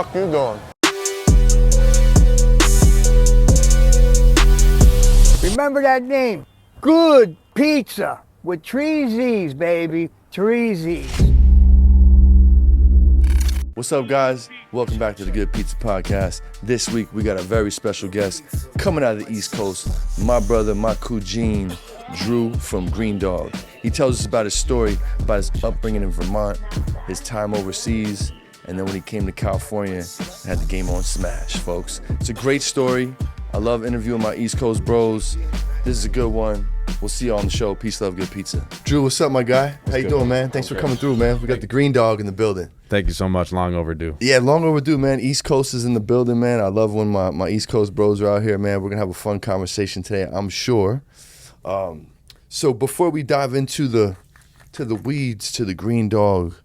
fuck you doing? Remember that name, Good Pizza, with 3 Z's, baby, 3 Z's. What's up, guys? Welcome back to the Good Pizza Podcast. This week, we got a very special guest coming out of the East Coast, my brother, my Cugine Drew from Green Dawg. He tells us about his story, about his upbringing in Vermont, his time overseas, and then when he came to California, had the game on smash, folks. It's a great story. I love interviewing my East Coast bros. This is a good one. We'll see you on the show. Peace, love, good pizza. Drew, what's up, my guy? How you doing, man? Thanks for coming through, man. We got the Green Dawg in the building. Thank you so much. Long overdue. Yeah, long overdue, man. East Coast is in the building, man. I love when my East Coast bros are out here, man. We're going to have a fun conversation today, I'm sure. So before we dive into the weeds, to the Green Dawg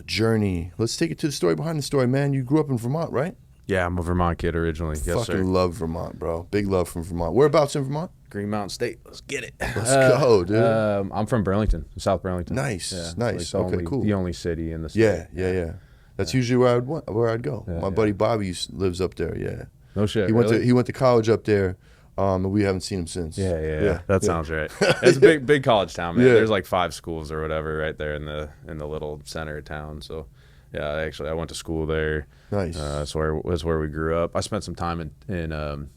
journey, let's take it to the story behind the story, man. You grew up in Vermont, right? Yeah, I'm a Vermont kid originally. Yes, sir. Fucking love Vermont, bro. Big love from Vermont. Whereabouts in Vermont? Green Mountain State. Let's get it. Let's go, dude. I'm from Burlington, South Burlington. Nice, yeah, nice. Like Okay, cool. The only city in the state. Yeah. That's usually where I'd go. Yeah, my buddy Bobby lives up there. Yeah. No shit. He went to college up there. And we haven't seen him since. Yeah. That sounds right. It's a big college town, man. Yeah. There's like 5 schools or whatever right there in the little center of town. So, yeah, I went to school there. Nice. That's where we grew up. I spent some time in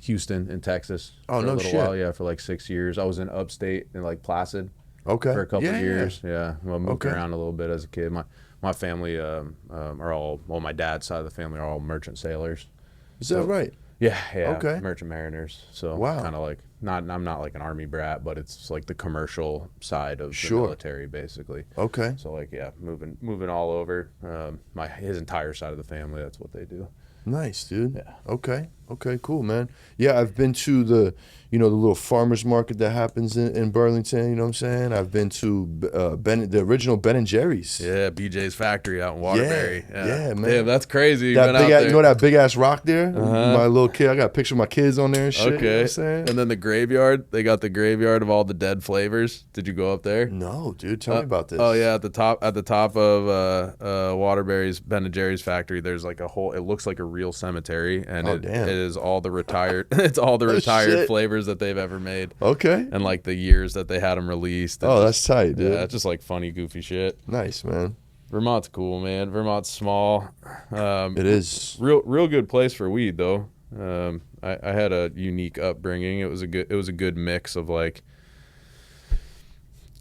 Houston, in Texas. Oh, for no a little shit. while, yeah, for like 6 years. I was in upstate in like Placid. Okay. For a couple of years. Yeah. Well, I moved Okay. around a little bit as a kid. My family are all, well, my dad's side of the family are all merchant sailors. Is that right? Yeah. Okay. Merchant mariners. So Wow. kind of like I'm not like an army brat, but it's like the commercial side of the military, basically. Okay. So like moving all over. His entire side of the family, that's what they do. Nice, dude. Yeah. Okay, cool, man. Yeah, I've been to the little farmer's market that happens in Burlington, you know what I'm saying? I've been to the original Ben & Jerry's. Yeah, BJ's factory out in Waterbury. Yeah, man. Damn, that's crazy. That Been out big there. you know that big ass rock there? Uh-huh. My little kid, I got a picture of my kids on there and shit. Okay. You know what I'm saying? And then the graveyard, they got the graveyard of all the dead flavors. Did you go up there? No, dude, tell me about this. Oh yeah, at the top of Waterbury's Ben & Jerry's factory, there's like a whole. It looks like a real cemetery, and it is all the retired. It's all the retired shit. flavors that they've ever made. Okay. And like the years that they had them released. Oh, that's tight, dude. Yeah, it's just like funny, goofy shit. Nice, man. Vermont's cool, man. Vermont's small. It is. Real good place for weed though. I had a unique upbringing. It was a good mix of like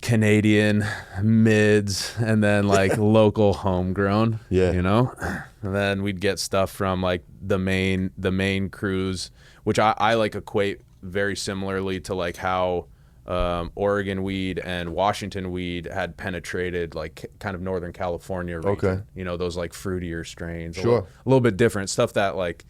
Canadian mids and then like local homegrown. Yeah. You know? And then we'd get stuff from like the main crews, which I like equate very similarly to like how Oregon weed and Washington weed had penetrated like kind of Northern California region. Okay. You know, those like fruitier strains. Sure. A little bit different stuff that like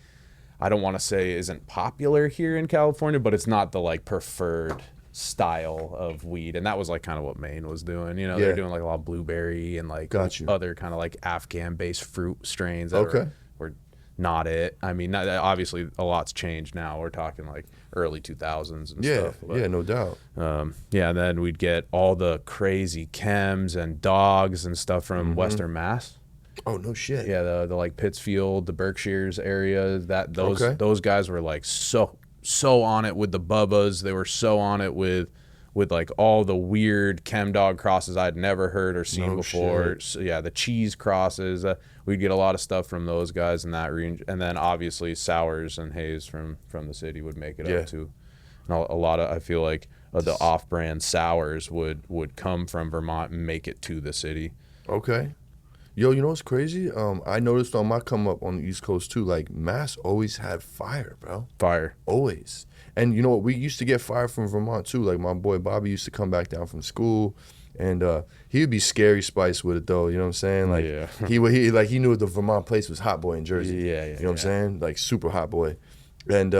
I don't want to say isn't popular here in California, but it's not the like preferred style of weed. And that was like kind of what Maine was doing. You know, they're doing like a lot of blueberry and like other kind of like Afghan based fruit strains that were not it. I mean, obviously a lot's changed now. We're talking like early 2000s and stuff. But, yeah, no doubt. and then we'd get all the crazy chems and dogs and stuff from Western Mass. Oh, no shit. Yeah, the like Pittsfield, the Berkshires area. Those guys were like so on it with the Bubbas. They were so on it with like all the weird chem dog crosses I'd never heard or seen before. So, yeah, the cheese crosses. We'd get a lot of stuff from those guys in that region, and then obviously sours and haze from the city would make it up too. And a lot of I feel like the off-brand sours would come from Vermont and make it to the city. Okay. Yo, you know what's crazy? I noticed on my come up on the East Coast too, like Mass always had fire, bro. Fire. Always. And you know what? We used to get fire from Vermont too. Like my boy Bobby used to come back down from school, and he would be scary spice with it though. You know what I'm saying? Like he knew the Vermont place was hot boy in Jersey. Yeah. You know what I'm saying? Like super hot boy. And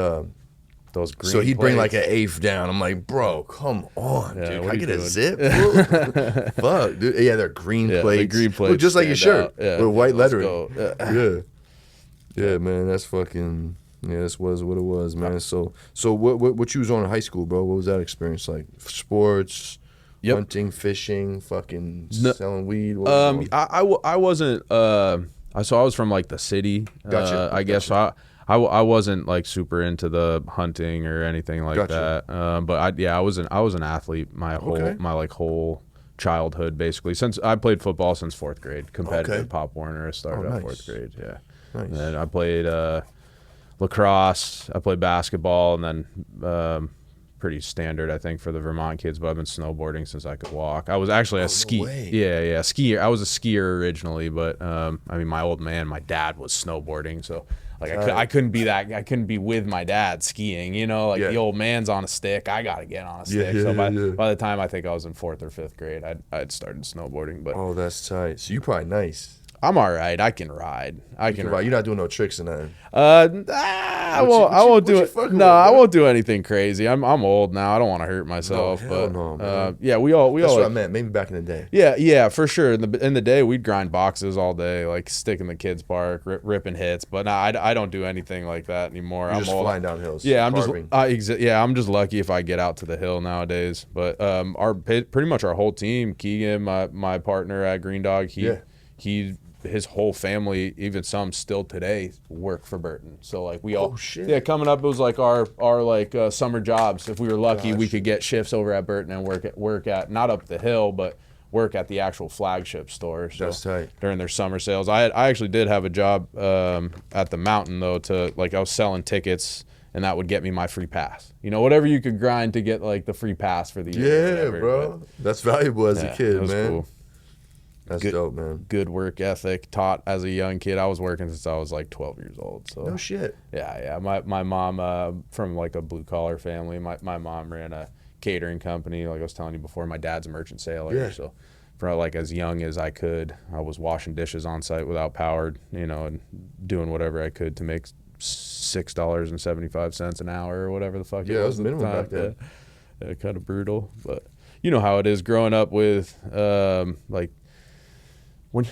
Those green so he'd bring like plates. an eighth down. I'm like, bro, come on, Yeah, dude. what Can I are get you a doing? zip? Fuck, dude. Yeah, they're green Yeah, plates. the green plates Look just like your stand shirt out. Yeah. with white Let's lettering. go. Yeah, man. That's fucking. Yeah, this was what it was, man. So what you was on in high school, bro? What was that experience like? Sports, hunting, fishing, fucking selling weed. I wasn't So I was from like the city. Gotcha. I guess. So I wasn't like super into the hunting or anything like that. But I was an athlete my whole childhood, basically. Since I played football since 4th grade, competitive Pop Warner. I started out 4th grade. Yeah. Nice. And then I played lacrosse. I played basketball, and then pretty standard, I think, for the Vermont kids. But I've been snowboarding since I could walk. I was actually a skier. I was a skier originally, but I mean, my old man, my dad was snowboarding, so like I couldn't be with my dad skiing. You know, like the old man's on a stick, I gotta get on a stick. So by the time I think I was in 4th or 5th grade, I'd started snowboarding. But oh, that's tight. So you probably nice. I'm all right. I can ride. I can ride. You're not doing no tricks in that. I won't do anything crazy. I'm old now. I don't want to hurt myself. Yeah, we all. That's what I meant. Maybe back in the day. Yeah, for sure. In the day, we'd grind boxes all day, like stick in the kids' park, ripping hits. But no, I don't do anything like that anymore. I'm just flying down hills. Yeah, I'm just lucky if I get out to the hill nowadays. But pretty much our whole team, Keegan, my partner at Green Dawg, his whole family, even some still today, work for Burton. So like we all, coming up, it was like our like summer jobs. If we were lucky, we could get shifts over at Burton and work at not up the hill, but work at the actual flagship store. So that's tight. During their summer sales, I actually did have a job at the Mountain though. I was selling tickets, and that would get me my free pass. You know, whatever you could grind to get like the free pass for the year. Yeah, bro, that's valuable as a kid, man. Cool. That's dope, man. Good work ethic, taught as a young kid. I was working since I was like 12 years old. So no shit. Yeah. My mom, from like a blue collar family. My mom ran a catering company. Like I was telling you before, my dad's a merchant sailor. Yeah. So for like as young as I could, I was washing dishes on site without power, and doing whatever I could to make $6.75 an hour or whatever the fuck. Yeah, it was minimum back then. Yeah, kind of brutal, but you know how it is growing up with like. When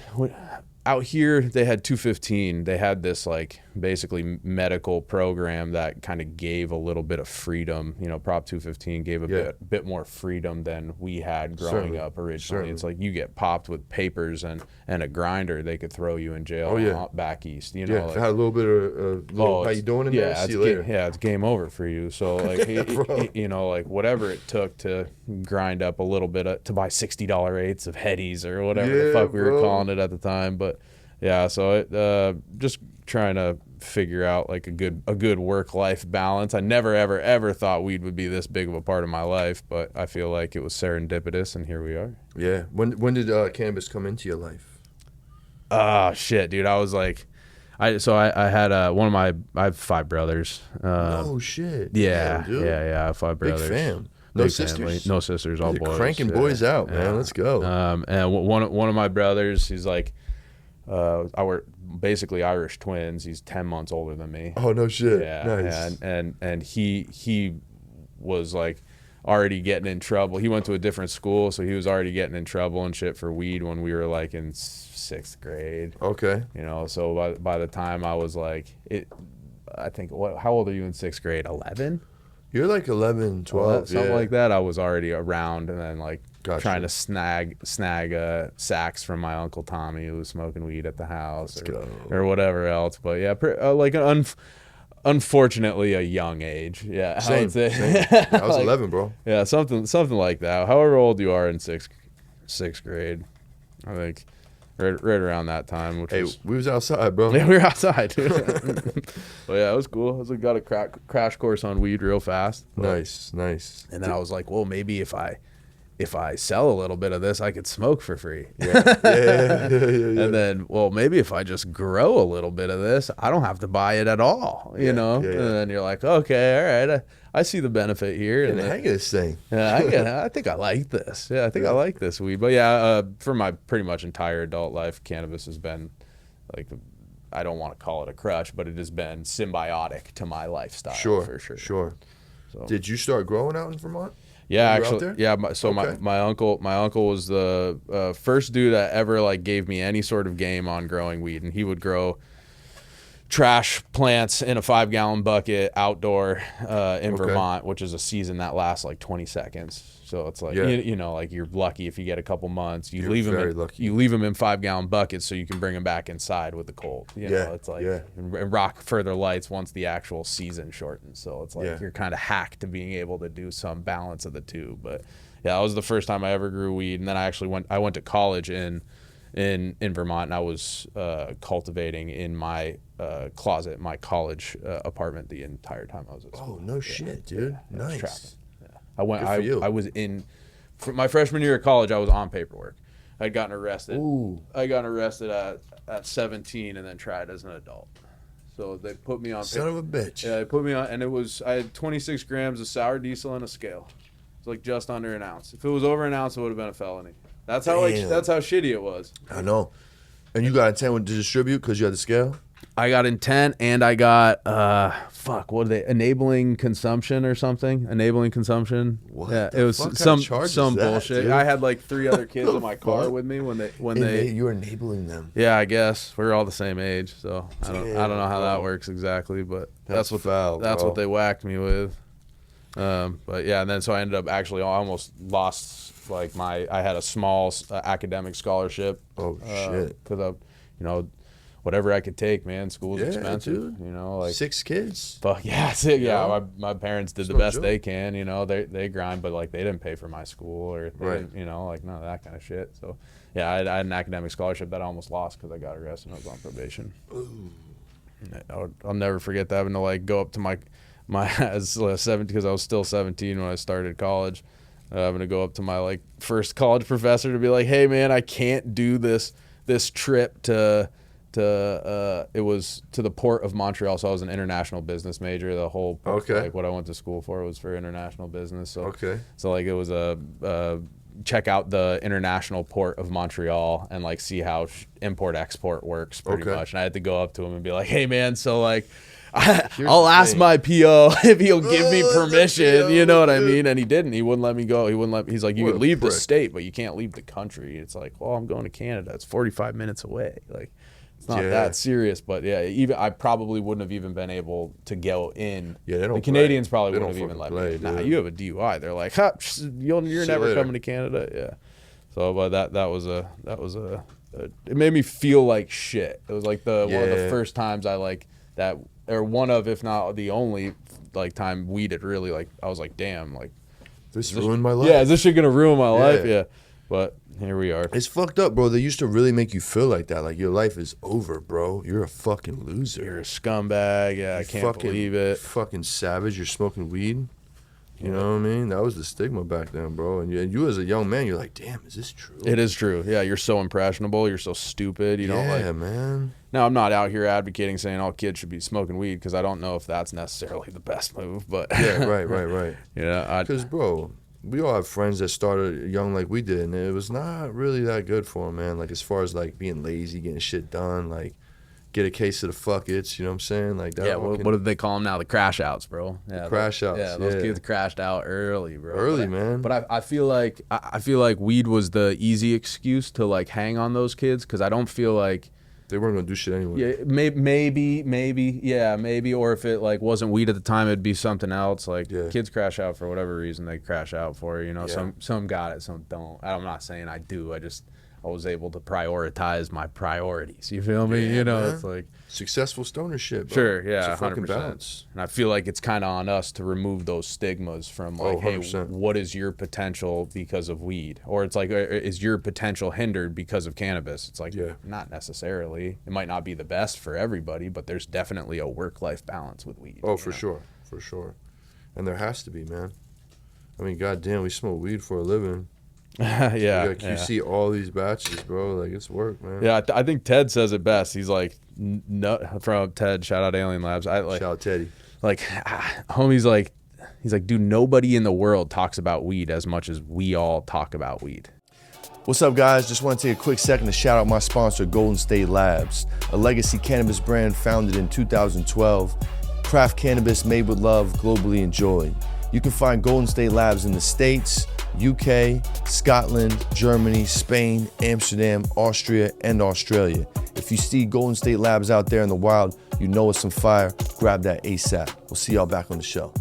out here they had 215, they had this like basically medical program that kind of gave a little bit of freedom. Prop 215 gave a bit more freedom than we had growing up originally. It's like you get popped with papers and a grinder, they could throw you in jail back east. Like, had a little bit of how you doing in there? See you later. It's game over for you. So like like whatever it took to grind up a little bit to buy $60 eighths of Headies or whatever the fuck we were calling it at the time, but. Yeah, so just trying to figure out like a good work-life balance. I never ever thought weed would be this big of a part of my life, but I feel like it was serendipitous, and here we are. Yeah. When did cannabis come into your life? Shit, dude. I was like, I had I have 5 brothers. Oh shit. Yeah, dude. Yeah. I have 5 brothers. Big fam. No sisters? Family. No sisters, all boys. Cranking boys out, man. Let's go. And one of my brothers, he's like. We're basically Irish twins. He's 10 months older than me. Oh no shit! Yeah, nice. And he was like already getting in trouble. He went to a different school, so he was already getting in trouble and shit for weed when we were like in 6th grade. Okay. So by the time I was like, I think how old are you in 6th grade? 11. You're like 11, 12, something like that. I was already around, and then like. Gotcha. Trying to snag sacks from my Uncle Tommy who was smoking weed at the house or whatever else. But yeah, like unfortunately a young age. Yeah, same. I was 11, bro. Yeah, something like that. However old you are in sixth grade, I think right around that time. We was outside, bro. Yeah, we were outside. But yeah, it was cool. I got a crash course on weed real fast. Nice. And then I was like, well, maybe if I sell a little bit of this, I could smoke for free. Yeah. And then, well, maybe if I just grow a little bit of this, I don't have to buy it at all, you know? Yeah. And then you're like, okay, all right, I see the benefit here. And the hang of this thing. Yeah, I think I like this. Yeah, I think I like this weed. But yeah, for my pretty much entire adult life, cannabis has been like, I don't want to call it a crush, but it has been symbiotic to my lifestyle. For sure. So. Did you start growing out in Vermont? Yeah, actually, yeah. My uncle was the first dude that ever like gave me any sort of game on growing weed, and he would grow trash plants in a 5-gallon bucket outdoor in Vermont, which is a season that lasts like 20 seconds. So it's like, you know, like you're lucky if you get a couple months. You leave them in 5-gallon buckets so you can bring them back inside with the cold. You know, it's like and rock further lights once the actual season shortens. So it's like you're kind of hacked to being able to do some balance of the two. But yeah, that was the first time I ever grew weed. And then I went to college in Vermont, and I was cultivating in my closet, my college apartment the entire time I was at school. Oh, no shit, dude. Nice. I was in for my freshman year of college. I was on paperwork. I'd gotten arrested. Ooh. I got arrested at 17 and then tried as an adult. So they put me on. Son of a bitch. Yeah, they put me on, and I had 26 grams of sour diesel on a scale. It's like just under an ounce. If it was over an ounce, it would have been a felony. That's how that's how shitty it was. I know. And you got intent to distribute because you had the scale? I got intent, and I got what are they, enabling consumption or something? Enabling consumption. What? Yeah, it was some bullshit. Dude? I had like 3 other kids in my car with me when they you were enabling them. Yeah, I guess we were all the same age, so I don't know how that works exactly, but that's what what they whacked me with. But yeah, and then so I ended up actually almost lost I had a small academic scholarship. Oh shit! Because of whatever I could take, man. School's expensive, dude. 6 kids. Fuck yeah, my parents did the best they can. They grind, but they didn't pay for my school or none of that kind of shit. So yeah, I had an academic scholarship that I almost lost because I got arrested and I was on probation. Ooh. I'll never forget that, having to go up to my as 17, because I was still 17 when I started college. I'm gonna go up to my first college professor to be like, hey man, I can't do this trip to it was to the port of Montreal. So I was an international business major. The whole what I went to school for was for international business. So it was a check out the international port of Montreal and see how import export works pretty much. And I had to go up to him and be like, hey man, so I'll ask my PO if he'll give me permission, you know what I mean? And he didn't. He wouldn't let me go. He's like, you can leave the state, but you can't leave the country. It's like, well, I'm going to Canada. It's 45 minutes away. It's not that serious, but yeah, even I probably wouldn't have even been able to go in. Yeah, they don't. The Canadians probably wouldn't have even let me. Nah, you have a DUI. They're like, you're never coming to Canada. Yeah. So, but that was it made me feel like shit. It was one of the first times I that. Or one of, if not the only, time weed had really I was like, damn, this ruined my life. Yeah, is this shit gonna ruin my life? Yeah, but here we are. It's fucked up, bro. They used to really make you feel like that, your life is over, bro. You're a fucking loser. You're a scumbag. Yeah, I can't believe it. Fucking savage. You're smoking weed. You know what I mean? That was the stigma back then, bro. And you as a young man, you're like, damn, is this true? It is true. Yeah, you're so impressionable. You're so stupid. You don't man. Now, I'm not out here advocating saying all kids should be smoking weed because I don't know if that's necessarily the best move. But yeah, right. Yeah, because bro, we all have friends that started young like we did, and it was not really that good for them, man. As far as being lazy, getting shit done, get a case of the fuck it's, you know what I'm saying? That. Yeah, what do they call them now? The crash outs, bro. Yeah, crash outs. Yeah, those kids crashed out early, bro. Early, man. But I feel like weed was the easy excuse to hang on those kids because I don't feel like they weren't gonna do shit anyway. Yeah, maybe. Or if it wasn't weed at the time, it'd be something else. Kids crash out for whatever reason they crash out for. Some got it, some don't. I'm not saying I do. I was able to prioritize my priorities. You feel me? Yeah, man. It's successful stoner shit, bro. Sure, yeah, it's 100%. Balance. And I feel like it's kind of on us to remove those stigmas from hey, what is your potential because of weed? Or it's is your potential hindered because of cannabis? It's not necessarily. It might not be the best for everybody, but there's definitely a work-life balance with weed. Oh, for sure. And there has to be, man. I mean, goddamn, we smoke weed for a living. Yeah, you QC all these batches, bro. It's work, man. Yeah, I think Ted says it best. He's from Ted. Shout out Alien Labs. Shout out Teddy. Homie's he's like, dude, nobody in the world talks about weed as much as we all talk about weed. What's up, guys? Just want to take a quick second to shout out my sponsor, Golden State Labs, a legacy cannabis brand founded in 2012. Craft cannabis made with love, globally enjoyed. You can find Golden State Labs in the States, UK, Scotland, Germany, Spain, Amsterdam, Austria, and Australia. If If you see Golden State Labs out there in the wild, you know it's some fire. Grab that ASAP. We'll see y'all back on the show.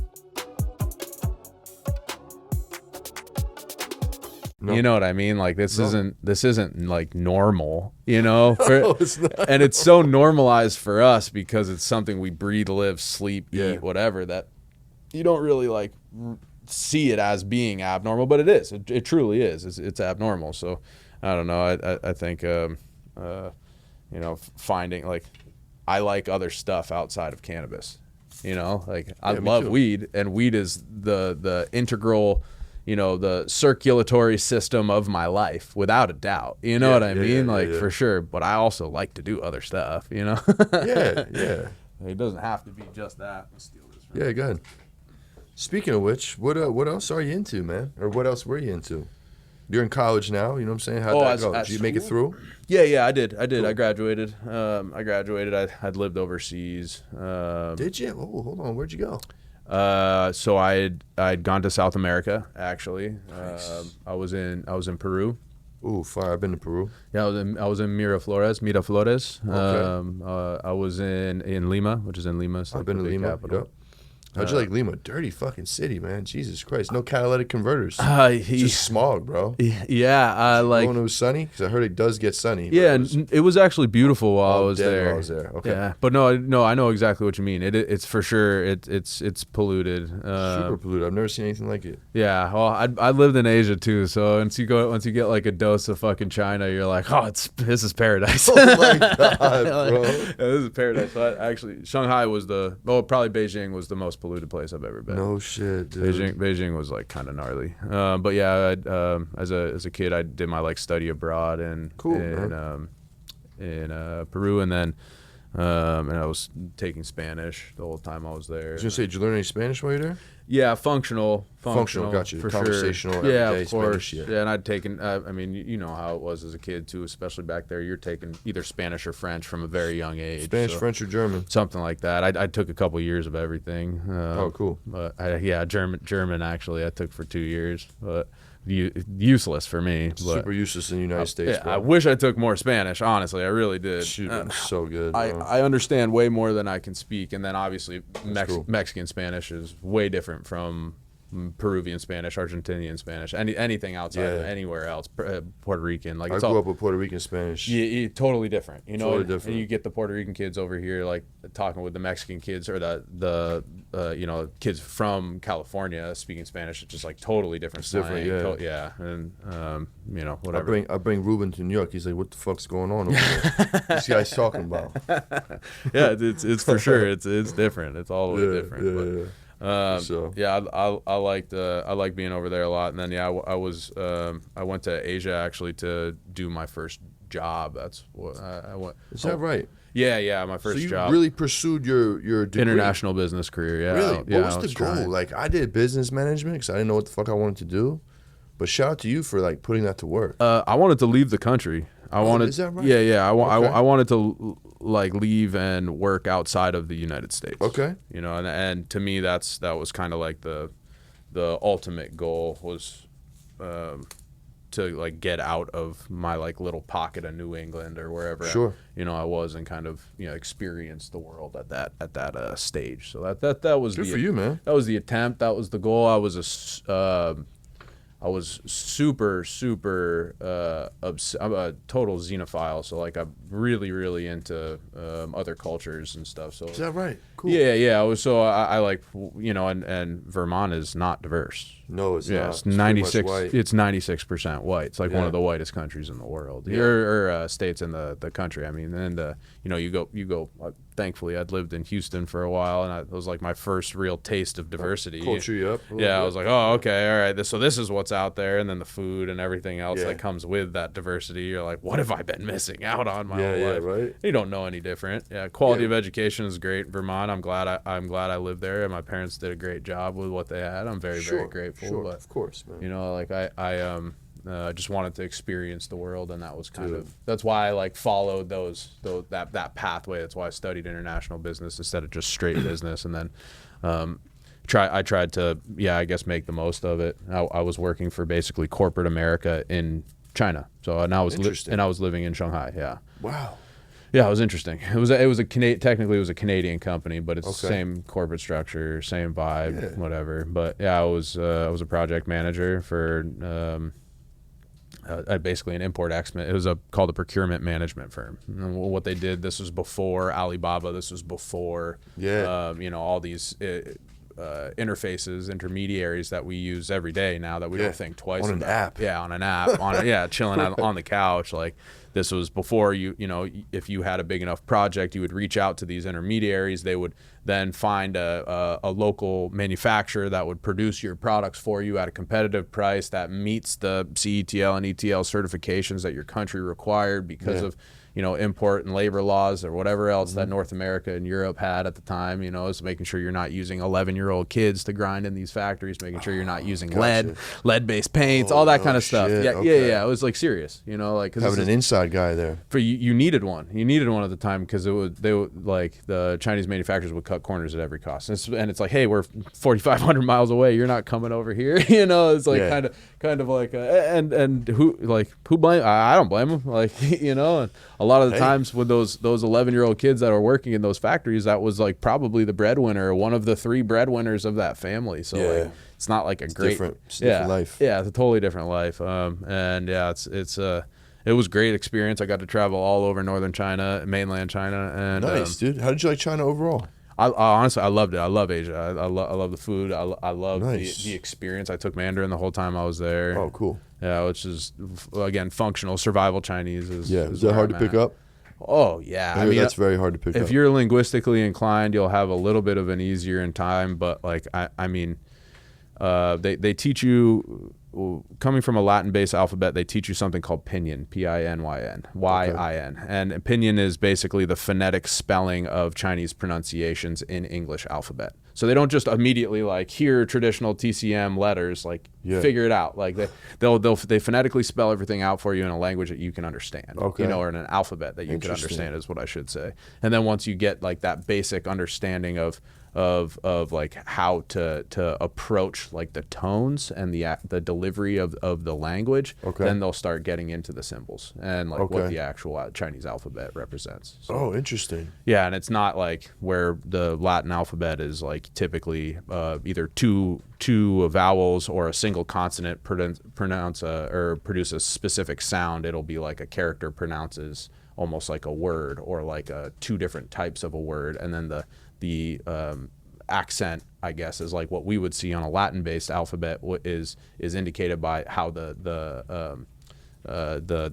No. You know what I mean? Like this isn't like normal, you know? No, it's not. And it's so normalized for us because it's something we breathe, live, sleep, eat, whatever, that you don't really like see it as being abnormal, but it is. It truly is. It's abnormal. So I don't know. I think, you know, finding like, I like other stuff outside of cannabis, you know, like I love weed, and weed is the integral, you know, the circulatory system of my life, without a doubt. You know what I mean? For sure. But I also like to do other stuff, you know? Yeah. It doesn't have to be just that. Let's steal this. Yeah, go ahead. Speaking of which, what else are you into, man? Or what else were you into? You're in college now, you know what I'm saying? How'd that go? Did you make it through? Yeah, I did. Cool. I graduated. I'd lived overseas. Did you? Oh, hold on. Where'd you go? So I'd gone to South America, actually. Nice. I was in Peru. Ooh, fire! I've been to Peru. Yeah, I was in Miraflores. Okay. I was in Lima, which is in Lima. I've been to Lima. Capital. Yep. How'd you like Lima? Dirty fucking city, man. Jesus Christ. No catalytic converters. Just smog, bro. Yeah. When it was sunny? Because I heard it does get sunny. Yeah, it was actually beautiful while I was there. While I was there. Okay. Yeah, but no, I know exactly what you mean. It's for sure. It's polluted. Super polluted. I've never seen anything like it. Yeah. Well, I lived in Asia too, so once you get like a dose of fucking China, you're like, oh, this is paradise. Oh my god, bro. Yeah, this is paradise. But actually, Shanghai was probably Beijing was the most polluted place I've ever been. No shit, dude. Beijing was like kind of gnarly. But yeah, as a kid, I did my like study abroad in Peru, and then and I was taking Spanish the whole time I was there. I was gonna say, did you learn any Spanish while you were there? Yeah, functional. Got you. For Conversational. Sure. Yeah, of course. Spanish, yeah, and I'd taken. I mean, you know how it was as a kid too, especially back there. You're taking either Spanish or French from a very young age. Spanish, French, or German. Something like that. I took a couple years of everything. Oh, cool. But German actually I took for 2 years, but useless for me. Super useless in the United States. Yeah, bro. I wish I took more Spanish. Honestly, I really did. Shoot, so good. I understand way more than I can speak, and then obviously Mexican Spanish is way different from Peruvian Spanish, Argentinian Spanish, anything outside of anywhere else, Puerto Rican. Like I grew up with Puerto Rican Spanish. Yeah, totally different. You know, totally different. And you get the Puerto Rican kids over here, like talking with the Mexican kids or the you know, kids from California speaking Spanish. It's just like totally different. Different, yeah. And you know, whatever. I bring Ruben to New York. He's like, "What the fuck's going on over there? This guy's talking about?" Yeah, it's for sure. It's different. It's all the way different. Yeah. I liked being over there a lot, and then I went to Asia actually to do my first job. That's what I went. Is that right? Yeah, my first job. So you really pursued your degree? International business career. Yeah. Really? What was the goal? Like I did business management because I didn't know what the fuck I wanted to do. But shout out to you for like putting that to work. I wanted to leave the country. Is that right? Yeah. I wanted to like leave and work outside of the United States. Okay. You know, and to me that was kind of like the ultimate goal was to like get out of my like little pocket of New England or wherever I was, and kind of, you know, experience the world at that stage. So that was good for you, man. That was the attempt. That was the goal. I was super I'm a total xenophile, so like I'm really into other cultures and stuff. So is that right? Cool. Yeah. I like, you know, and Vermont is not diverse. No, it's not. It's 96. It's 96% white. It's like one of the whitest countries in the world, or states in the country. I mean, and you know, you go. Thankfully, I'd lived in Houston for a while, and it was like my first real taste of diversity. Culture you up. Yeah, I was like, oh, okay, all right. So this is what's out there, and then the food and everything else that comes with that diversity. You're like, what have I been missing out on my whole life? Right. You don't know any different. Yeah, quality of education is great. Vermont, I'm glad I lived there, and my parents did a great job with what they had. I'm very grateful. Sure, but, of course, man. You know, like I just wanted to experience the world, and that was that's why I like followed that pathway. That's why I studied international business instead of just straight business, and then I tried to I guess make the most of it. I was working for basically corporate America in China, so and I was living in Shanghai. Yeah. Wow. Yeah, it was interesting. It was technically it was a Canadian company, but it's the same corporate structure, same vibe, whatever. But yeah, I was a project manager for basically an import-export. It was called a procurement management firm. And what they did, this was before Alibaba. This was before all these interfaces, intermediaries that we use every day now that we don't think twice on an about. app. Yeah, on an app. Chilling on the couch. Like, this was before if you had a big enough project, you would reach out to these intermediaries. They would then find a local manufacturer that would produce your products for you at a competitive price that meets the CETL and ETL certifications that your country required because of import and labor laws or whatever else that North America and Europe had at the time. Is making sure you're not using 11-year-old kids to grind in these factories, making sure you're not using lead-based paints, all that kind of stuff. Yeah. It was like serious, cause having an inside guy there. For you needed one. You needed one at the time because the Chinese manufacturers would cut corners at every cost. And it's like, hey, we're 4,500 miles away. You're not coming over here. It's like kind of like, and who blame? I don't blame them. And a lot of the times with those 11-year-old kids that are working in those factories, that was like probably the breadwinner, one of the 3 breadwinners of that family. So it's not like it's different life. Yeah, it's a totally different life. It was a great experience. I got to travel all over northern China, mainland China, and nice, dude. How did you like China overall? I honestly, I loved it. I love Asia. I love the food. I love the experience. I took Mandarin the whole time I was there. Oh, cool. Yeah, which is, again, functional survival Chinese. Is that hard to pick up? Oh, yeah. I mean, that's very hard to pick up. If you're linguistically inclined, you'll have a little bit of an easier in time. But they teach you, coming from a Latin-based alphabet, they teach you something called pinyin, P-I-N-Y-N, Y-I-N. And pinyin is basically the phonetic spelling of Chinese pronunciations in English alphabet. So they don't just immediately hear traditional TCM letters, figure it out. They phonetically spell everything out for you in a language that you can understand, or in an alphabet that you can understand is what I should say. And then once you get that basic understanding of how to approach the tones and the delivery of the language, then they'll start getting into the symbols and what the actual Chinese alphabet represents. So, interesting. Yeah, and it's not where the Latin alphabet is typically either two vowels or a single consonant pronounce or produce a specific sound. It'll be like a character pronounces almost like a word, or two different types of a word, and then the accent, I guess, is what we would see on a Latin-based alphabet is indicated by how the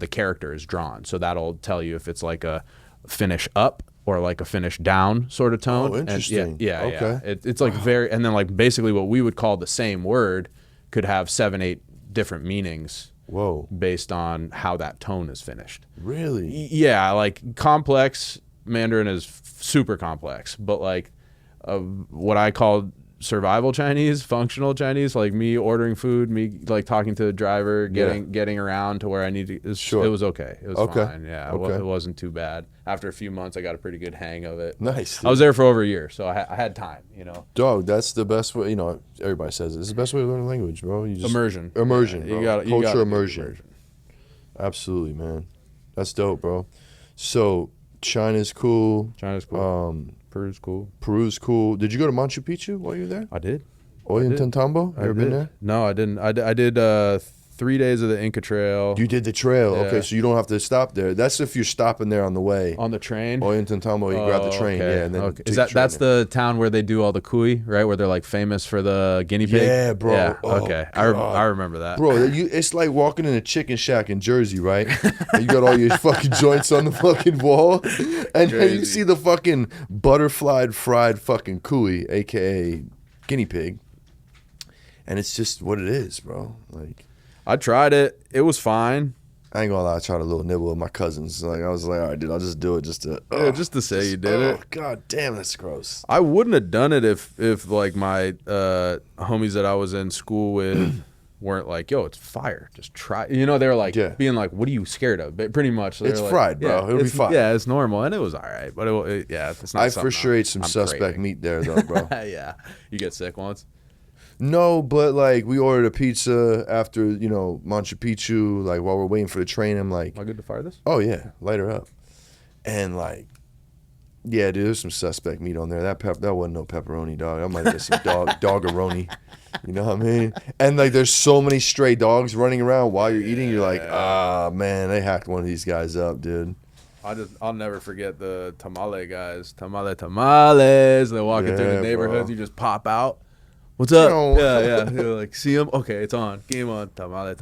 character is drawn. So that'll tell you if it's a finish up or a finish down sort of tone. Oh, interesting. Yeah. It's very, and then basically what we would call the same word could have 7-8 different meanings. Whoa. Based on how that tone is finished. Really? Yeah, complex. Mandarin is super complex, but what I call survival Chinese, functional Chinese, me ordering food, me talking to the driver, getting around to where I need to. It was okay. It was fine. Yeah, it wasn't too bad. After a few months, I got a pretty good hang of it. Nice. Dude. I was there for over a year, so I had time. Dog, that's the best way. Everybody says it's the best way to learn a language, bro. Immersion. Yeah, culture immersion. Absolutely, man. That's dope, bro. So China's cool. Peru's cool. Did you go to Machu Picchu while you were there? I did. Ollantaytambo? Ever been there? No, I didn't. I did 3 days of the Inca Trail. You did the trail. Yeah. Okay, so you don't have to stop there. That's if you're stopping there on the way. On the train? Ollantaytambo, you grab the train. Okay. Yeah, and then that's the town where they do all the cuy, right? Where they're famous for the guinea pig? Yeah, bro. Yeah. Okay. I remember that. Bro, it's like walking in a chicken shack in Jersey, right? And you got all your fucking joints on the fucking wall. And then you see the fucking butterflied fried fucking cuy, aka guinea pig. And it's just what it is, bro. I tried it. It was fine. I ain't gonna lie, I tried a little nibble with my cousins. I was like, all right, dude, I'll just do it just to say you did it. God damn, that's gross. I wouldn't have done it if my homies that I was in school with weren't yo, it's fire. Just try. They were being what are you scared of? But pretty much. It's fried, bro. It'll be fine. Yeah, it's normal. And it was all right. But it's not. I for sure ate some suspect meat there, though, bro. Yeah. You get sick once? No, but we ordered a pizza after, Machu Picchu, while we're waiting for the train. I'm like, am I good to fire this? Oh yeah, light her up. And like, yeah, dude, there's some suspect meat on there. That wasn't no pepperoni, dog. I might have get some doggeroni. You know what I mean? And like, there's so many stray dogs running around while you're eating. You're like, man, they hacked one of these guys up, dude. I'll never forget the tamale guys. Tamales. They're walking through the neighborhoods. You just pop out. What's up? Yeah. You're like, see them? Okay, it's on. Game on. Tamales.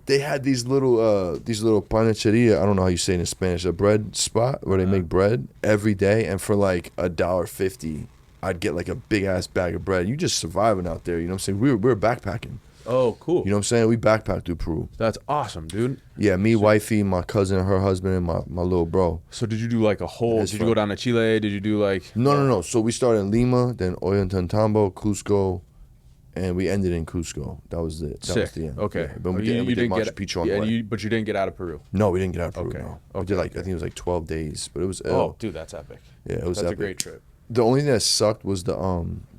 They had these little panacheria. I don't know how you say it in Spanish. A bread spot where they make bread every day, and for like $1.50, I'd get like a big ass bag of bread. You just surviving out there. You know what I'm saying? We were backpacking. Oh, cool. You know what I'm saying? We backpacked through Peru. That's awesome, dude. Yeah, me, wifey, my cousin, her husband, and my little bro. So did you do like a whole, did you go down to Chile? Did you do like? No. So we started in Lima, then Ollantaytambo, Cusco, and we ended in Cusco. That was it. That was the end. Okay. Yeah, but we did Machu Picchu on the way. But you didn't get out of Peru? No, we didn't get out of Peru, okay. no. We did like, I think it was like 12 days, but it was Oh, dude, that's epic. Yeah, it was That's epic. a great trip. The only thing that sucked was the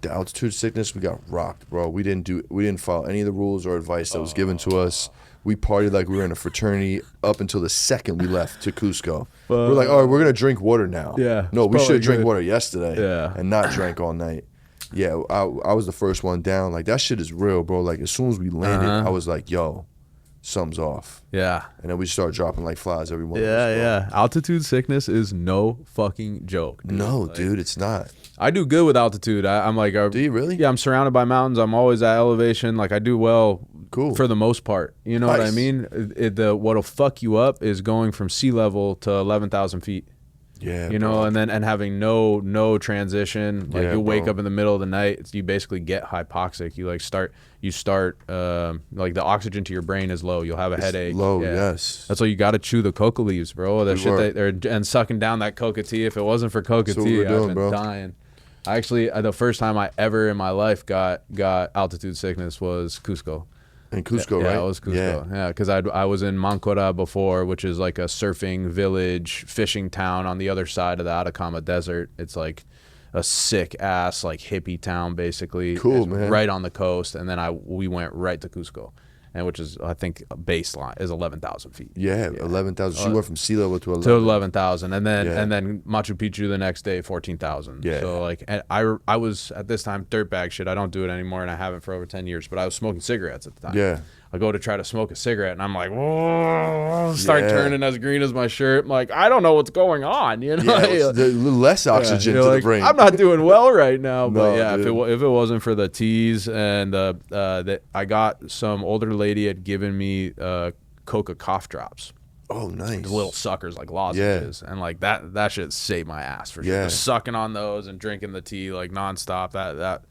altitude sickness. We got rocked, bro. We didn't follow any of the rules or advice that was given to us. We partied like we were in a fraternity up until the second we left to Cusco. We're like, all right, we're gonna drink water now. Yeah. No, we should have drank water yesterday. Yeah. And not drank all night. Yeah, I was the first one down. Like, that shit is real, bro. Like, as soon as we landed, I was like, yo, something's off. Yeah. And then we start dropping like flies every morning. Yeah. Altitude sickness is no fucking joke, dude. No, like, dude, it's not. I do good with altitude. I'm like, do you really? Yeah, I'm surrounded by mountains. I'm always at elevation. Like, I do well. Cool. For the most part. You know what I mean? What'll fuck you up is going from sea level to 11,000 feet. Yeah, you know, and having no transition. Like, you wake up in the middle of the night, you basically get hypoxic. You start like the oxygen to your brain is low. You'll have a headache. Low, yes. That's why you got to chew the coca leaves, bro. That shit and sucking down that coca tea. If it wasn't for coca tea, I'd been dying. I actually, the first time I ever in my life got altitude sickness was Cusco. In Cusco, right? Yeah, it was Cusco. Yeah, because I was in Mancora before, which is like a surfing village, fishing town on the other side of the Atacama Desert. It's like a sick ass like hippie town, basically. Cool, it's man. Right on the coast, and then we went right to Cusco, and which is I think baseline is 11,000 feet. Yeah. 11,000. She went from sea level to 11. To 11,000, and then Machu Picchu the next day 14,000. Yeah. So like, and I was at this time dirtbag shit. I don't do it anymore, and I haven't for over 10 years. But I was smoking cigarettes at the time. Yeah. I go to try to smoke a cigarette, and I'm like, whoa, start turning as green as my shirt. I'm like, I don't know what's going on, you know? Yeah, a little less oxygen to the brain. I'm not doing well right now. But No, yeah, dude. if it wasn't for the teas and that I got some older lady had given me coca cough drops. Oh, nice. The little suckers like lozenges, and like that shit saved my ass for sure. Yeah. Just sucking on those and drinking the tea like nonstop.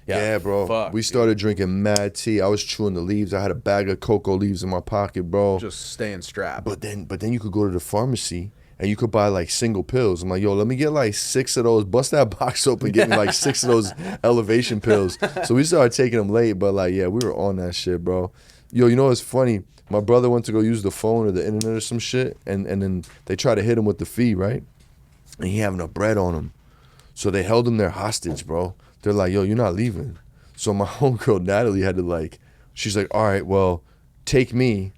Yeah, bro. Fuck, we started drinking mad tea. I was chewing the leaves. I had a bag of cocoa leaves in my pocket, bro. just staying strapped. But then you could go to the pharmacy and you could buy like single pills. I'm like, yo, let me get like 6 of those. Bust that box open, get me like 6 of those elevation pills. So we started taking them late, but like, yeah, we were on that shit, bro. Yo, you know what's funny? My brother went to go use the phone or the internet or some shit, and then they try to hit him with the fee, right? And he having a bread on him. So they held him there hostage, bro. They're like, yo, you're not leaving. So my homegirl, Natalie, had to like, she's like, all right, well, take me.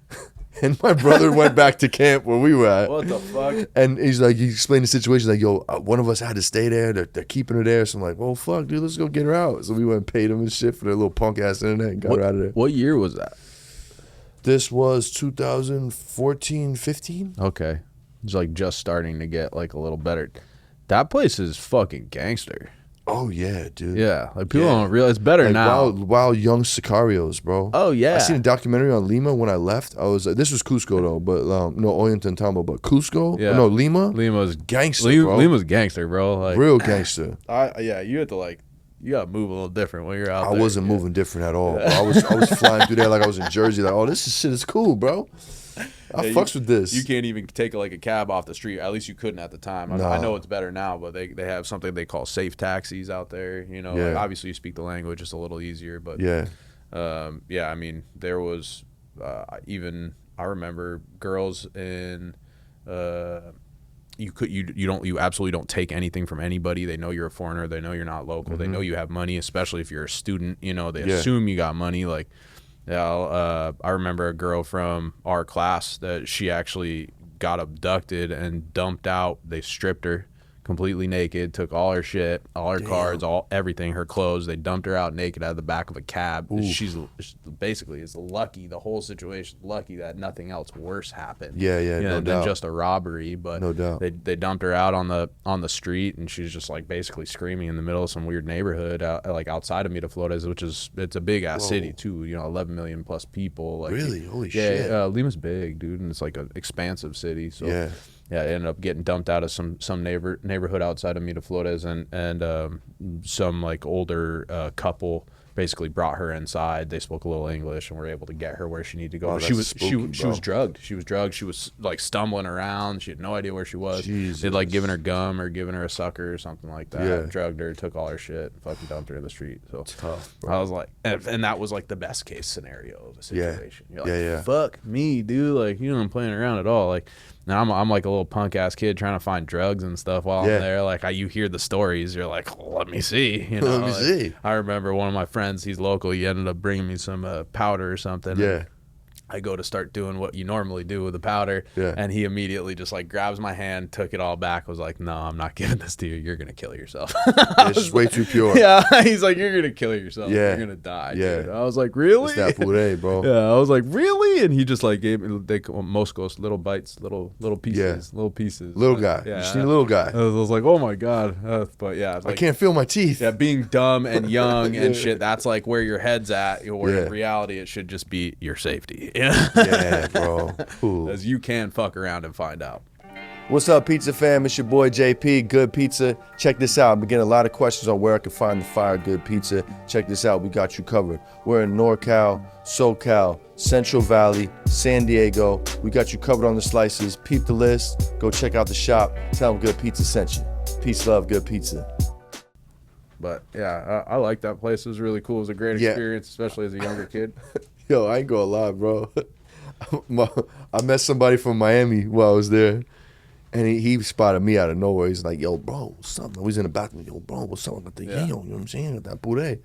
And my brother went back to camp where we were at. What the fuck? And he's like, he explained the situation, like, yo, one of us had to stay there. They're keeping her there. So I'm like, well, fuck, dude, let's go get her out. So we went and paid them and shit for their little punk-ass internet and got her out of there. What year was that? This was 2014, 15. Okay. It's like just starting to get like a little better. That place is fucking gangster. Oh, yeah, dude. Yeah. Like people don't realize it's better like now. Wild young sicarios, bro. Oh, yeah. I seen a documentary on Lima when I left. I was this was Cusco though, but no Ollantaytambo, but Cusco. Yeah. No, Lima. Lima's Gangster, bro. Lima's gangster, bro. Like, Real gangster. you have to like, you gotta move a little different when you're out I there. wasn't moving different at all. Bro. I was flying through there like I was in Jersey. Like, oh, shit is cool, bro. I fucks with this. You can't even take like a cab off the street. At least you couldn't at the time. I know it's better now, but they have something they call safe taxis out there. You know, like obviously you speak the language, it's a little easier. But I mean, there was even I remember girls in. You absolutely don't take anything from anybody. They know you're a foreigner. They know you're not local. They know you have money, especially if you're a student. You know, they assume you got money. Like, I remember a girl from our class that she actually got abducted and dumped out. They stripped her completely naked, took all her shit, all her cards, everything, her clothes. They dumped her out naked out of the back of a cab. She's basically is lucky, the whole situation, lucky that nothing else worse happened. No than doubt. just a robbery. But No doubt. They dumped her out on the street, and she's just like basically screaming in the middle of some weird neighborhood, like outside of Miraflores, which it's a big ass city too. 11 million plus people. Like, really? Holy shit. Lima's big, dude, and it's like an expansive city. So yeah, it ended up getting dumped out of some neighborhood outside of Miraflores, and some like older couple basically brought her inside. They spoke a little English and were able to get her where she needed to go. Oh, she was spooky, she was drugged. She was drugged. She was like stumbling around. She had no idea where she was. Jesus. They'd like given her gum or given her a sucker or something like that. Yeah. Drugged her, took all her shit, and fucking dumped her in the street. So Tough, bro. I was like, and that was like the best case scenario of a situation. You're like, Yeah. fuck me, dude. Like, I'm playing around at all. Like, now I'm like a little punk ass kid trying to find drugs and stuff while I'm there. Like, you hear the stories, you're like, let me see. Let me see. I remember one of my friends, he's local. He ended up bringing me some powder or something. Yeah. I go to start doing what you normally do with the powder, and he immediately just like grabs my hand, took it all back, was like, no, I'm not giving this to you. You're going to kill yourself. It's just way too pure. Yeah, he's like, you're going to kill yourself. Yeah. You're going to die. Yeah. Dude. I was like, really? It's that puree, bro. Yeah, I was like, really? And he just like gave me Moscos, little bites, little pieces, little pieces. Little guy. Yeah. You just need a little guy. I was like, oh my God. But yeah. Like, I can't feel my teeth. yeah, being dumb and young and shit, that's like where your head's at. Where in reality, it should just be your safety. Yeah, bro. Ooh. As you can fuck around and find out. What's up, pizza fam? It's your boy JP, Good Pizza. Check this out. I'm getting a lot of questions on where I can find the fire good pizza. Check this out. We got you covered. We're in NorCal, SoCal, Central Valley, San Diego. We got you covered on the slices. Peep the list. Go check out the shop. Tell them Good Pizza sent you. Peace, love, Good Pizza. But yeah, I like that place. It was really cool. It was a great experience, especially as a younger kid. Yo, I ain't gonna lie, bro. I met somebody from Miami while I was there, and he spotted me out of nowhere. He's like, yo, bro, what's up? I was in the bathroom. Yo, bro, what's up? I got the you know what I'm saying? Got that puree.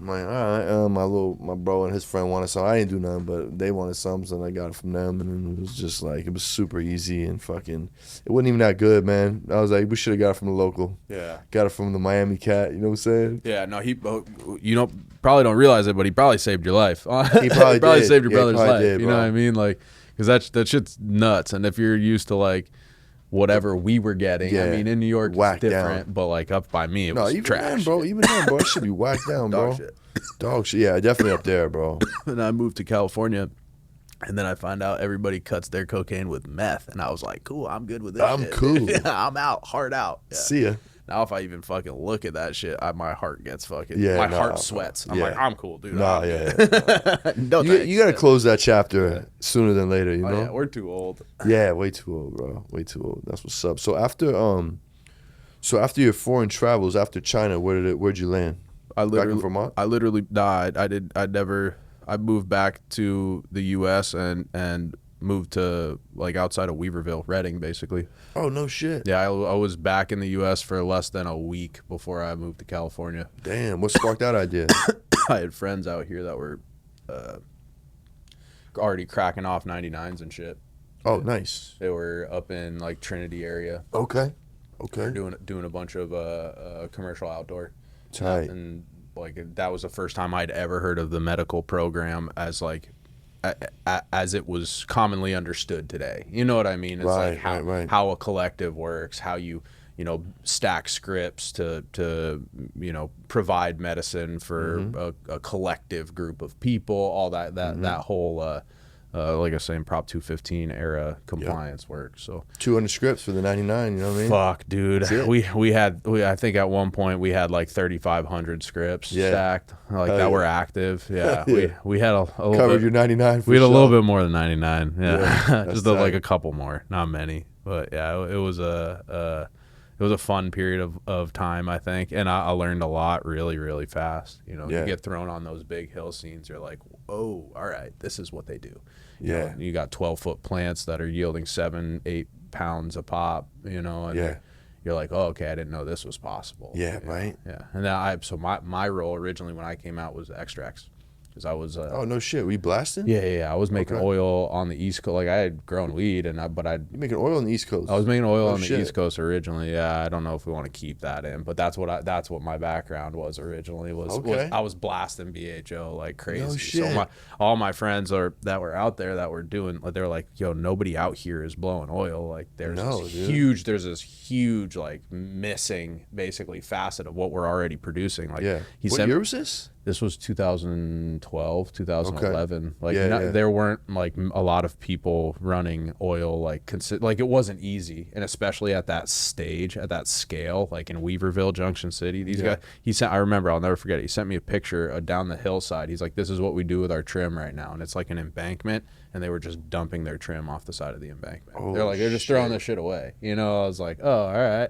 I'm like, all right. My bro and his friend wanted some. I didn't do nothing, but they wanted some, so I got it from them, and then it was just like, it was super easy and fucking, it wasn't even that good, man. I was like, we should have got it from the local. Yeah. Got it from the Miami cat, you know what I'm saying? Yeah, no, probably don't realize it, but he probably saved your life. He probably did. saved your brother's life. Did, you know what I mean? Like, because that shit's nuts. And if you're used to like whatever we were getting, I mean, in New York it's different, down. but like up by me, it was even trash. then, bro. Even then, bro, it should be whacked down, bro. Dog shit. Dog shit. Yeah, definitely up there, bro. And I moved to California, and then I find out everybody cuts their cocaine with meth, and I was like, cool, I'm good with this. I'm shit. cool. Yeah, I'm out, hard out. Yeah. See ya. Now, if I even fucking look at that shit, my heart gets fucking. Yeah, my nah, heart sweats. I'm yeah. like, I'm cool, dude. Nah, I'm yeah. good. No, You got to close that chapter sooner than later, you Oh, know? yeah, we're too old. Yeah, way too old, bro. Way too old. That's what's up. So after your foreign travels, after China, where'd you land? Back in Vermont? I literally died. I moved back to the U.S. and moved to like outside of Weaverville, Redding, basically. Oh, no shit. Yeah, I was back in the U.S. for less than a week before I moved to California. Damn, what sparked that idea? I had friends out here that were already cracking off 99s and shit. Oh, nice. They were up in like Trinity area. Okay. Doing a bunch of commercial outdoor. Tight. And like that was the first time I'd ever heard of the medical program as like as it was commonly understood today. You know what I mean? It's like how a collective works, how you stack scripts to provide medicine for a collective group of people, all that whole like I was saying, Prop 215 era compliance work. So 200 scripts for the 99, you know what I mean? Fuck, dude. We had I think at one point we had like 3,500 scripts stacked that were active. Yeah, we had a little covered bit, your 99. We had a little bit more than 99. Yeah, just like a tight. couple more, not many. But yeah, it was a fun period of time, I think, and I learned a lot really, really fast. You get thrown on those big hill scenes, you're like, oh, all right, this is what they do. You got 12-foot plants that are yielding 7-8 pounds a pop, and you're like, oh, okay, I didn't know this was possible. Yeah, right. Yeah, and then so my role originally when I came out was extracts. because I was. Oh no shit! Were you blasting? Yeah. I was making oil on the East Coast. Like I had grown weed, You making oil on the East Coast? I was making oil on the East Coast originally. Yeah, I don't know if we want to keep that in, but that's what my background was originally. Was I was blasting BHO like crazy. No shit. So all my friends that were out there that were doing, like, they were like, yo, nobody out here is blowing oil. Like there's this huge like missing basically facet of what we're already producing. Like what year was this? This was 2012, 2011. Like there weren't like a lot of people running oil like it wasn't easy, and especially at that stage, at that scale, like in Weaverville, Junction City. These guys, I remember, I'll never forget it. He sent me a picture down the hillside. He's like, "This is what we do with our trim right now," and it's like an embankment, and they were just dumping their trim off the side of the embankment. They're just throwing this shit away. You know, I was like, "Oh, all right,"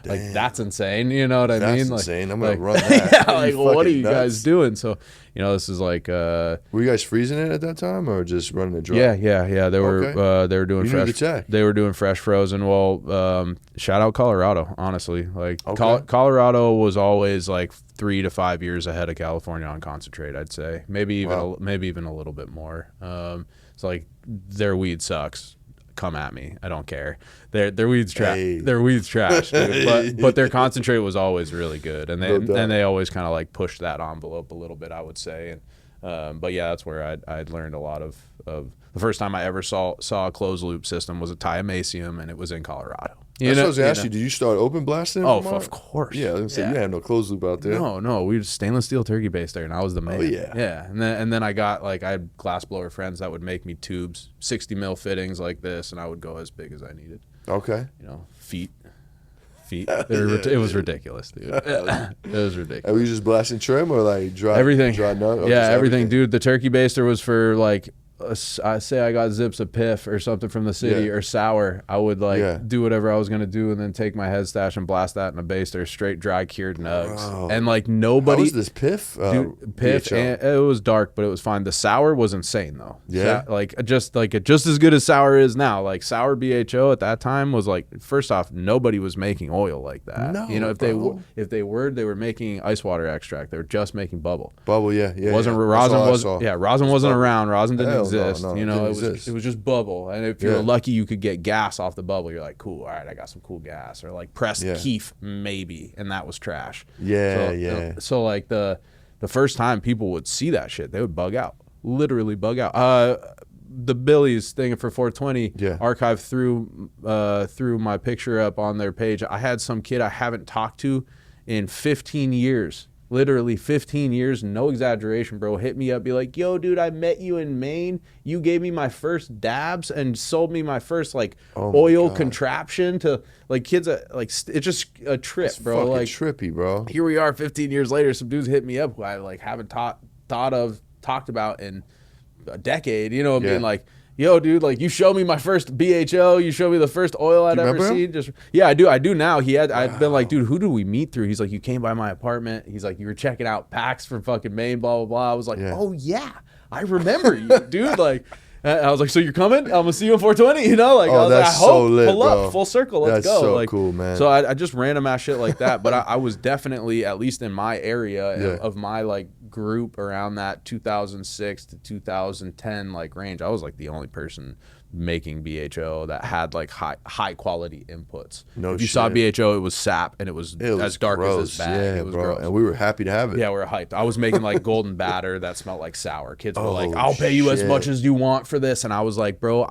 like that's insane. You know what I mean? That's insane. Like, I'm gonna run that. Yeah, like what are you guys doing? So, you know, this is like. Were you guys freezing it at that time, or just running it dry? Yeah. They were doing fresh. They were doing fresh frozen. Well, shout out Colorado. Honestly, like Colorado was always like 3 to 5 years ahead of California on concentrate. I'd say maybe even a little bit more. It's like their weed sucks. Come at me. I don't care. Their weed's trash. Their weed's trash, dude. But their concentrate was always really good, and they always kind of like pushed that envelope a little bit, I would say. And but yeah, that's where I'd learned a lot of the first time I ever saw a closed loop system was a Thiamasium, and it was in Colorado. That's what I was going to ask you. Did you start open blasting? Oh, of course. Yeah, I was going to say, you didn't have no closed loop out there. No, we were stainless steel turkey base there, and I was the man. Oh, yeah. Yeah, and then I got, like, I had glass blower friends that would make me tubes, 60 mil fittings like this, and I would go as big as I needed. Okay. You know, feet. It was ridiculous, dude. It was ridiculous. And were you just blasting trim or like dry? Everything. Dry nut? Everything, dude. The turkey baster was for like, I say I got zips of piff or something from the city or sour. I would like do whatever I was gonna do and then take my head stash and blast that in a baster, straight dry cured nugs. And like nobody. How was this piff? Piff, and it was dark, but it was fine. The sour was insane though. Yeah, just as good as sour is now. Like sour BHO at that time was like, first off, nobody was making oil like that. No, you know, if they were making ice water extract. They were just making bubble. Rosin wasn't around. Rosin didn't exist. No, you know, it was just bubble, and if you were lucky, you could get gas off the bubble. You're like, cool, all right, I got some cool gas, or like pressed keef maybe, and that was trash. So like the first time people would see that shit, they would bug out, literally bug out. The Billy's thing for 420 archived through my picture up on their page. I had some kid I haven't talked to in 15 years. Literally 15 years, no exaggeration, bro. Hit me up, be like, yo, dude, I met you in Maine. You gave me my first dabs and sold me my first like oil contraption to like kids. Like it's just a trip, bro. Fucking like trippy, bro. Here we are, 15 years later. Some dudes hit me up who I like haven't talked about in a decade. You know, being like, yo, dude, like you showed me my first BHO. You showed me the first oil I'd ever seen. I do now. I'd been like, dude, who did we meet through? He's like, you came by my apartment. He's like, you were checking out packs from fucking Maine, blah, blah, blah. I was like, oh yeah, I remember you, dude. Like, I was like, so you're coming? I'm gonna see you on 420. You know, like, I was like, I hope, lit, pull up, full circle, let's go. So like, cool, man. So I just random ass shit like that. But I was definitely, at least in my area of my like group around that 2006 to 2010 like range, I was like the only person making BHO that had like high quality inputs. If you saw BHO, it was sap, and it was as dark gross. As this bag. Yeah, it was bro. gross. And we were happy to have it. Yeah, we were hyped. I was making like golden batter that smelled like sour. Kids were like, I'll pay you as much as you want for this. And I was like, bro,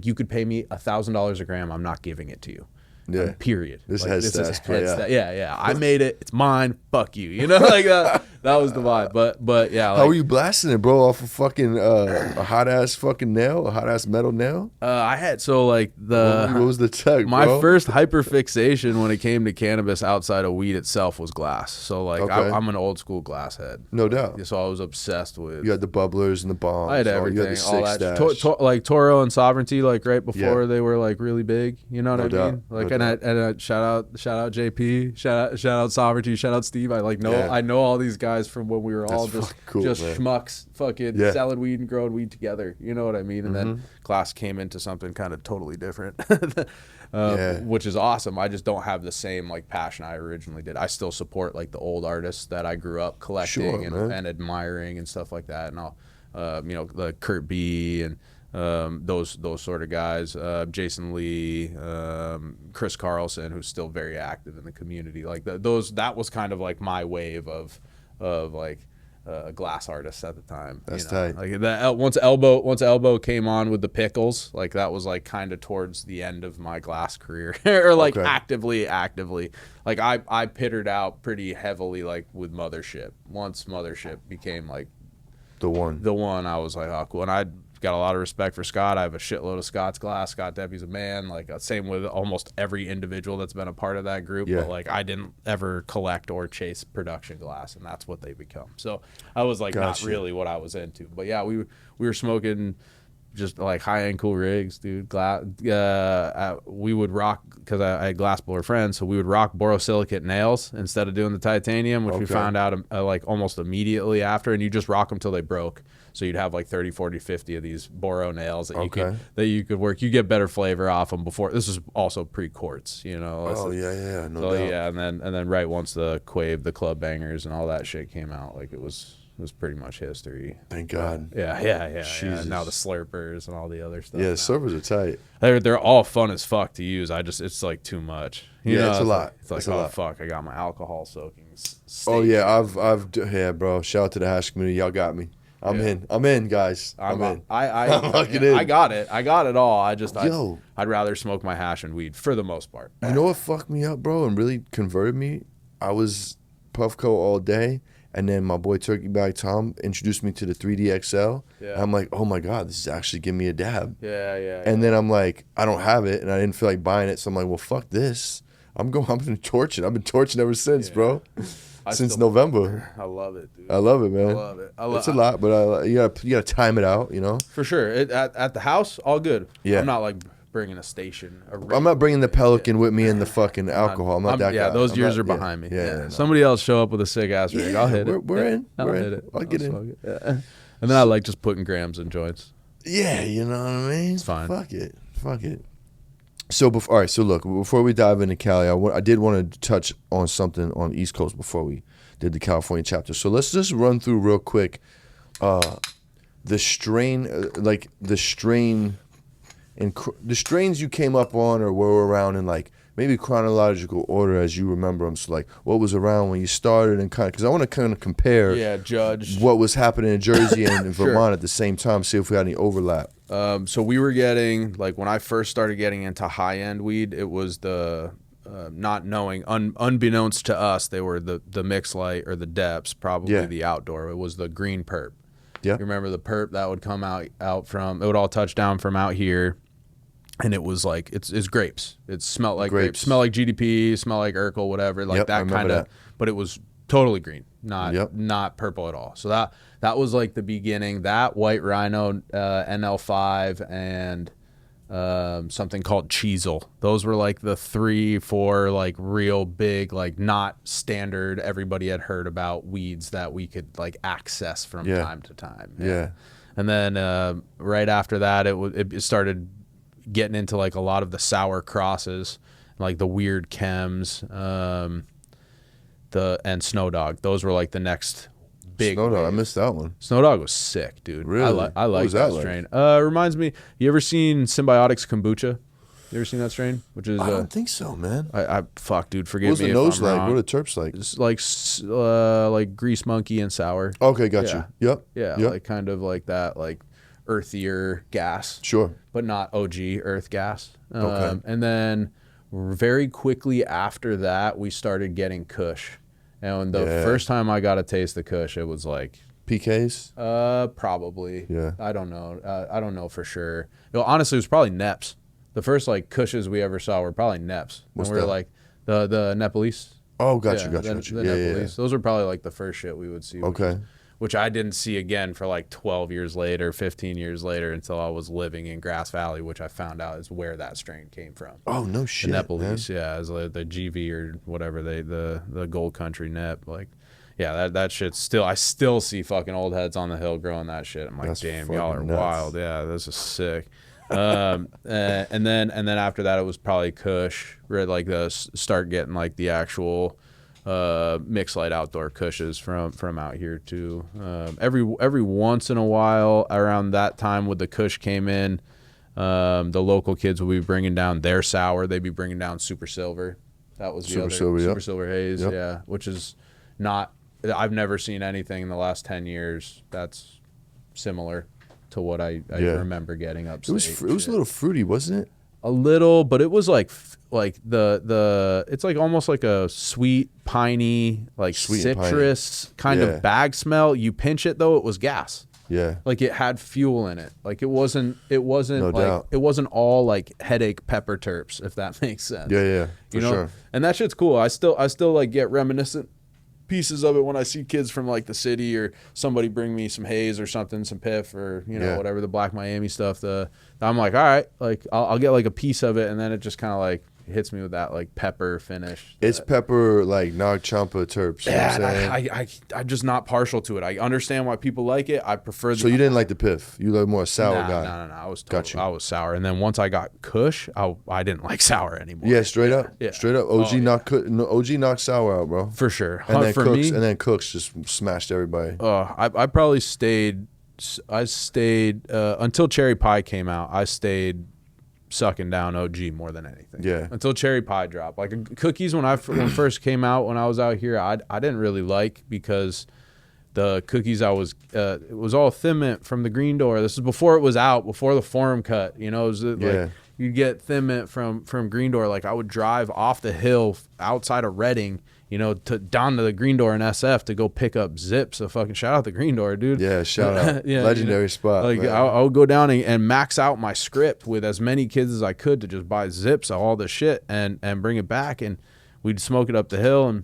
you could pay me $1,000 a gram. I'm not giving it to you. Yeah. Period. This like, has stats. Yeah. I made it. It's mine. Fuck you. You know, like that was the vibe. But yeah. Like, how were you blasting it, bro? Off of fucking a hot ass fucking nail, a hot ass metal nail? I had what was the tech? My bro? first hyperfixation when it came to cannabis outside of weed itself was glass. So like I'm an old school glass head. No doubt. So I was obsessed with. You had the bubblers and the bongs. I had everything. You had the all that. Like Toro and Sovereignty, like right before they were like really big. You know what I mean? Like shout out JP, shout out Sovereignty, shout out Steve. I know all these guys from when we were all just schmucks, fucking selling weed and growing weed together. You know what I mean? And then glass came into something kind of totally different, which is awesome. I just don't have the same like passion I originally did. I still support like the old artists that I grew up collecting and admiring and stuff like that. And I'll, the Kurt B and those sort of guys, Jason Lee, Chris Carlson, who's still very active in the community. Like that was kind of like my wave of like glass artists at the time. That's tight. Like that once Elbow came on with the pickles, like that was like kind of towards the end of my glass career, or like actively. Like I pittered out pretty heavily like with Mothership. Once Mothership became like the one, I was like, oh cool. And I got a lot of respect for Scott. I have a shitload of Scott's glass. Scott Deppy's a man. Like same with almost every individual that's been a part of that group. But like I didn't ever collect or chase production glass, and that's what they become. So I was like not really what I was into. But yeah, we were smoking just like high-end cool rigs, dude. Glass. We would rock, because I had glass blower friends, so we would rock borosilicate nails instead of doing the titanium, which we found out like almost immediately after, and you just rock them till they broke. So you'd have like 30, 40, 50 of these boro nails that you could work. You get better flavor off them before. This is also pre-quartz, you know. No doubt. Yeah, and then right once the Quave, the Club Bangers, and all that shit came out, like it was pretty much history. Thank God. Yeah. Now the slurpers and all the other stuff. Yeah, slurpers are tight. They're all fun as fuck to use. It's like too much. You know, it's a lot. It's like, oh fuck, I got my alcohol soaking. Oh yeah, I've bro. Shout out to the hash community. Y'all got me. I'm in, guys. I'm in. I got it. I got it all. I'd rather smoke my hash and weed for the most part. You know what fucked me up, bro, and really converted me? I was Puffco all day, and then my boy Turkey Bag Tom introduced me to the 3D XL. Yeah. And I'm like, oh my God, this is actually giving me a dab. Yeah. And then I'm like, I don't have it, and I didn't feel like buying it, so I'm like, well, fuck this. I'm gonna torch it. I've been torching ever since, bro. Since November. I love it, dude. I love it, man. I love it. It's a lot, but you gotta time it out, you know. For sure. At the house, all good. Yeah. I'm not like bringing a station. I'm not bringing the Pelican with me and the fucking alcohol. I'm not that guy. Yeah, those years are behind me. Yeah. Somebody else show up with a sick ass rig. I'll hit it. We're in. I'll hit it. I'll get in. Yeah. And then I like just putting grams in joints. Yeah, you know what I mean. It's fine. Fuck it. So before we dive into Cali, I did want to touch on something on the East Coast before we did the California chapter. So let's just run through real quick the strain and the strains you came up on or were around in like maybe chronological order as you remember them. So like what was around when you started and kind of, because I want to kind of compare judge what was happening in Jersey and in Vermont at the same time, see if we had any overlap. So we were getting, like when I first started getting into high-end weed, it was the not knowing, unbeknownst to us, they were the mix light or the depths, probably the outdoor. It was the green perp. Yeah. You remember the perp that would come out from, it would all touch down from out here, and it was like, it's grapes. It smelled like grapes. Smelled like GDP, smelled like Urkel, whatever, like that kind of, but it was totally green, not purple at all. So that was like the beginning. That White Rhino, NL5, and something called Cheezel. Those were like the 3-4 like real big, like not standard, everybody had heard about weeds that we could like access from time to time. Yeah. And then right after that, it started getting into like a lot of the sour crosses, like the weird chems, and Snow Dog. Those were like the next big Snow Dog. I missed that one. Snow Dog was sick, dude. Really? I like that strain. Reminds me, you ever seen Symbiotics Kombucha? You ever seen that strain? Which is I don't think so, man. I fuck, dude. Forgive me. What was the nose like? What are the terps like? It's like grease monkey and sour. Okay, got you. Yep. Yeah, like kind of like that, like earthier gas. Sure. But not OG earth gas. Okay. And then very quickly after that, we started getting Kush. And the first time I got a taste of Kush, it was like PKs. Probably. Yeah. I don't know. I don't know for sure. Honestly, it was probably Neps. The first like Kushes we ever saw were probably Neps. What's and we were that? like the Nepalese. Oh, gotcha. The Nepalese. Those are probably like the first shit we would see. Okay. which I didn't see again for like 12 years later, 15 years later, until I was living in Grass Valley, which I found out is where that strain came from. Oh, no shit, the Nepalese, man. yeah, is like the GV or whatever, the Gold Country Nep, like, yeah, that shit's still, I still see fucking old heads on the hill growing that shit. I'm like, That's damn, y'all are nuts. wild. Yeah, this is sick. And then after that, it was probably Kush, where like start getting like the actual mixed light outdoor Kushes from out here too. Every once in a while around that time when the Kush came in, the local kids would be bringing down their sour. They'd be bringing down Super Silver. That was the Super other Silver, Super yep. Silver Haze, Yep. yeah, which is not. I've never seen anything in the last 10 years that's similar to what I remember getting upstate. It was a little fruity, wasn't it? A little, but it was like the it's like almost like a sweet, piney, like Sweet and citrus kind Yeah. of bag smell. You pinch it though, it was gas. Yeah. Like it had fuel in it. Like it wasn't No like doubt. it wasn't all like headache pepper terps, if that makes sense. Yeah, for sure. And that shit's cool. I still like get reminiscent pieces of it when I see kids from like the city or somebody bring me some haze or something, some piff or whatever, the Black Miami stuff. I'm like, all right, like I'll get like a piece of it, and then it just kind of like hits me with that like pepper finish. It's pepper, like Nag Champa terps. You know what I'm saying? I'm just not partial to it. I understand why people like it. I prefer. So you didn't like the piff? You like more sour guy? No. Got you. I was sour, and then once I got Kush, I didn't like sour anymore. Yeah, straight up. Yeah. Straight up. OG knocked sour out, bro. For sure. And then for Cooks, me, and then Cooks just smashed everybody. I probably stayed. I stayed until Cherry Pie came out. I stayed sucking down OG more than anything. Yeah. Until Cherry Pie dropped. Like cookies when first came out when I was out here, I didn't really like, because the cookies it was all Thin Mint from the Green Door. This is before it was out, before the forum cut. It was like you'd get Thin Mint from Green Door. Like I would drive off the hill outside of Reading, down to the Green Door in SF to go pick up zips. So fucking shout out the Green Door, dude. Yeah, shout out. Yeah, Legendary spot. Like I would go down and max out my script with as many kids as I could to just buy zips of all the shit and bring it back, and we'd smoke it up the hill, and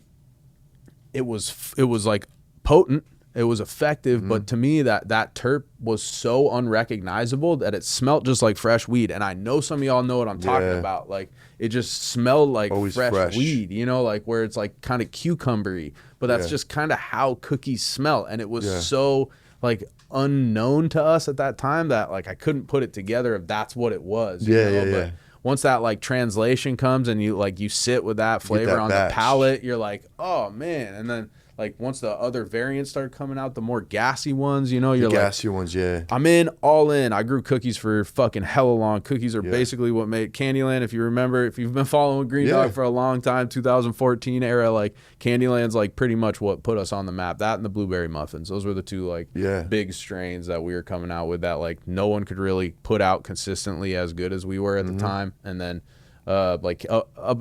it was like potent. It was effective, but to me that terp was so unrecognizable that it smelled just like fresh weed. And I know some of y'all know what I'm talking about. Like it just smelled like fresh weed, like where it's like kind of cucumbery, but that's just kind of how cookies smell. And it was so like unknown to us at that time that like I couldn't put it together if that's what it was. But once that like translation comes and you sit with that flavor on the palate, you're like, oh man. And then like once the other variants start coming out, the more gassy ones, you're the like, gassy ones, yeah. I'm all in. I grew cookies for fucking hella long. Cookies are basically what made Candyland. If you remember, if you've been following GreenDawg for a long time, 2014 era, like Candyland's like pretty much what put us on the map. That and the blueberry muffins. Those were the two like big strains that we were coming out with that like no one could really put out consistently as good as we were at the time. And then up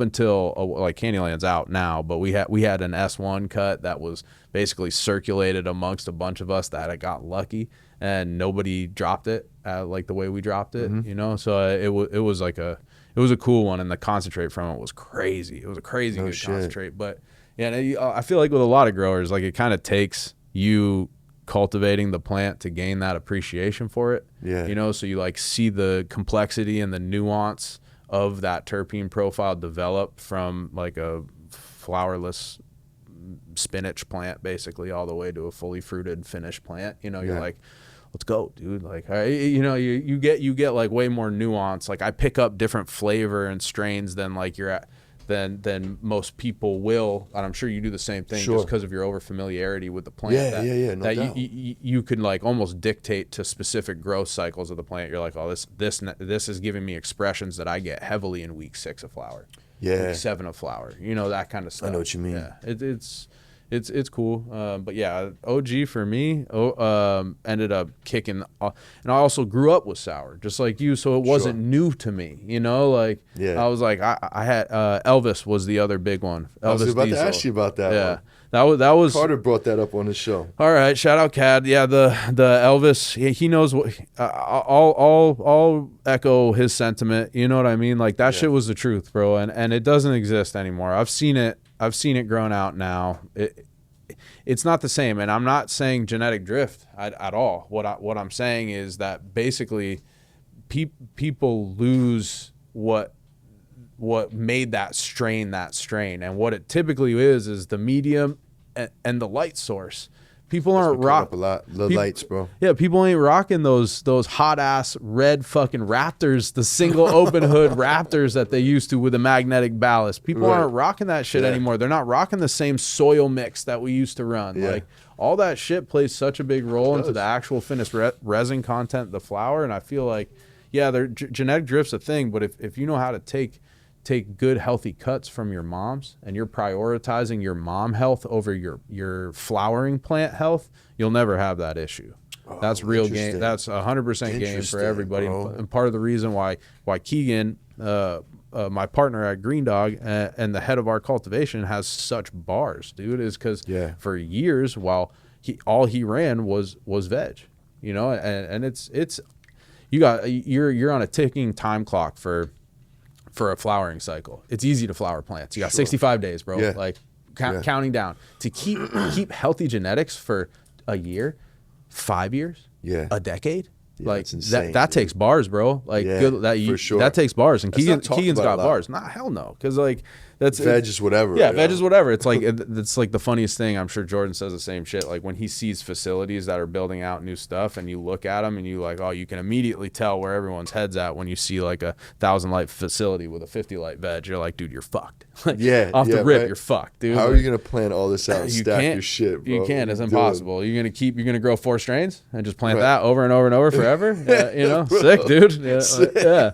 until like Candyland's out now, but we had an S1 cut that was basically circulated amongst a bunch of us that got lucky, and nobody dropped it like the way we dropped it, So it was a cool one, and the concentrate from it was crazy. It was a crazy good concentrate, but I feel like with a lot of growers, like it kind of takes you cultivating the plant to gain that appreciation for it. So you like see the complexity and the nuance of that terpene profile develop from like a flowerless spinach plant basically all the way to a fully fruited finished plant. You're like, let's go, dude. Like, you get like way more nuance. Like I pick up different flavor and strains than like you're at than most people will, and I'm sure you do the same thing just because of your over familiarity with the plant. No doubt. You can like almost dictate to specific growth cycles of the plant. You're like, oh, this is giving me expressions that I get heavily in week 6 of flower, week 7 of flower, that kind of stuff. I know what you mean. Yeah, it's cool. But yeah, OG for me ended up kicking, and I also grew up with sour just like you, so it wasn't new to me, I was like, I had Elvis was the other big one. Elvis I was about Diesel. to ask you about that one. That was Carter brought that up on his show. All right, shout out Cad. Yeah, the Elvis, he knows what. I'll echo his sentiment. You know what I mean? Like that shit was the truth, bro, and it doesn't exist anymore. I've seen it grown out now. it's not the same. And I'm not saying genetic drift at all. What I'm saying is that basically people lose what made that strain, and what it typically is the medium and the light source. People aren't rocking the lights, bro. Yeah, people ain't rocking those hot ass red fucking Raptors, the single open hood Raptors that they used to with a magnetic ballast. People aren't rocking that shit anymore. They're not rocking the same soil mix that we used to run. Like all that shit plays such a big role into the actual finished resin content of the flower. And I feel like, genetic drift's a thing, but if you know how to take good healthy cuts from your moms and you're prioritizing your mom health over your flowering plant health, you'll never have that issue. That's real game. That's 100% game for everybody. Bro. And part of the reason why Keegan, my partner at GreenDawg and the head of our cultivation, has such bars, dude, is because for years while all he ran was veg, and it's you're on a ticking time clock for a flowering cycle. It's easy to flower plants. You got 65 days, bro. Like counting down to keep healthy genetics for a year, 5 years, a decade. Like that takes bars, bro. Like that takes bars. And Keegan's got bars. Nah, hell no. Cause like that's veg is whatever. Yeah, veg is whatever. It's like it's like the funniest thing. I'm sure Jordan says the same shit. Like when he sees facilities that are building out new stuff, and you look at them and you like, oh, you can immediately tell where everyone's head's at when you see like a 1,000 light facility with a 50 light veg. You're like, dude, you're fucked. Like, off the rip, you're fucked, dude. How are you gonna plan all this out? And stack your shit, bro. You can't. It's impossible. You're gonna grow 4 strains and just plant that over and over and over forever. Sick, dude. Yeah.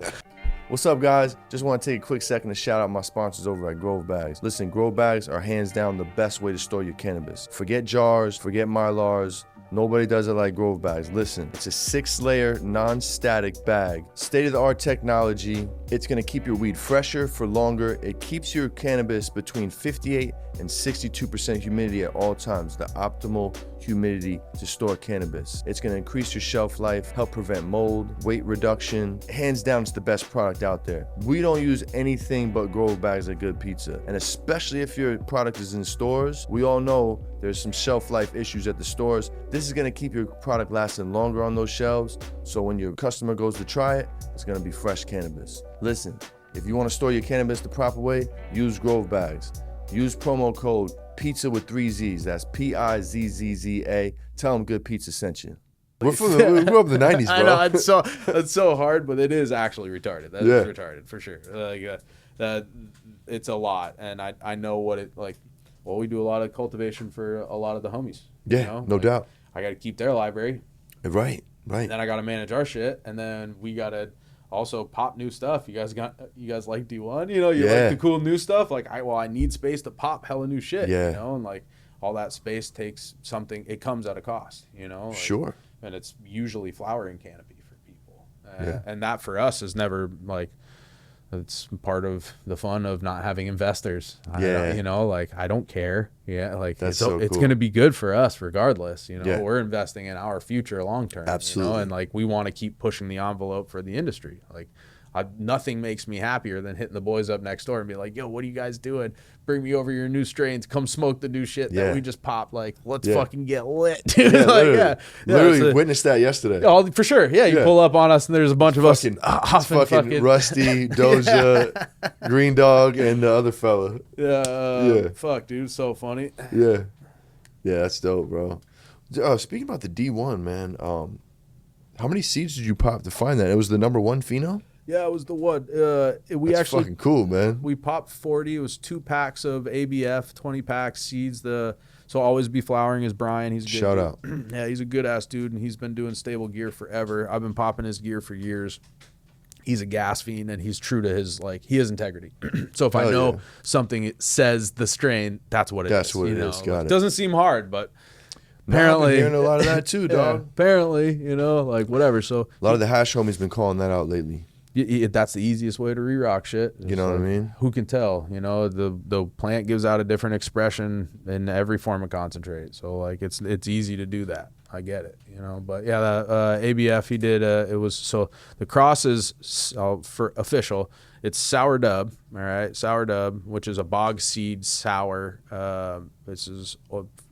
What's up, guys? Just want to take a quick second to shout out my sponsors over at Grove Bags. Listen, Grove Bags are hands down the best way to store your cannabis. Forget jars, forget Mylars. Nobody does it like Grove Bags. Listen, it's a 6-layer, non-static bag. State-of-the-art technology. It's going to keep your weed fresher for longer. It keeps your cannabis between 58 and 62% humidity at all times, the optimal humidity to store cannabis. It's going to increase your shelf life, help prevent mold, weight reduction. Hands down, it's the best product out there. We don't use anything but Grove Bags at Good Pizza. And especially if your product is in stores, we all know there's some shelf life issues at the stores. This is going to keep your product lasting longer on those shelves. So when your customer goes to try it, it's going to be fresh cannabis. Listen, if you want to store your cannabis the proper way, use Grove Bags. Use promo code PIZZA with 3 Z's. That's PIZZZA. Tell them Good Pizza sent you. We grew up in the 90s, bro. I know, it's so hard, but it is actually retarded. That is retarded, for sure. Like, it's a lot, and I know what it, like, well, we do a lot of cultivation for a lot of the homies. Yeah, no doubt. I got to keep their library. Right. And then I got to manage our shit, and then we got to also pop new stuff. You guys like D1? Like the cool new stuff. Like I need space to pop hella new shit. And like all that space takes something. It comes at a cost. Like, sure. And it's usually flowering canopy for people. And that for us is never like. It's part of the fun of not having investors. Like I don't care. Like it's going to be good for us regardless. We're investing in our future long term. Absolutely. And like we want to keep pushing the envelope for the industry. Like nothing makes me happier than hitting the boys up next door and be like, yo, what are you guys doing? Bring me over your new strains. Come smoke the new shit that we just popped. Like, let's fucking get lit. Literally witnessed that yesterday. Oh, for sure. Yeah, you pull up on us and there's a bunch of us. Fucking Rusty, Doja, Green Dawg, and the other fella. Fuck, dude. So funny. Yeah, that's dope, bro. Speaking about the D1, man, how many seeds did you pop to find that? It was the #1 pheno? Yeah, it was the one. That's actually fucking cool, man. We popped 40. It was 2 packs of ABF, 20 packs seeds. So Always Be Flowering is Brian. He's a good shout out. Yeah, he's a good ass dude, and he's been doing stable gear forever. I've been popping his gear for years. He's a gas fiend, and he's true to his he has integrity. So if I know something, it says the strain, that's what it is. That's what it is. Got it. Doesn't seem hard, but. Apparently, I've been hearing a lot of that too, dog. Apparently, like whatever. So a lot of the hash homies been calling that out lately. That's the easiest way to re-rock shit. You know what I mean? Who can tell? The plant gives out a different expression in every form of concentrate. So like it's easy to do that. I get it. But yeah, the ABF he did. It was so the cross is for official. It's sour dub. All right, sour dub, which is a bog seed sour. This is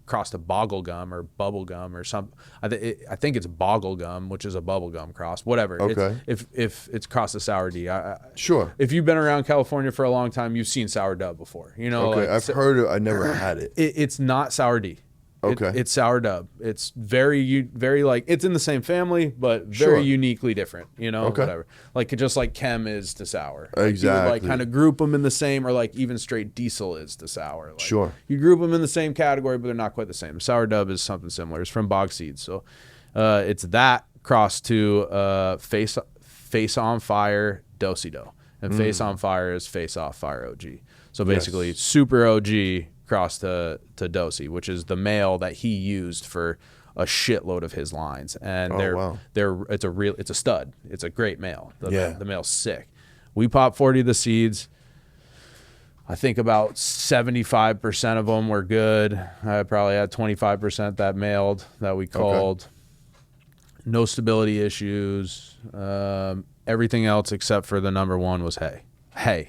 crossed to boggle gum or bubble gum or something. I think it's boggle gum, which is a bubble gum cross. Whatever. Okay. If it's crossed to sour D. Sure. If you've been around California for a long time, you've seen sour dub before. You know. Okay. Like, I've heard it. I never had it. It's not sour D. Okay. It's sour dub. It's very like, it's in the same family, but very Sure. uniquely different, Okay. whatever. Like, just like chem is to sour. Exactly. You would, like, kind of group them in the same, or like even straight diesel is to sour. Like, Sure. You group them in the same category, but they're not quite the same. Sour dub is something similar. It's from bog seeds. So it's that crossed to face on fire do-si-do. And face on fire is face off fire OG. So basically super OG crossed to Dosi, which is the male that he used for a shitload of his lines. And it's a stud. It's a great male. The male's sick. We popped 40 of the seeds. I think about 75% of them were good. I probably had 25% that mailed that we called. Okay. No stability issues. Everything else except for the number one was hay.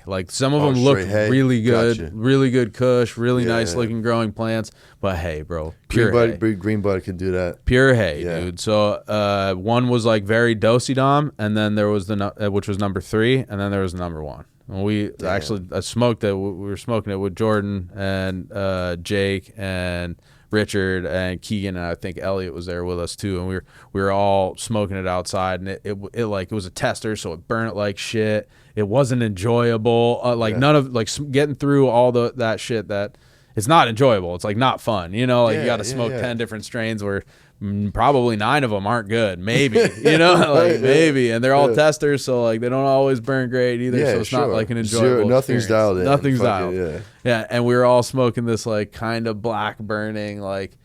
Like, some of them looked really good, really good kush, really nice looking growing plants, but hay, bro, pure hay. Green bud can do that. Pure hay, dude. So one was like very do-si-dom, and then there was which was number 3, and then there was number 1. And we actually smoked it. We were smoking it with Jordan and Jake and Richard and Keegan, and I think Elliot was there with us too, and we were all smoking it outside, and it was a tester, so it burnt like shit. It wasn't enjoyable. None of, like, getting through all that shit, that it's not enjoyable. It's like not fun, you know. Like, you got to smoke 10 different strains where probably 9 of them aren't good, maybe, you know, like maybe, and they're all testers, so like they don't always burn great either. So it's not like an enjoyable. Nothing's dialed in. Nothing's dialed. Yeah, and we were all smoking this like kind of black burning, like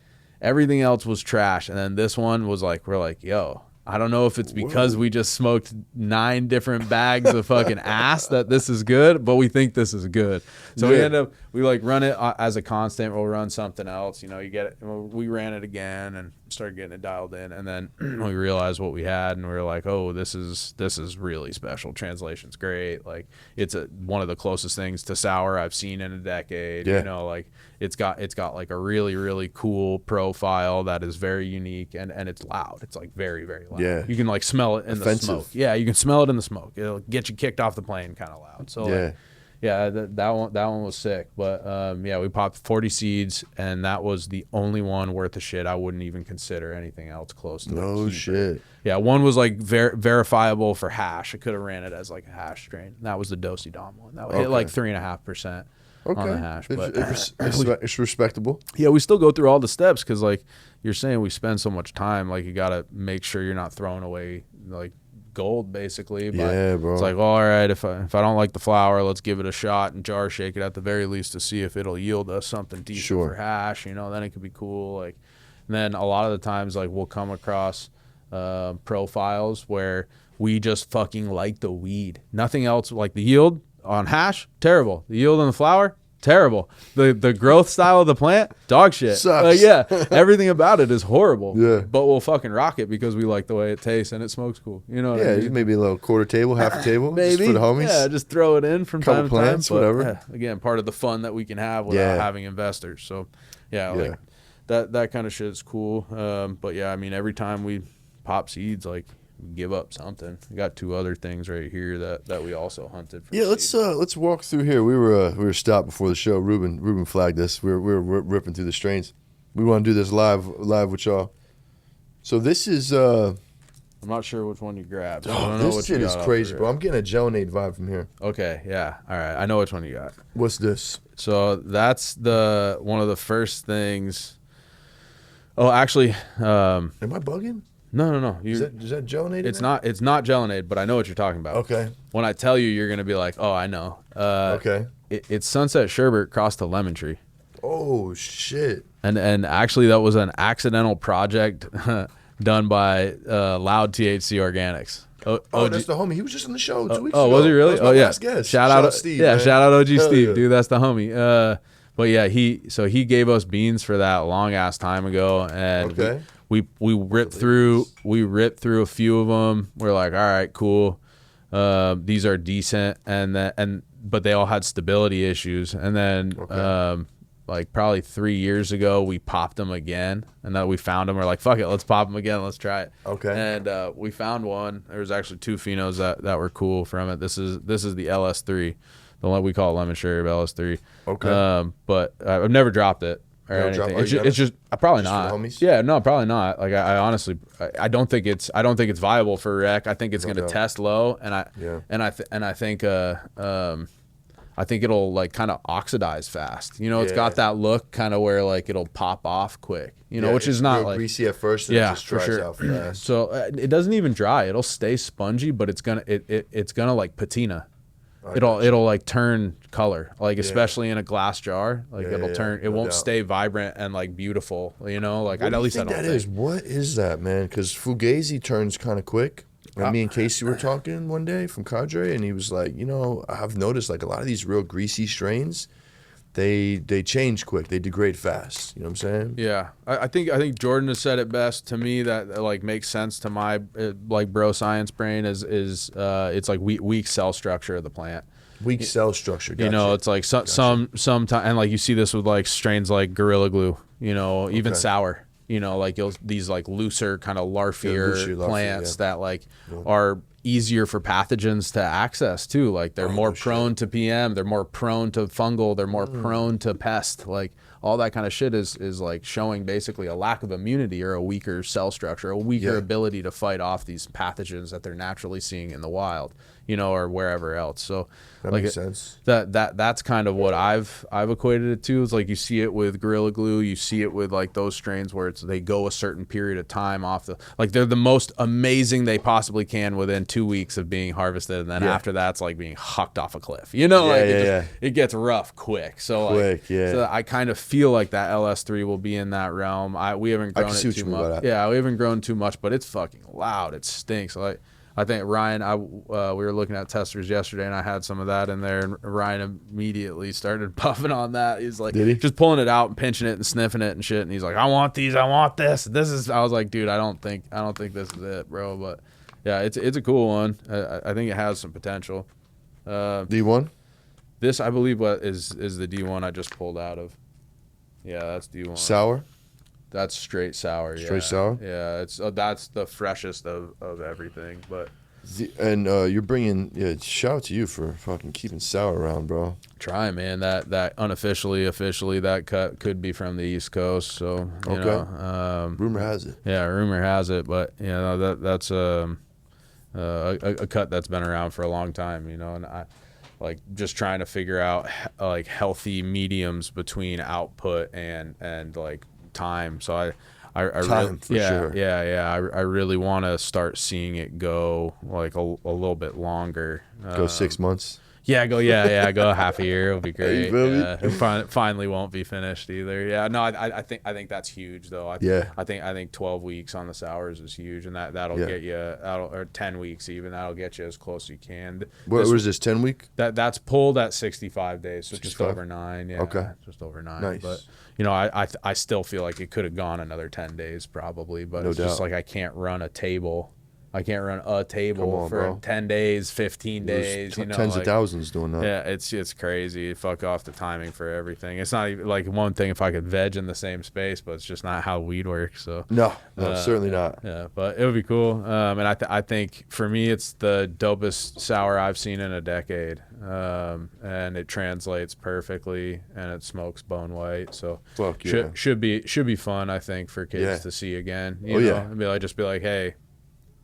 everything else was trash, and then this one was like, we're like, yo, I don't know if it's because we just smoked 9 different bags of fucking ass that this is good, but we think this is good. So we like run it as a constant. We'll run something else, you know, you get it. We ran it again and started getting it dialed in. And then we realized what we had, and we were like, oh, this is really special. Translation's great. Like, it's one of the closest things to sour I've seen in a decade. You know, like it's got like a really, really cool profile that is very unique, and it's loud. It's like very, very loud. Yeah. You can like smell it in the smoke. Yeah, you can smell it in the smoke. It'll get you kicked off the plane kind of loud. So that one was sick. But we popped 40 seeds, and that was the only one worth of shit. I wouldn't even consider anything else close to it. No shit. Yeah, one was like verifiable for hash. I could have ran it as like a hash strain. That was the do-si-dom one. That hit like 3.5%. On the hash, but it's respectable. Yeah, we still go through all the steps, because like you're saying, we spend so much time. Like, you gotta make sure you're not throwing away like gold, basically. But bro. It's like, well, all right, if I don't like the flower, let's give it a shot and jar shake it at the very least to see if it'll yield us something decent for hash. You know, then it could be cool. Like, and then a lot of the times, like, we'll come across profiles where we just fucking like the weed, nothing else. Like, the yield on hash, terrible. The yield on the flower, terrible. The growth style of the plant, dog shit. Sucks. Everything about it is horrible. Yeah. But we'll fucking rock it because we like the way it tastes and it smokes cool. You know what I mean? Just maybe a little quarter table, half a table. Maybe. Just for the homies. Yeah, just throw it in from time to time. Plants, whatever. Again, part of the fun that we can have without having investors. So, like that kind of shit is cool. But yeah, I mean, every time we pop seeds, like, give up something. We got 2 other things right here that we also hunted for. Let's walk through here. We were stopped before the show. Ruben flagged us. We were ripping through the strains. We want to do this live with y'all. So this is I'm not sure which one you grabbed. I don't know this what shit you is got crazy, bro. I'm getting a gelnade vibe from here. Okay, yeah. All right. I know which one you got. What's this? So that's one of the first things. Oh, actually, am I bugging? No. Is that gelonade? It's not gelonade, but I know what you're talking about. Okay. When I tell you, you're gonna be like, oh, I know. Okay. It's Sunset Sherbet crossed to Lemon Tree. Oh shit. And actually, that was an accidental project done by Loud THC Organics. That's the homie. He was just on the show 2 weeks ago. Oh, was he really? Oh yeah. Shout out Steve. Yeah, shout out OG Steve, dude. That's the homie. But yeah, he gave us beans for that long ass time ago, and we ripped through a few of them. We're like, all right, cool. These are decent, but they all had stability issues. And then like probably 3 years ago, we popped them again, and then we found them. We're like, fuck it, let's pop them again. Let's try it. Okay. And we found one. There was actually 2 phenos that were cool from it. This is the LS3, the one we call it lemon cherry LS3. Okay. But I've never dropped it or anything. It's just probably just not. for homies? Yeah, no, probably not. Like I honestly, I don't think it's viable for rec. I think it's going to test low, and I think it'll like kind of oxidize fast. You know, it's got that look kind of where like it'll pop off quick. You know, which is not like greasy at first. And it just dries out fast. So it doesn't even dry. It'll stay spongy, but it's gonna like patina. It'll like turn color, like especially in a glass jar. Like it'll turn. It won't stay vibrant and like beautiful. You know, like What do you think that is? What is that, man? Because Fugazi turns kind of quick. And me and Casey were talking one day from Cadre, and he was like, you know, I've noticed like a lot of these real greasy strains, they change quick, they degrade fast. You know what I'm saying? Yeah, I think Jordan has said it best to me that like makes sense to my like bro science brain is it's like weak cell structure of the plant. Weak cell structure. Gotcha. You know, it's like some and like you see this with like strains like Gorilla Glue. You know, even sour. You know, like these like looser kind of larfier plants that like are easier for pathogens to access too. Like they're more prone to PM, they're more prone to fungal, they're more prone to pest. Like all that kind of shit is like showing basically a lack of immunity or a weaker cell structure, a weaker ability to fight off these pathogens that they're naturally seeing in the wild, you know, or wherever else. So that like makes sense. That's kind of what I've equated it to. Is like you see it with Gorilla Glue, you see it with like those strains where they go a certain period of time off the, like they're the most amazing they possibly can within 2 weeks of being harvested, and then after that's like being hucked off a cliff. You know, it gets rough quick. So so I kind of feel like that LS3 will be in that realm. We haven't grown it too much. Yeah, we haven't grown too much, but it's fucking loud. It stinks. Like I think Ryan, we were looking at testers yesterday, and I had some of that in there, and Ryan immediately started puffing on that. He's like, just pulling it out and pinching it and sniffing it and shit. And he's like, I want these, I want this. This is. I was like, dude, I don't think this is it, bro. But yeah, it's a cool one. I think it has some potential. D1. This I believe is the D1 I just pulled out of. Yeah, that's D1. Sour. That's straight sour. Straight sour. Yeah, it's that's the freshest of everything. But you're bringing shout out to you for fucking keeping sour around, bro. Try, man. That unofficially, officially, that cut could be from the East Coast. So you know, rumor has it. Yeah, rumor has it. But you know that's a cut that's been around for a long time. You know, and I like just trying to figure out like healthy mediums between output and like time. So I time for sure. I really want to start seeing it go like a little bit longer. Go 6 months. Go half a year. It'll be great. It finally won't be finished either. Yeah, no, I think that's huge though. I think 12 weeks on the sours is huge, and that'll get you or 10 weeks even. That'll get you as close as you can. What was this 10 week? That's pulled at 65 days, so 65? Just over 9. Yeah, okay, just over 9. Nice. But you know, I still feel like it could have gone another 10 days probably, but it's just like I can't run a table. I can't run a table for 10 days, 15 days. You know, tens of thousands doing that. Yeah, it's crazy. Fuck off the timing for everything. It's not even like one thing if I could veg in the same space, but it's just not how weed works. So no, certainly not. Yeah, but it would be cool. And I think for me, it's the dopest sour I've seen in a decade. And it translates perfectly, and it smokes bone white. So should be fun. I think for kids to see again. You know? And just be like, hey.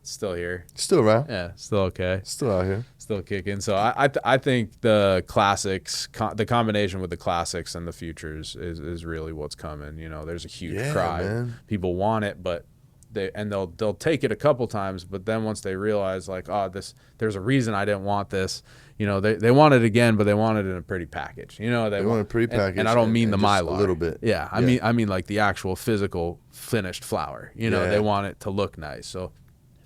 Still here. Still around. Yeah, still okay. Still out here. Still kicking. So I think the classics, the combination with the classics and the futures is really what's coming. You know, there's a huge cry. Man. People want it, but they'll take it a couple times, but then once they realize like, there's a reason I didn't want this. You know, they want it again, but they want it in a pretty package. You know, they want a pretty package, and I don't mean the Mylar a little bit. Yeah, I mean like the actual physical finished flower. You know, they want it to look nice. So.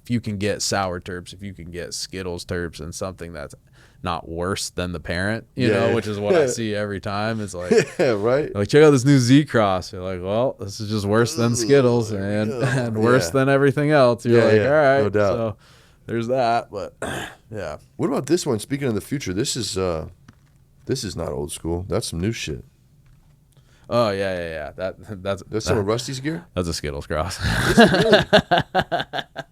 If you can get sour terps, if you can get Skittles terps and something that's not worse than the parent, you know, which is what I see every time. It's like, right. Like, check out this new Z Cross. You're like, well, this is just worse than Skittles and worse than everything else. You're like, all right. No doubt. So there's that. But yeah. What about this one? Speaking of the future, this is not old school. That's some new shit. Oh yeah. That's some of Rusty's gear. That's a Skittles cross.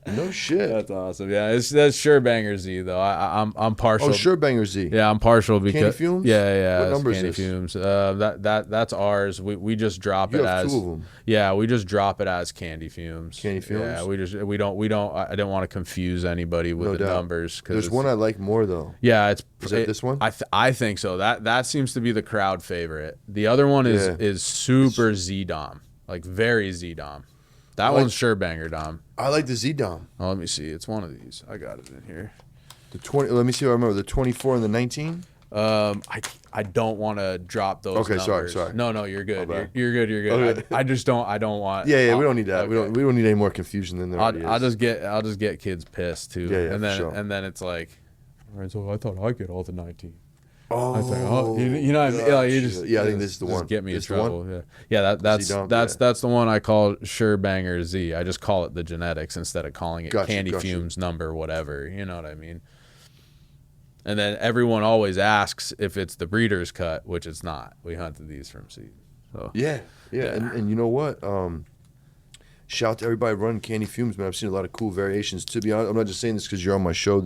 No shit. That's awesome. Yeah, that's Surebanger Z though. I'm partial. Oh, Surebanger Z. Yeah, I'm partial because Candy Fumes. Yeah. What number Candy is this? Fumes. That's ours. We just drop You it have as 2 of them. Yeah, we just drop it as Candy Fumes. Candy Fumes. Yeah, we don't. I didn't want to confuse anybody with the numbers. There's one I like more though. Yeah, Is that this one? I think so. That seems to be the crowd favorite. The other one is super Z-Dom, like very Z-Dom. That one's Surebanger Dom. I like the Z-Dom. Oh, let me see. It's one of these. I got it in here. The 20. Let me see. What I remember the 24 and the 19. I don't want to drop those. Okay, numbers. sorry. No, you're good. Okay. You're good. Okay. I just don't. I don't want. Yeah. We don't need that. Okay. We don't need any more confusion than there already is. I'll just get kids pissed too. Yeah, and then sure. and then it's like, all right, so I thought I'd get all the 19. Oh, I was like, oh, you know what I mean? Like, you just, I think this is the one. Get me in This the trouble. one? Yeah. That's Z-Dom, the one I call Surebanger Z. I just call it the genetics instead of calling it Candy Fumes number whatever. You know what I mean? And then everyone always asks if it's the breeder's cut, which it's not. We hunted these from seed. So Yeah. And you know what? Shout out to everybody running Candy Fumes, man. I've seen a lot of cool variations. To be honest, I'm not just saying this because you're on my show.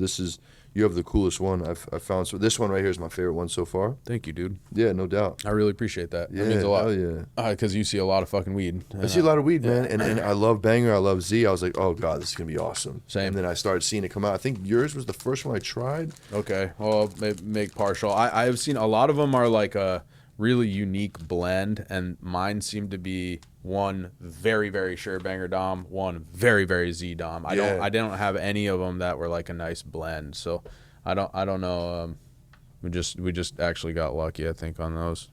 You have the coolest one I've found. So this one right here is my favorite one so far. Thank you, dude. Yeah, no doubt. I really appreciate that. Yeah, That means a lot. hell yeah. Because you see a lot of fucking weed. I see a lot of weed, man, and I love Banger. I love Z. I was like, oh god, this is gonna be awesome. Same. And then I started seeing it come out. I think yours was the first one I tried. Okay. Well, make partial. I've seen a lot of them are like a really unique blend, and mine seem to be one very, very Surebanger Dom, one very, very Z Dom. I didn't have any of them that were like a nice blend. So I don't know. We just actually got lucky, I think, on those.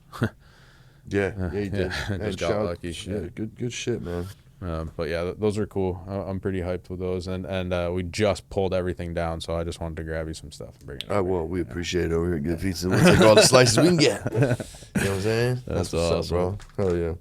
Yeah, you did. Just got lucky. Yeah, good shit, man. But yeah, those are cool. I'm pretty hyped with those, and we just pulled everything down, so I just wanted to grab you some stuff and bring it. Well, we appreciate it over here at Good Pizza. We'll take all the slices we can get. You know what I'm saying? That's what's awesome. up, bro. Hell yeah.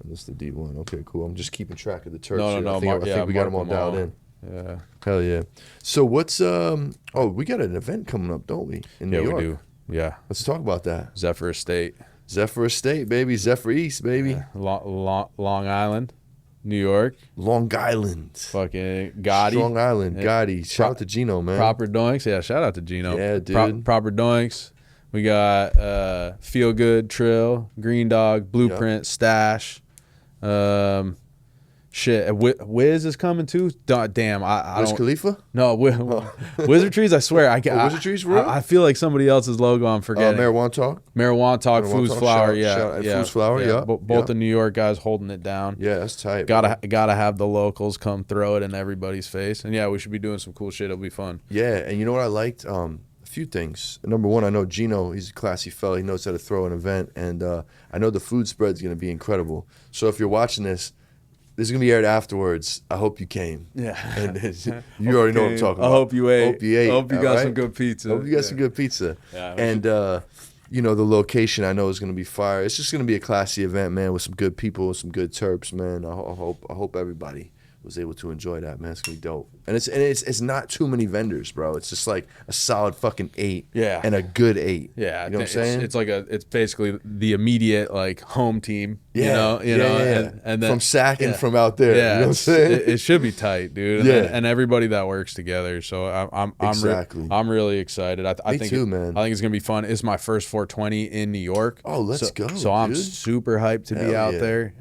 And this is the D1. Okay, cool. I'm just keeping track of the turks. No. I think we got them all dialed in. Yeah. Hell yeah. So what's we got an event coming up, don't we? In New York. We do. Yeah. Let's talk about that. Zephyr Estate. Zephyr Estate, baby. Zephyr East, baby. Yeah. Long Island, New York. Long Island. Fucking Gotti. Long Island. Yeah. Gotti. Shout out to Gino, man. Proper Doinks. Yeah, shout out to Gino. Yeah, dude. Proper Doinks. We got Feel Good, Trill, Green Dawg, Blueprint, Stash. Shit, Wiz is coming too. Damn, I Wiz don't. Khalifa? No, Wizardries. I swear, Wizardries, bro? I feel like somebody else's logo. I'm forgetting. Marijuana Talk. Marijuana Talk, Food's Flower. Shout Food's Flower. Yeah. Both the New York guys holding it down. Yeah, that's tight. Gotta have the locals come throw it in everybody's face. And yeah, we should be doing some cool shit. It'll be fun. Yeah, and you know what I liked? A few things. Number one, I know Gino, he's a classy fella. He knows how to throw an event, and I know the food spread's gonna be incredible. So if you're watching this is gonna be aired afterwards. I hope you came. Yeah, and you already know what I'm talking about. I hope you ate. I hope you got some good pizza. Hope you got some good pizza. Yeah, and you know, the location I know is gonna be fire. It's just gonna be a classy event, man, with some good people, with some good terps, man. I hope everybody was able to enjoy that, man. It's gonna be dope. And it's not too many vendors, bro. It's just like a solid fucking 8. Yeah. And a good 8. Yeah. You know what I'm saying? It's like it's basically the immediate like home team. Yeah. You know, and then from Sac and from out there. Yeah. You know what I'm saying? It should be tight, dude. And everybody that works together. So I'm really excited. I think too, man. I think it's gonna be fun. It's my first 420 in New York. Oh, let's go. So dude. I'm super hyped to be out there.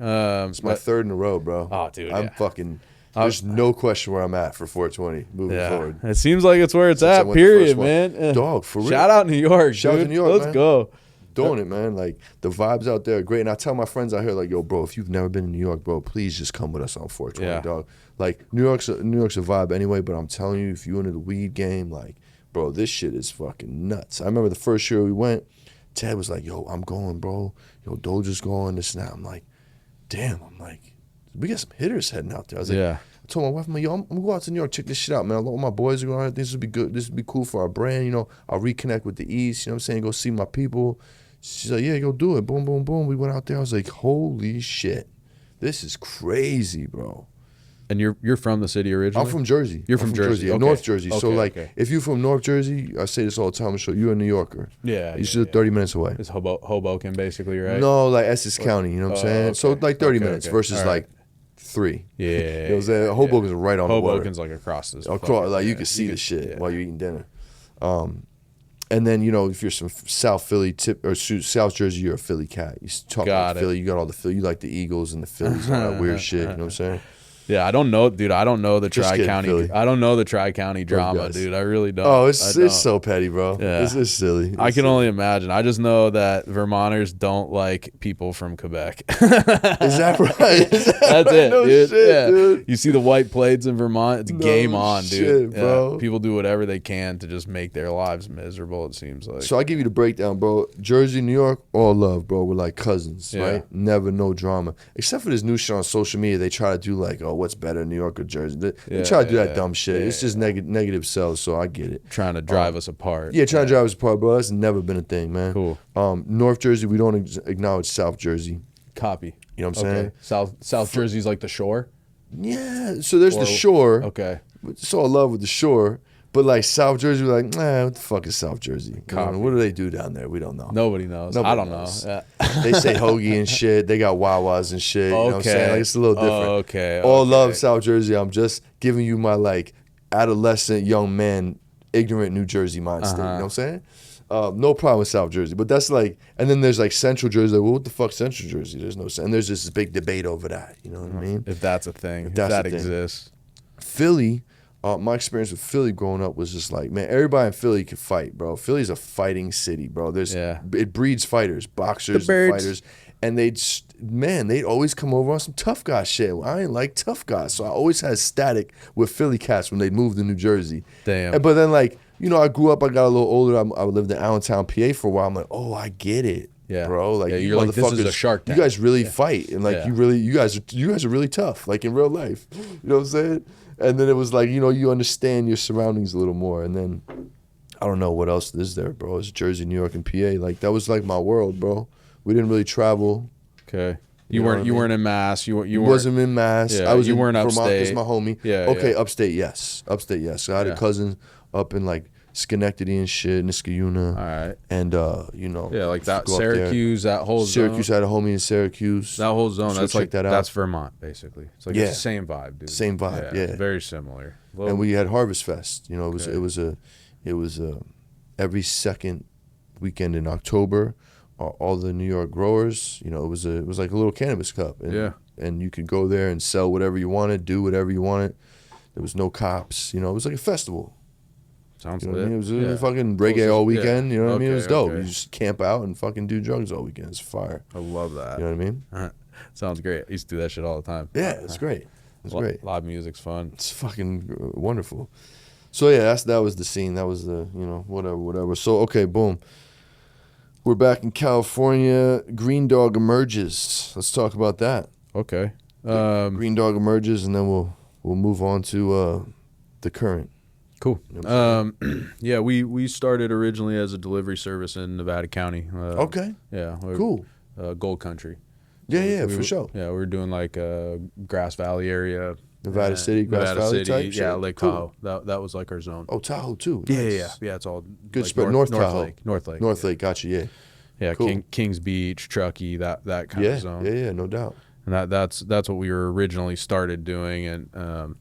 It's my 3rd in a row, bro. Oh, dude. I'm fucking. There's no question where I'm at for 420 moving forward. It seems like it's where it's at, period, man. Dog, for real. Shout out New York, Shout out to New York, Let's man. go. Doing it, man. Like, the vibes out there are great. And I tell my friends out here, like, yo, bro, if you've never been in New York, bro, please just come with us on 420, dog. Like, New York's a vibe anyway, but I'm telling you, if you're into the weed game, like, bro, this shit is fucking nuts. I remember the first year we went, Ted was like, yo, I'm going, bro. Yo, Doja's going, this and that. I'm like, damn. We got some hitters heading out there. I was like, I told my wife, I'm like, yo, I'm gonna go out to New York, check this shit out, man. All my boys are going out. This would be good. This would be cool for our brand, you know. I'll reconnect with the East, you know what I'm saying? Go see my people. She's like, yeah, go do it. Boom, boom, boom. We went out there. I was like, holy shit. This is crazy, bro. And you're from the city originally? I'm from Jersey. You're from Jersey. Yeah, Okay. North Jersey. So like, okay. if you're from North Jersey, I say this all the time. So you're a New Yorker. Yeah. You're still 30 minutes away. It's Hoboken, basically, right? No, like Essex County. You know what I'm saying? Okay. So like 30 minutes okay. versus All like right. 3. Yeah. You know what I'm saying? Hoboken's right on the water. Hoboken's like across this. Across, like you can see the shit while you're eating dinner. And then, you know, if you're some South Philly or South Jersey, you're a Philly cat. You talk about Philly, you got all the Philly. You like the Eagles and the Phillies and all that weird shit. You know what I'm saying? Yeah, I don't know, dude. I don't know the Just kidding, Tri-County. Philly. I don't know the Tri-County drama, guys. dude. I really don't. Oh, it's so petty, bro. Yeah. It's silly. I can only imagine. I just know that Vermonters don't like people from Quebec. Is that right? That's it, no dude. shit, Yeah. dude. You see the white plates in Vermont, it's game on, dude. Shit, bro. Yeah. People do whatever they can to just make their lives miserable, it seems like. So I give you the breakdown, bro. Jersey, New York, all love, bro. We're like cousins, right? Never no drama. Except for this new shit on social media. They try to do like, oh, what's better, New York or Jersey? They try to do that dumb shit. It's just negative sells, so I get it. Trying to drive us apart. Yeah, trying to drive us apart, bro. That's never been a thing, man. Cool. North Jersey, we don't acknowledge South Jersey. Copy. You know what I'm saying? South Jersey's like the shore? Yeah, so there's the shore. Okay. So I love with the shore. But like South Jersey, we're like, nah, what the fuck is South Jersey? You know, what do they do down there? We don't know. Nobody knows. Nobody I don't knows. know. Yeah. They say hoagie and shit. They got Wawas and shit. You know what I'm saying? Like, it's a little different. Okay. All love South Jersey. I'm just giving you my like adolescent young man, ignorant New Jersey mind state. You know what I'm saying? No problem with South Jersey, but that's like, and then there's like Central Jersey. Like, well, what the fuck, Central Jersey? There's no, and there's this big debate over that. You know what I mean? If that's a thing, if that's that a thing. exists. Philly, my experience with Philly growing up was just like, man, everybody in Philly can fight, bro. Philly's a fighting city, bro. It breeds fighters, boxers, and fighters, and they'd always come over on some tough guy shit. I ain't like tough guys, so I always had static with Philly cats when they moved to New Jersey. Damn. But then like, you know, I grew up, I got a little older. I lived in Allentown, PA for a while. I'm like, oh, I get it. Yeah, bro. Like, you're like, this is a Shark Tank. You guys really fight, and like, you guys are really tough, like in real life. You know what I'm saying? And then it was like, you know, you understand your surroundings a little more. And then I don't know what else is there, bro. It's Jersey, New York, and PA. Like that was like my world, bro. We didn't really travel. Okay. You weren't in Mass. You wasn't in Mass. Yeah, I was you in weren't Vermont. upstate. That's my homie. Yeah. Okay, upstate, yes. Upstate, yes. So I had a cousin up in like Schenectady and shit, Niskayuna. All right. And you know. Yeah, like that Syracuse, that whole Syracuse, zone. I had a homie in Syracuse. That whole zone. So That's like that out. that's Vermont, basically. It's like it's the same vibe, dude. Same vibe, yeah. Very similar. And we had Harvest Fest. You know, it was every second weekend in October. All the New York growers, you know, it was like a little cannabis cup. And, and you could go there and sell whatever you wanted, do whatever you wanted. There was no cops. You know, it was like a festival. Sounds you know lit. What I mean? It was fucking reggae all weekend. You know what I mean? It was dope. Okay. You just camp out and fucking do drugs all weekend. It's fire. I love that. You know what I mean? Sounds great. I used to do that shit all the time. Yeah, it's great. It's great. Live music's fun. It's fucking wonderful. So yeah, that was the scene. That was the, you know, whatever. So okay, boom. We're back in California. Green Dawg emerges. Let's talk about that. Okay. Green Dawg emerges, and then we'll move on to the current. Cool. You know yeah, we started originally as a delivery service in Nevada County. Okay. Yeah. Cool. Gold Country. Yeah, for sure. Yeah, we were doing like Grass Valley area. Nevada City, Grass Valley type shit? Yeah, Lake Cool. Tahoe. That was like our zone. Oh, Tahoe too. Yeah. It's all good like spread. North Tahoe. Lake. North Lake. North Lake. Gotcha. Yeah. Yeah. Cool. Kings Beach, Truckee, that kind of zone. Yeah. No doubt. And that's what we were originally started doing, and it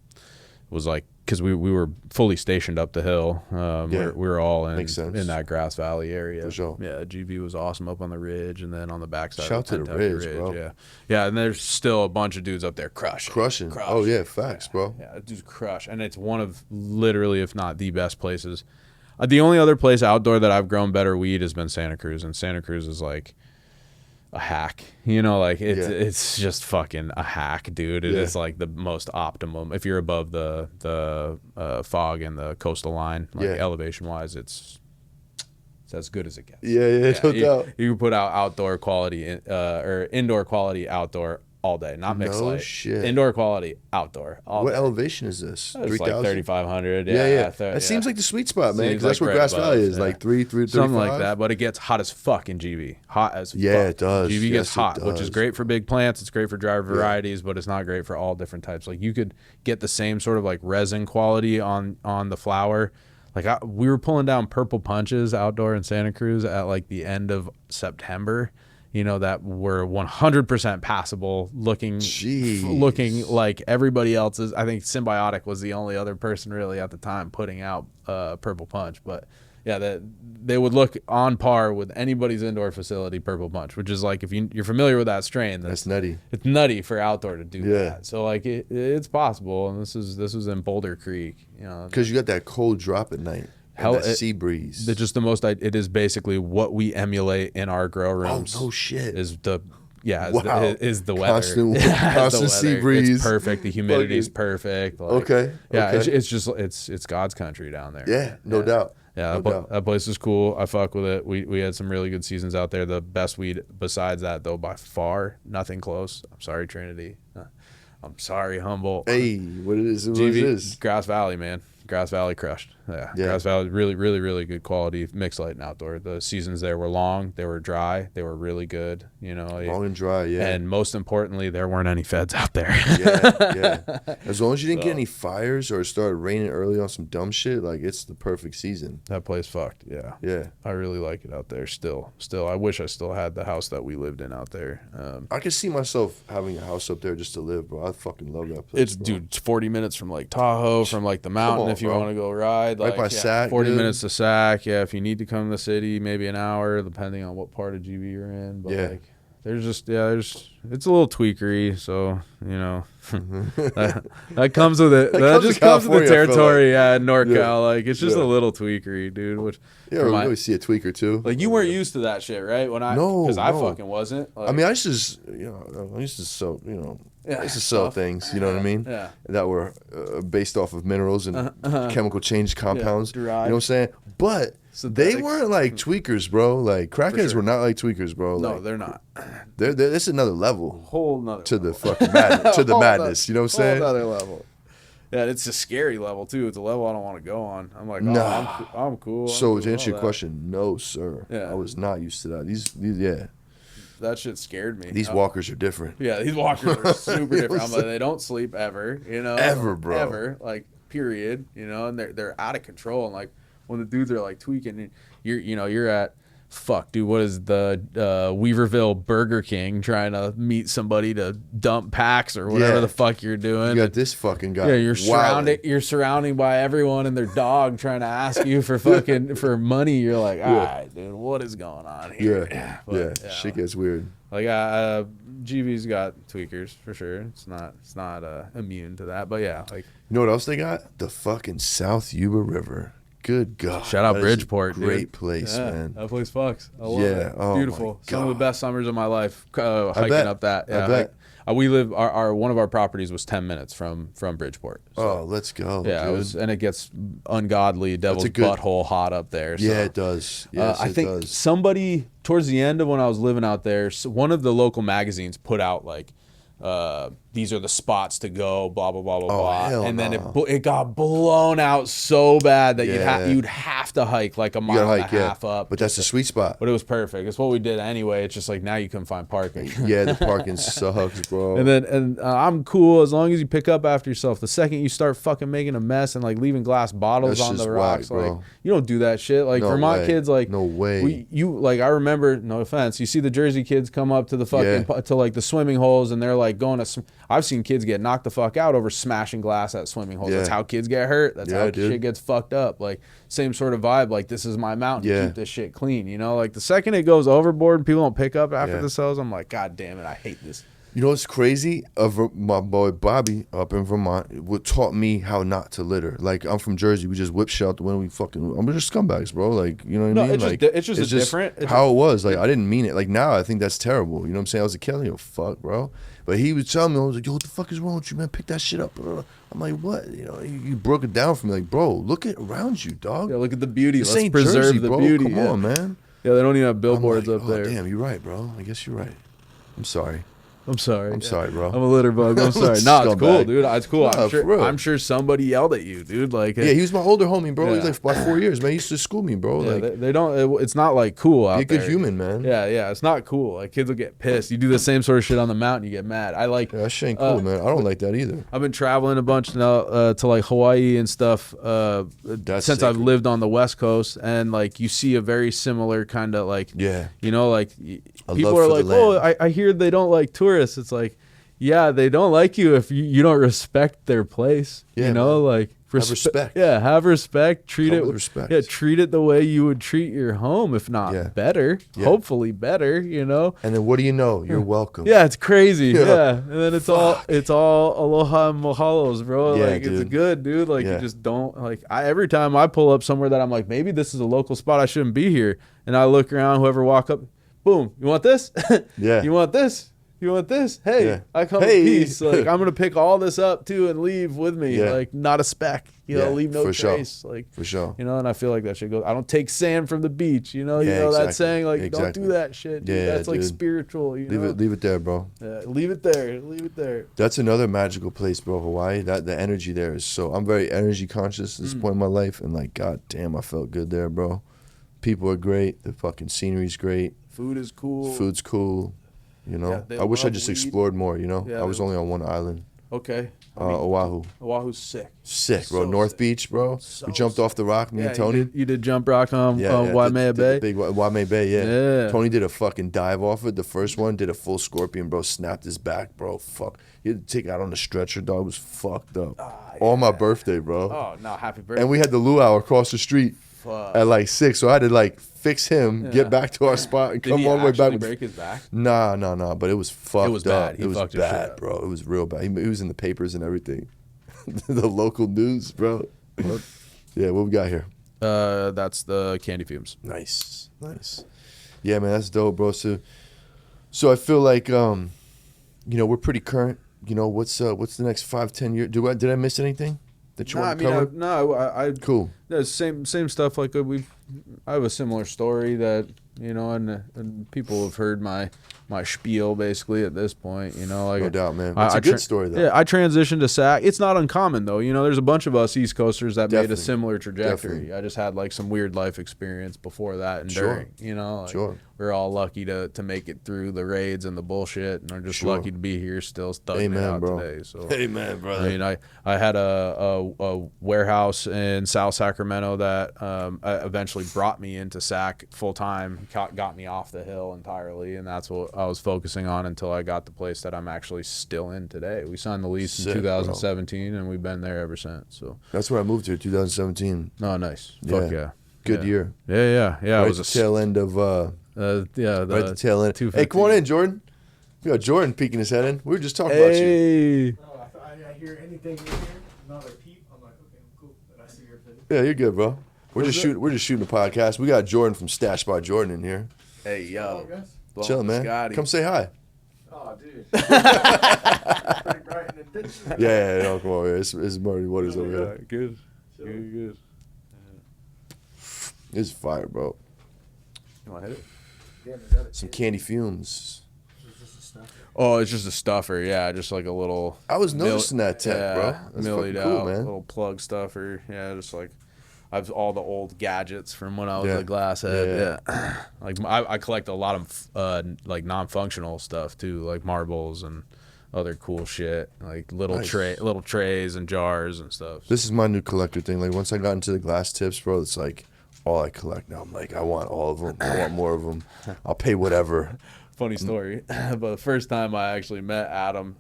was like, because we were fully stationed up the hill. We were all in that Grass Valley area. For sure. Yeah, GV was awesome up on the ridge, and then on the backside. Shout to the ridge, bro. Yeah, and there's still a bunch of dudes up there crushing. Oh yeah, facts, bro. Yeah, dudes crush, and it's one of literally, if not the best places. The only other place outdoor that I've grown better weed has been Santa Cruz, and Santa Cruz is like a hack, you know, like it's just fucking a hack, dude. It is like the most optimum. If you're above the fog and the coastal line, like elevation wise, it's as good as it gets. Yeah, no doubt. You can put out outdoor quality or indoor quality outdoor all day, not mixed No light. shit. Indoor quality, outdoor. All What day. elevation is this? It's 3,000? like 3,500. Yeah. That It seems like the sweet spot, man, because Seems that's like where right Grass above, Valley is, yeah. like 35. Something like that, but it gets hot as fuck in GV. Hot as fuck. Yeah, it does. GV Yes, gets hot, it which is does. great for big plants. It's great for dry varieties, but it's not great for all different types. Like you could get the same sort of like resin quality on the flower. Like we were pulling down purple punches outdoor in Santa Cruz at like the end of September, you know, that were 100% passable, looking like everybody else's. I think Symbiotic was the only other person really at the time putting out purple punch, but yeah, that they would look on par with anybody's indoor facility purple punch, which is like if you're familiar with that strain, That's nutty. It's nutty for outdoor to do that. So like it's possible, and this was in Boulder Creek, you know, Because you got that cold drop at night. That sea breeze. Just the most. It is basically what we emulate in our grow rooms. Oh no shit! Is the weather. Constant sea breeze. It's perfect. The humidity's perfect. Like, okay. It's just it's God's country down there. Yeah, no doubt. Yeah, that place is cool. I fuck with it. We had some really good seasons out there. The best weed besides that, though, by far, nothing close. I'm sorry, Trinity. I'm sorry, Humboldt. Hey, what is this? Grass Valley, man. Grass Valley crushed. Yeah. Grass Valley, really, really, really good quality mixed light and outdoor. The seasons there were long, they were dry, they were really good. You know, long and dry, yeah. And most importantly, there weren't any feds out there. yeah. As long as you didn't get any fires or it started raining early on some dumb shit, like it's the perfect season. That place fucked. Yeah. Yeah. I really like it out there. Still, I wish I still had the house that we lived in out there. I could see myself having a house up there just to live, bro. I fucking love that place. It's 40 minutes from like Tahoe, from like the mountain if you want to go ride. Right by Sac. 40 minutes to Sac. Yeah, if you need to come to the city, maybe an hour, depending on what part of GB you're in. But like, it's a little tweakery, so you know that comes with it. That just comes with the territory. In NorCal, like it's just a little tweakery, dude. Which we really see a tweaker too. Like you weren't used to that shit, right? Because I fucking wasn't. Like, I mean, I used to sell, I used to sell things, you know what I mean? Yeah. That were based off of minerals and chemical change compounds. You know derived. what I'm saying? But they weren't like tweakers, bro. Like crackheads were not like tweakers, bro. No, like, they're not. This is another level. Whole nother to level. the fucking madness, to the madness. You know what I'm saying? Whole nother level. Yeah, it's a scary level too. It's a level I don't want to go on. I'm like, I'm cool. So to answer your question, no, sir. Yeah. I was not used to that. These that shit scared me. These walkers are different. Yeah, these walkers are super different. I'm like, they don't sleep ever, you know. Ever, bro. Ever, like period, you know. And they're out of control. And like when the dudes are like tweaking, you're at. Fuck, dude, what is the Weaverville Burger King trying to meet somebody to dump packs or whatever the fuck you're doing? You got this fucking guy. Yeah, you're surrounding by everyone and their dog trying to ask you for fucking for money. You're like, all right, dude, what is going on here? Yeah, shit gets weird. Like GV's got tweakers for sure. It's not immune to that, but yeah, like you know what else they got? The fucking South Yuba River. Good God. Shout out Bridgeport, dude. Great place, man. That place fucks. I love it. Oh, beautiful. Some of the best summers of my life hiking up that. Yeah, I bet. We live our one of our properties was 10 minutes from Bridgeport. So, let's go. Yeah, dude. And it gets ungodly devil's butthole hot up there. So. Yeah, it does. Yes, I think it does. somebody towards the end of when I was living out there, one of the local magazines put out like these are the spots to go, blah blah blah blah blah, and then it got blown out so bad that you'd have to hike like a mile and a half up. But that's the sweet spot. But it was perfect. It's what we did anyway. It's just like now you can find parking. Yeah, the parking sucks, bro. And I'm cool as long as you pick up after yourself. The second you start fucking making a mess and like leaving glass bottles on the rocks, like you don't do that shit. Like Vermont kids, like no way. I remember, no offense, you see the Jersey kids come up to the fucking to like the swimming holes and they're like going to. I've seen kids get knocked the fuck out over smashing glass at swimming holes. That's how kids get hurt. That's how shit gets fucked up. Like same sort of vibe. Like this is my mountain. Keep this shit clean. You know, like the second it goes overboard and people don't pick up after the cells, I'm like, God damn it, I hate this. You know what's crazy? My boy Bobby up in Vermont taught me how not to litter. Like I'm from Jersey, we just whip shit out the window. I'm just scumbags, bro. Like you know what I mean? It's just different. How it was. Like I didn't mean it. Like now I think that's terrible. You know what I'm saying? I was a kid. Yo, fuck, bro. But he was telling me, I was like, yo, what the fuck is wrong with you, man? Pick that shit up. I'm like, what? You know, you broke it down for me. Like, bro, look around you, dog. Yeah, look at the beauty. This Let's ain't preserve Jersey, the bro. beauty. Come on, man. Yeah, they don't even have billboards up there. Damn, you're right, bro. I guess you're right. I'm sorry. I'm sorry. I'm sorry, bro. I'm a litter bug. I'm sorry. No, it's cool, dude. It's cool. Nah, I'm sure somebody yelled at you, dude. Like, yeah, he was my older homie, bro. Yeah. He's like by 4 years, man. He used to school me, bro. Yeah, like they don't. It's not like cool out be a good there. human, man. Yeah. It's not cool. Like kids will get pissed. You do the same sort of shit on the mountain, you get mad. I like. Yeah, that shit ain't cool, man. I don't like that either. I've been traveling a bunch now to like Hawaii and stuff since sick. I've lived on the West Coast, and like you see a very similar kind of like like people are like, oh, I hear they don't like tourists. It's like, yeah, they don't like you if you don't respect their place. Yeah, you know, man. like Have respect. Yeah, have respect. Treat it with respect. Yeah, treat it the way you would treat your home, if not better. Yeah. Hopefully better. You know. And then what do you know? You're welcome. Yeah, it's crazy. Yeah, and then it's all aloha and mahalos, bro. Yeah, like dude. It's good, dude. Like you just don't like. Every time I pull up somewhere that I'm like, maybe this is a local spot, I shouldn't be here, and I look around, whoever walk up, boom, you want this? Yeah. You want this? You want this? Hey, I come in peace. Like I'm gonna pick all this up too and leave with me. Yeah. Like not a speck. You know, leave no trace. Sure. Like for sure. You know, and I feel like that shit goes. I don't take sand from the beach. You know, exactly. that saying. Like don't do that shit. Dude. Yeah, that's like spiritual. You know? Leave it there, bro. Yeah, leave it there. Leave it there. That's another magical place, bro. Hawaii. That the energy there is so. I'm very energy conscious at this point in my life, and like, god damn, I felt good there, bro. People are great. The fucking scenery's great. Food is cool. Food's cool. You know, Yeah, I wish I love just weed. explored more. You know, Yeah, I was only on one island, Okay. Oahu. Oahu's sick. Sick, bro. So North sick. Beach, bro. So we jumped off the rock, me and Yeah, Tony. you did jump rock on Waimea the Bay. big Waimea Bay, Yeah. Tony did a fucking dive off it. The first one did a full scorpion, bro. Snapped his back, bro. Fuck. He had to take it out on the stretcher, dog. It was fucked up. On my birthday, bro. Oh no! Happy birthday. And we had the luau across the street Fuck. at like 6, so I had to like fix him, get back to our spot, and Did come he all the way back. actually break his back? Nah, but it was fucked was up. bad. He It was fucked his shit bad, up. bro. It was real bad. He was in the papers and everything. The local news, bro. Yeah, what we got here? That's the candy fumes. Nice. Yeah, man, that's dope, bro. So I feel like we're pretty current. You know, what's the next 5-10 years? Did I miss anything that you want to cover? I Cool. Yeah, same stuff. Like I have a similar story that and people have heard my spiel basically at this point. You know, like No doubt, man. It's a good story though. Yeah, I transitioned to SAC. It's not uncommon though. You know, there's a bunch of us East Coasters that made a Definitely. similar trajectory. Definitely. I just had like some weird life experience before that and Sure. during. You know, like, Sure. we're all lucky to make it through the raids and the bullshit, and are just Sure. lucky to be here still thugging Amen, it out bro. today. So. Amen, brother. I mean, I had a warehouse in South Sacramento that eventually brought me into SAC full time, got me off the hill entirely, and that's what I was focusing on until I got the place that I'm actually still in today. We signed the lease Sick, in 2017, and we've been there ever since. So That's where I moved to, 2017. oh, nice, fuck yeah, Good year. Yeah. Right It was at the tail end of. right Right at the tail end. 215. Hey, come on in, Jordan. We got Jordan peeking his head in. We were just talking about you. Hey, Oh, I hear anything in here, another peep. I'm like, okay, I'm cool. And I see your video. Yeah, you're good, bro. We're just shooting a podcast. We got Jordan from Stash by Jordan in here. hey, yo, guys. Chilling, man. Scotty. Come say hi. Oh, dude. Pretty bright in the ditch. Yeah, no, come on, man. It's Murray Waters over here. Good. It's fire, bro. You want to hit it? Damn, is that a Some candy fumes. Is this a stuff? Oh, it's just a stuffer. Yeah, just like a little. I was noticing that tech, bro. That's Millied fucking cool, out, man. little plug stuffer. Yeah, just like I've all the old gadgets from when I was Yeah. a glasshead. Yeah, like I collect a lot of like non-functional stuff too, like marbles and other cool shit, like little Nice. little trays and jars and stuff. This is my new collector thing. Like, once I got into the glass tips, bro, it's like all I collect now. I'm like, I want all of them. I want more of them. I'll pay whatever. Funny story, but the first time I actually met Adam,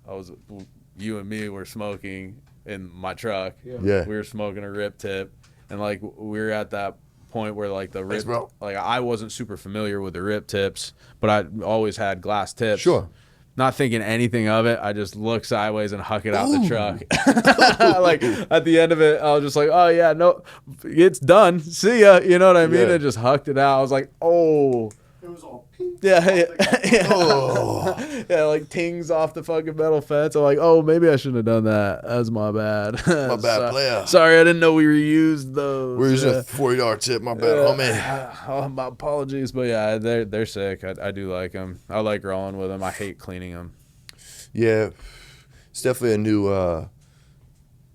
you and me were smoking in my truck. Yeah. We were smoking a rip tip, and like we were at that point where like the Thanks, rip, bro. like I wasn't super familiar with the rip tips, but I always had glass tips. Sure. Not thinking anything of it, I just look sideways and huck it out the truck. Like at the end of it, I was just like, "Oh yeah, no, it's done. See ya." You know what I mean? Yeah. And just hucked it out. I was like, "Oh." It was all pink. Yeah, Oh. yeah, like tings off the fucking metal fence. I'm like, oh, maybe I shouldn't have done that. That's my bad. My bad, player. Sorry, I didn't know we reused those. We're using a $40 tip. My bad, homie. Oh, my apologies, but yeah, they're sick. I do like them. I like rolling with them. I hate cleaning them. Yeah, it's definitely a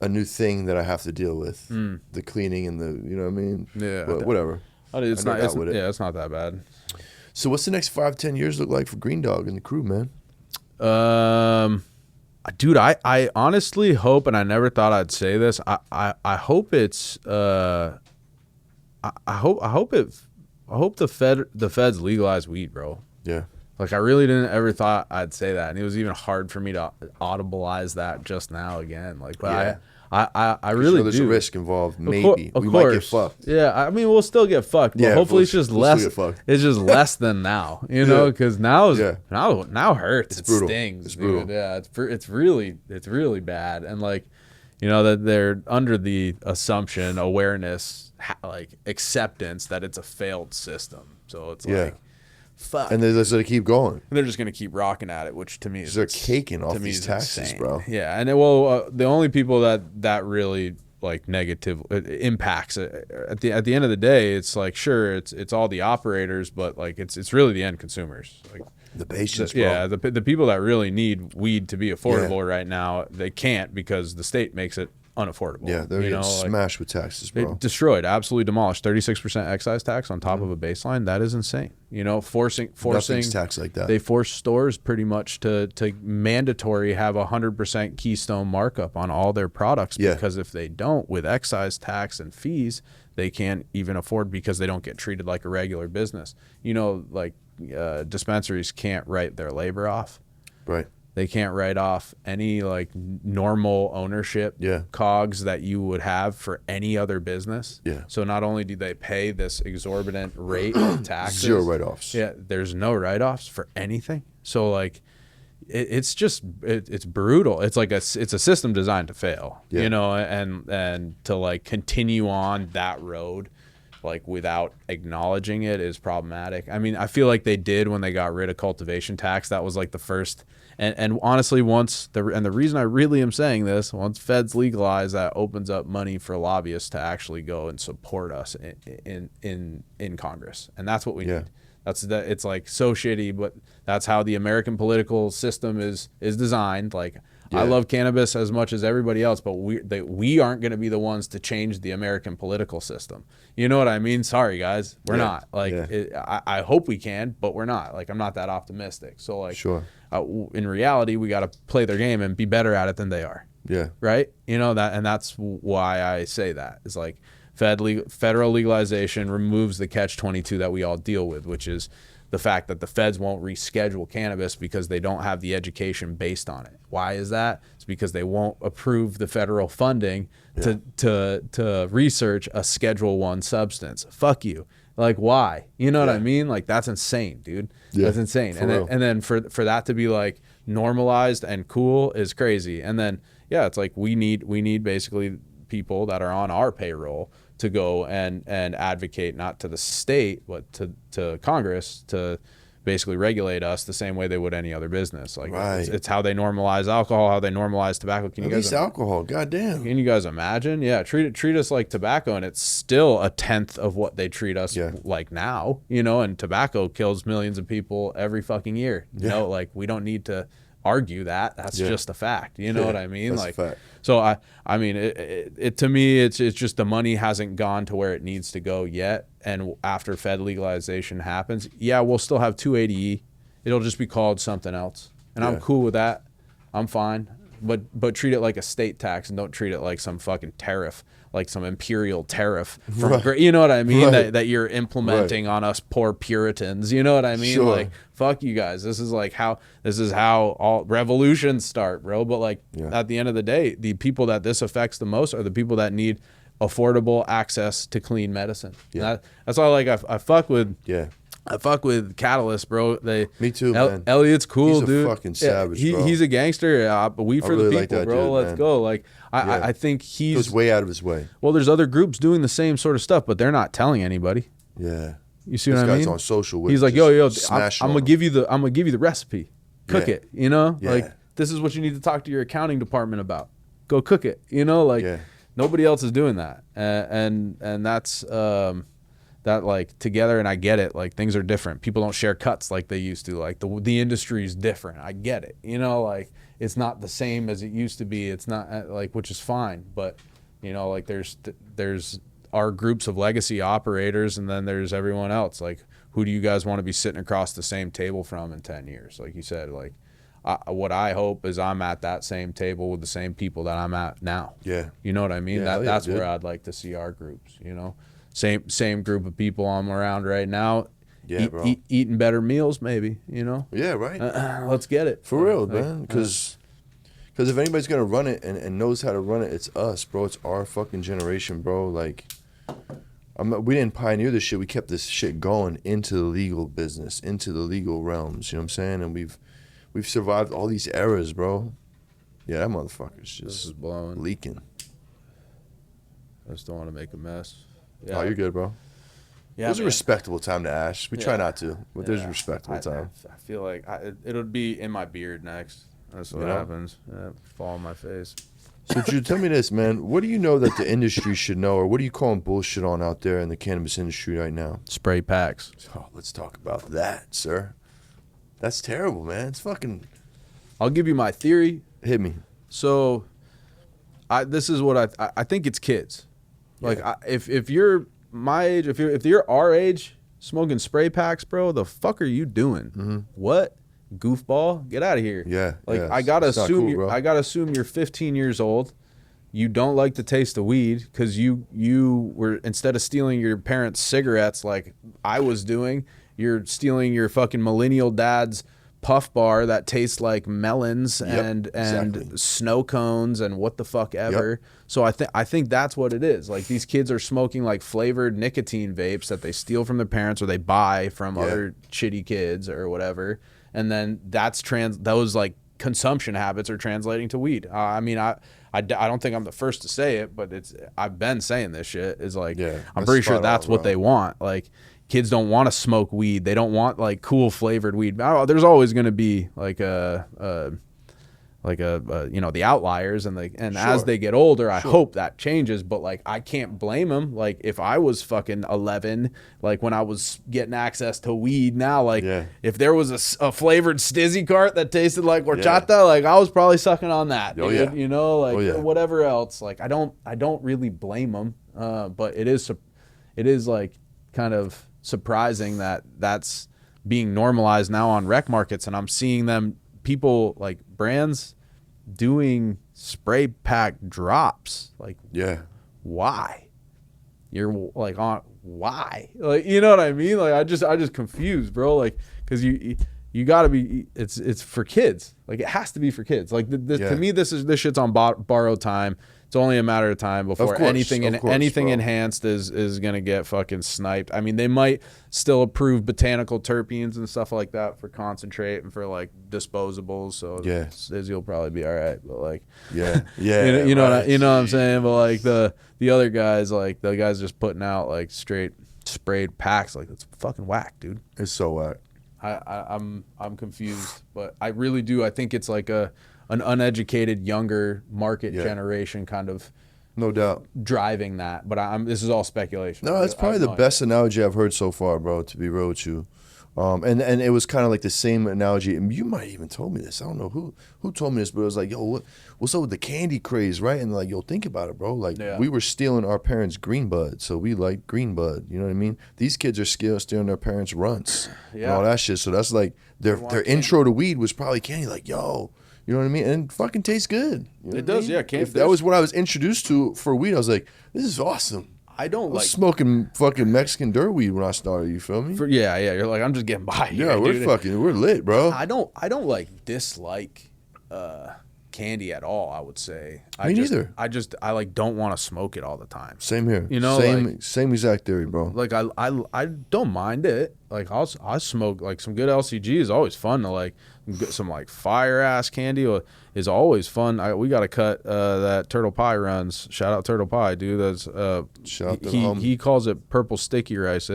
new thing that I have to deal with. The cleaning and the, you know what I mean? Yeah. But whatever. It's not. It's not that bad. So what's the next 5-10 years look like for Green Dawg and the crew, man? Dude, I honestly hope, and I never thought I'd say this. I hope it's I hope the feds legalize weed, bro. Yeah. Like, I really didn't ever thought I'd say that, and it was even hard for me to audibilize that just now again. Like, but Yeah. I really there's do. a risk involved. Of Maybe we course. might get fucked. Yeah, I mean, we'll still get fucked. But Yeah, hopefully it's just we'll less. still get fucked. It's just less than now, you know, because now hurts. It's it brutal. stings. It's dude. brutal. Yeah, it's really bad, and like, you know, that they're under the assumption, awareness, like acceptance that it's a failed system. So it's like, fuck. And they're just going to keep going. They're just gonna keep rocking at it, which to me is They're caking off to me these is taxes, insane. bro. Yeah, and the only people that really like negative impacts at the end of the day, it's like, sure, it's all the operators, but like it's really the end consumers, like The patients, bro. yeah, the people that really need weed to be affordable right now, they can't because the state makes it unaffordable. Yeah, they're getting smashed with taxes, bro. Destroyed, absolutely demolished. 36% excise tax on top of a baseline. That is insane. You know, forcing Nothing's taxed like that. They force stores pretty much to mandatory have 100% Keystone markup on all their products, because if they don't, with excise tax and fees, they can't even afford, because they don't get treated like a regular business. You know, like dispensaries can't write their labor off. Right. They can't write off any like normal ownership cogs that you would have for any other business. Yeah. So not only do they pay this exorbitant rate of taxes, Zero write-offs. Yeah, there's no write-offs for anything. So like, it's brutal. It's like it's a system designed to fail. Yeah. You know, and to like continue on that road, like without acknowledging it, is problematic. I mean, I feel like they did when they got rid of cultivation tax. That was like the first. And honestly, the reason I really am saying this, once feds legalize, that opens up money for lobbyists to actually go and support us in Congress, and that's what we need. It's like so shitty, but that's how the American political system is designed. Like, I love cannabis as much as everybody else, but we aren't going to be the ones to change the American political system. You know what I mean? Sorry, guys, we're not. Like, I hope we can, but we're not. Like, I'm not that optimistic. So, like, in reality, we got to play their game and be better at it than they are. Yeah. Right? You know that, and that's why I say that. It's like federal legalization removes the catch-22 that we all deal with, which is the fact that the feds won't reschedule cannabis because they don't have the education based on it. Why is that? It's because they won't approve the federal funding to research a Schedule I substance. Fuck you. Like, why? You know what I mean? Like, that's insane, dude. That's insane. And then for that to be like normalized and cool is crazy. And then it's like we need basically people that are on our payroll to go and advocate, not to the state, but to Congress, to basically regulate us the same way they would any other business. Like, it's how they normalize alcohol, how they normalize tobacco. At least alcohol, goddamn. Can you guys imagine? Yeah, treat us like tobacco, and it's still a tenth of what they treat us like now. You know, and tobacco kills millions of people every fucking year. You know, like, we don't need to argue that. That's just a fact. You know what I mean? That's like, a fact. So I mean, it to me, it's just the money hasn't gone to where it needs to go yet. And after Fed legalization happens, we'll still have 280E. It'll just be called something else, and I'm cool with that. I'm fine. But treat it like a state tax, and don't treat it like some fucking tariff, like some imperial tariff from, you know what I mean, that you're implementing on us poor Puritans. You know what I mean? Like, fuck you guys. This is how all revolutions start, bro. But like, at the end of the day, the people that this affects the most are the people that need affordable access to clean medicine. That's why, like, I fuck with I fuck with Catalyst, bro. Me too, man. Elliot's cool, he's dude. He's a fucking savage, bro. He's a gangster. But we for really the like people, that bro. dude, Let's man. go. Like, I think he's goes way out of his way. Well, there's other groups doing the same sort of stuff, but they're not telling anybody. Yeah. You see this what I mean? This guy's on social with. He's like, yo, I'm gonna give you the recipe. Cook it. You know, like, this is what you need to talk to your accounting department about. Go cook it. You know, like, nobody else is doing that, and that's that, like, together. And I get it. Like, things are different. People don't share cuts like they used to. Like, the industry is different. I get it. You know, like, it's not the same as it used to be. It's not like, which is fine, but you know, like there's our groups of legacy operators, and then there's everyone else. Like, who do you guys want to be sitting across the same table from in 10 years? Like you said, like what I hope is I'm at that same table with the same people that I'm at now. Yeah. You know what I mean? Yeah, That's dude. where I'd like to see our groups, you know? Same group of people I'm around right now. Yeah, bro. Eating better meals, maybe, you know? Yeah, right. Let's get it. For real, man. Because if anybody's going to run it and knows how to run it, it's us, bro. It's our fucking generation, bro. Like, we didn't pioneer this shit. We kept this shit going into the legal business, into the legal realms, you know what I'm saying? And we've survived all these eras, bro. Yeah, that motherfucker's This is just blowing. leaking. I just don't want to make a mess. Oh, you're good, bro. Yeah, There's a man. respectable time to ash. We try not to, but there's a Yeah. respectable time. I feel like it'll be in my beard next. That's what You know? happens. Fall on my face. So, Drew, tell me this, man. What do you know that the industry should know, or what are you calling bullshit on out there in the cannabis industry right now? Spray packs. Oh, let's talk about that, sir. That's terrible, man. It's fucking... I'll give you my theory. Hit me. So, this is what I think it's kids. Like, Yeah. if you're my age, if you're our age, smoking spray packs, bro, the fuck are you doing? Mm-hmm. What? Goofball, get out of here. Yeah, Like, yeah, I gotta it's not assume cool, bro. I gotta assume you're 15 years old. You don't like the taste of weed because you were, instead of stealing your parents' cigarettes like I was doing, you're stealing your fucking millennial dad's puff bar that tastes like melons and exactly. snow cones and what the fuck ever. So I think that's what it is. Like, these kids are smoking like flavored nicotine vapes that they steal from their parents or they buy from other shitty kids or whatever. And then those like consumption habits are translating to weed. I mean, I don't think I'm the first to say it, but I've been saying this shit is like, Yeah, I'm that's pretty sure spot that's on, what bro. they want. Like, kids don't want to smoke weed. They don't want like cool flavored weed. There's always going to be like you know, the outliers and as they get older, I hope that changes. But like, I can't blame them. Like, if I was fucking 11, like when I was getting access to weed now, like if there was a flavored stizzy cart that tasted like horchata, like I was probably sucking on that. Oh, dude, yeah. you know, like Oh, yeah. whatever else. Like, I don't really blame them. But it is like kind of surprising that that's being normalized now on rec markets, and I'm seeing people like brands doing spray pack drops. Like, why? You're like, on why? Like, you know what I mean? Like, I just confused, bro. Like, because you gotta be. It's for kids. Like, it has to be for kids. Like, to me, this shit's on borrowed time. It's only a matter of time before anything enhanced is gonna get fucking sniped. I mean, they might still approve botanical terpenes and stuff like that for concentrate and for like disposables. So you'll probably be all right. But like, you know what I'm saying. But like the other guys, like the guys just putting out like straight sprayed packs, like, that's fucking whack, dude. It's so whack. I'm confused, but I really do. I think it's like an uneducated younger market generation kind of, no doubt, driving that. But this is all speculation. No, that's probably the best analogy I've heard so far, bro, to be real with you. And it was kind of like the same analogy. And you might even told me this. I don't know who told me this, but it was like, yo, what's up with the candy craze, right? And like, yo, think about it, bro. Like, we were stealing our parents' green bud, so we like green bud. You know what I mean? These kids are stealing their parents' runts and all that shit. So that's like their intro to weed was probably candy. Like, yo, you know what I mean? And it fucking tastes good. You know it does, yeah. If that was what I was introduced to for weed, I was like, this is awesome. I was smoking fucking Mexican dirt weed when I started. You feel me? You're like, I'm just getting by. Yeah, we're lit, bro. I don't like dislike candy at all. I would say. Me neither. I like don't want to smoke it all the time. Same here. You know, same exact theory, bro. Like I don't mind it. Like I smoke like some good LCG is always fun to like get some like fire ass candy is always fun. We got to cut that Turtle Pie runs. Shout out Turtle Pie, dude. That's shout out to he calls it purple sticky rice.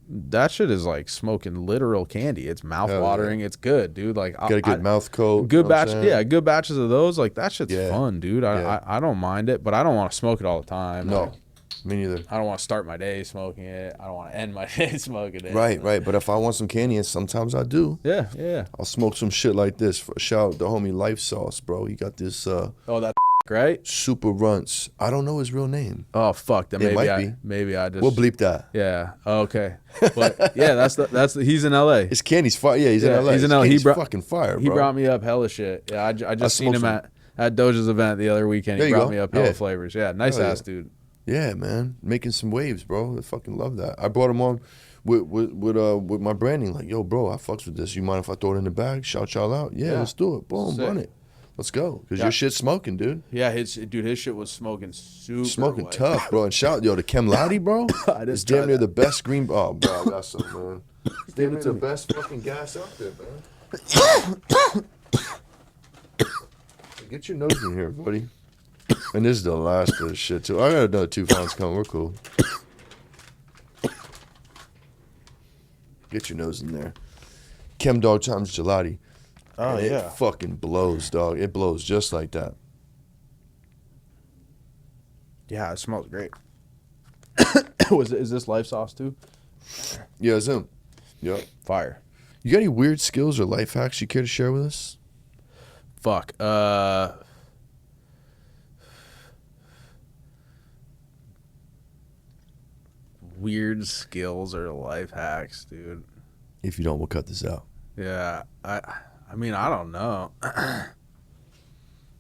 That shit is like smoking literal candy. It's mouth watering. It's good, dude. Like, got a good mouth coat. Good batch. Yeah, good batches of those. Like, that shit's Yeah. fun, dude. I don't mind it, but I don't want to smoke it all the time. No. Like, Me neither. I don't want to start my day smoking it. I don't want to end my day smoking it. Right. But if I want some candy, and sometimes I do. Yeah. I'll smoke some shit like this. Shout out the homie Life Sauce, bro. He got this Oh, that right? super runts. I don't know his real name. Oh fuck. Then It might be. Maybe I just. We'll bleep that. Yeah. Oh, okay. But yeah, he's in LA. His candy's fire. Yeah, he's in LA. He's in His LA. candy's fucking fire, bro. He brought me up hella shit. Yeah, I just seen him smoked at Doja's event the other weekend. There He you brought go. me up hella Yeah. flavors. Yeah, nice Hell ass yeah. dude. Yeah, man, making some waves, bro. I fucking love that. I brought him on with my branding. Like, yo, bro, I fucks with this. You mind if I throw it in the bag? Shout y'all out. Yeah, let's do it. Boom, Sick. run it. Let's go. Because Yeah. your shit's smoking, dude. Yeah, his shit was smoking super. Smoking white. tough, bro. And shout, yo, the Chemlati, bro. I It's just damn tried near that. the best green. Oh, bro, I got some, man. It's damn near the best fucking gas out there, man. Get your nose in here, buddy. And this is the last of the shit, too. I got another 2 pounds coming. We're cool. Get your nose in there. Chem Dog times gelati. Oh, And it fucking blows, dog. It blows just like that. Yeah, it smells great. Is this life sauce too? Yeah, it's him. Yep. Fire. You got any weird skills or life hacks you care to share with us? Fuck. Weird skills or life hacks, dude. If you don't, we'll cut this out. Yeah, I mean, I don't know.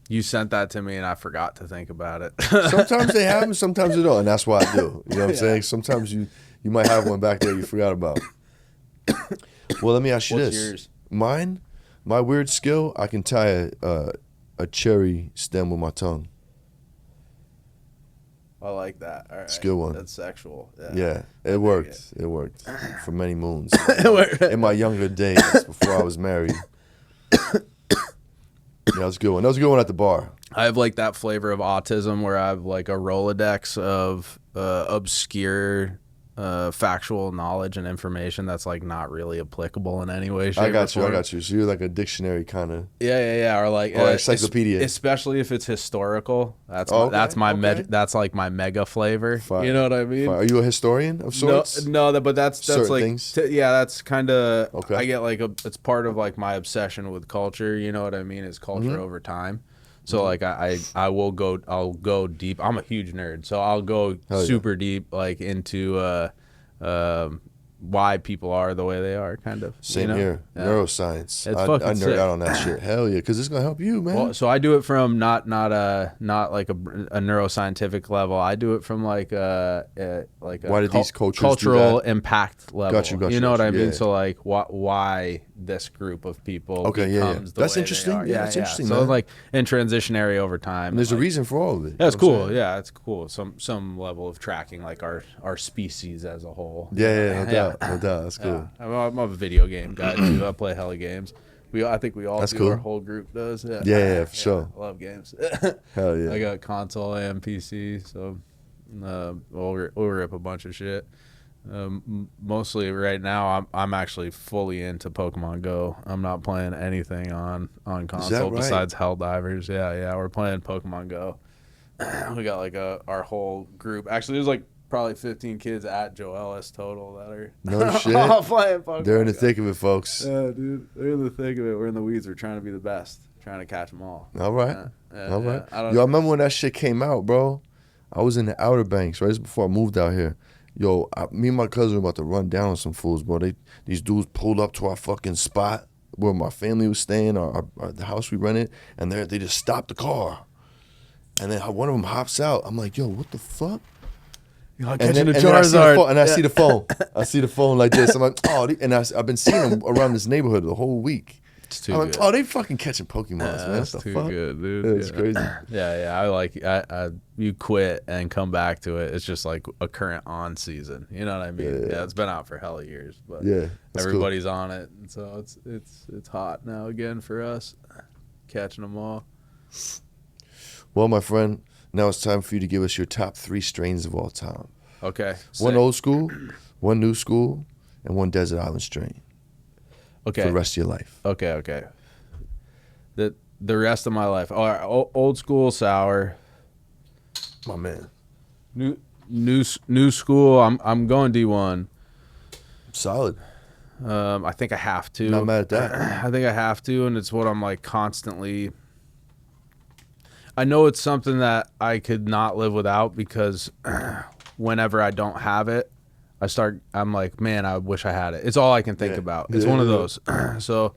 You sent that to me and I forgot to think about it. Sometimes they have them, sometimes they don't, and that's why I do. You know what I'm Yeah. saying? Sometimes you might have one back there you forgot about. Well, let me ask you What's this. yours? Mine, my weird skill, I can tie a cherry stem with my tongue. I like that. All right. It's a good one. That's sexual. Yeah, it worked. It worked for many moons. worked. In my younger days, before I was married. Yeah, that was a good one. That was a good one at the bar. I have like that flavor of autism where I have like a Rolodex of obscure factual knowledge and information that's like not really applicable in any way, shape, I got or you. form. So you're like a dictionary kind of. Yeah. Or like Or encyclopedia. especially if it's historical. That's Okay, that's my okay. that's like my mega flavor. Fire. You know what I mean? Are you a historian of sorts? But that's Certain like things? that's kind of Okay. I get like it's part of like my obsession with culture. You know what I mean? It's culture Mm-hmm. over time. So like I'll go deep. I'm a huge nerd, so I'll go Hell yeah. super deep like into why people are the way they are, kind of. Same you know? here. Yeah. Neuroscience. It's I fucking nerd sick. out on that shit. Hell yeah, because it's gonna help you, man. Well, so I do it from not like a neuroscientific level. I do it from like a Why did these cultures do cultural that? impact level. Got you, You know what I mean? yeah. So like why this group of people Okay, yeah. becomes the That's way interesting. they are. Yeah, that's interesting, So man. like in transitionary over time. And there's a like, reason for all of it. Yeah, it's You know what I'm cool. saying? Yeah, it's cool. Some level of tracking like our species as a whole. Yeah, no doubt. That's cool. Yeah. I'm a video game guy too. I play hella games. I think we all That's do. cool. Our whole group does. Yeah, for sure. I love games. Hell yeah. I got console and PC, so we'll rip a bunch of shit. Mostly right now, I'm actually fully into Pokemon Go. I'm not playing anything on console right? besides Helldivers. Yeah, we're playing Pokemon Go. We got like our whole group. Actually, there's like probably 15 kids at Joe Ellis total that are No shit. all playing Pokemon They're in the Go. thick of it, folks. Yeah, dude, they're in the thick of it. We're in the weeds. We're trying to be the best. Trying to catch them all. All right. All right. I don't Yo, I remember when that shit came out, bro. I was in the Outer Banks, right? This is before I moved out here. Yo, me and my cousin were about to run down on some fools, bro. These dudes pulled up to our fucking spot where my family was staying, the house we rented, and they just stopped the car. And then one of them hops out. I'm like, yo, what the fuck? Like And catching then, a Charizard. I see the phone. I see the phone like this. I'm like, oh, and I've been seeing them around this neighborhood the whole week. It's too I'm good. like, oh, they fucking catching Pokemons, man. That's What the too fuck? good, dude. Yeah, it's crazy. Yeah. I like you quit and come back to it. It's just like a current on season. You know what I mean? Yeah, it's been out for hella years, but Yeah, that's cool. everybody's on it, and so it's hot now again for us, catching them all. Well, my friend, now it's time for you to give us your top 3 strains of all time. Okay. One sick. old school, one new school, and one desert island strain Okay. for the rest of your life. Okay. The rest of my life. All right, old school sour. My man. new school. I'm going D1. Solid. I think I have to. Not mad at that. I think I have to, and it's what I'm like constantly. I know it's something that I could not live without because whenever I don't have it, I'm like, man, I wish I had it. It's all I can think about. It's one of those. So,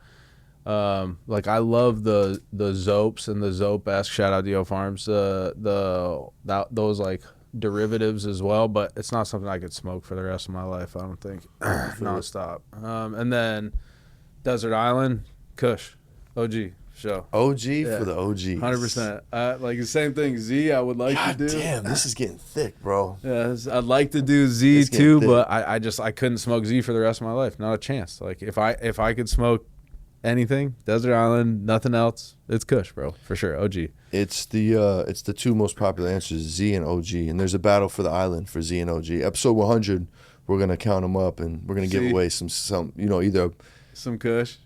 like I love the Zopes and the Zope-esque, shout out Dio Farms, those like derivatives as well, but it's not something I could smoke for the rest of my life, I don't think. Nonstop. And then Desert Island, Kush, OG. Show. OG for the OGs. 100%. Like the same thing. Z, I would like God to do. Damn, this is getting thick, bro. Yeah, I'd like to do Z too, but I couldn't smoke Z for the rest of my life. Not a chance. Like if I could smoke anything, Desert Island, nothing else, it's Kush, bro, for sure. OG. It's the two most popular answers, Z and OG, and there's a battle for the island for Z and OG. Episode 100, we're gonna count them up, and we're gonna give away some either some Kush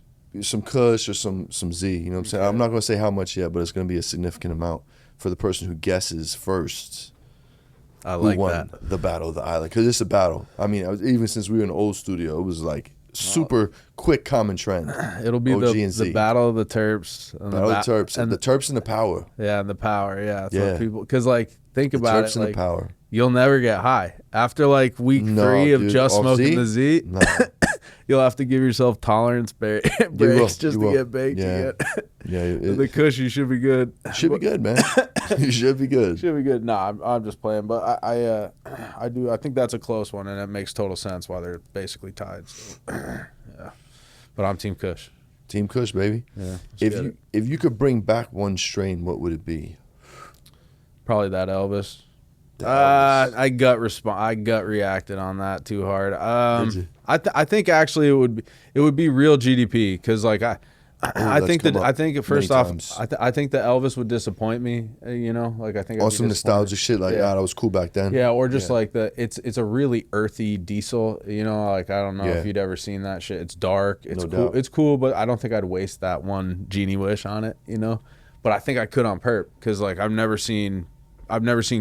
or some Z. You know what I'm saying? I'm not gonna say how much yet, but it's gonna be a significant amount for the person who guesses first. I like who won the battle of the island, because it's a battle. I mean, even since we were in the old studio, it was like super quick common trend. It'll be the battle of the Terps. And battle of the Terps. And the Terps and the power. Yeah, and the power. Yeah. That's what people, because like, think about Terps it. And like, the power. You'll never get high. After like week 3 of just smoking the Z, you'll have to give yourself tolerance breaks just to get baked again. The Kush, you should be good. Should be good, man. You should be good. Should be good. No, I'm just playing, but I think that's a close one, and it makes total sense why they're basically tied. So, yeah, but I'm Team Kush. Team Kush, baby. Yeah. If you could bring back one strain, what would it be? Probably that Elvis. I gut reacted on that too hard. I think actually it would be real GDP, because like I think the Elvis would disappoint me. Like I think on some nostalgia shit, like that was cool back then. Yeah, or just like it's a really earthy diesel. Like I don't know if you'd ever seen that shit. It's dark. It's cool. It's cool, but I don't think I'd waste that one Genie Wish on it. But I think I could on perp, because like I've never seen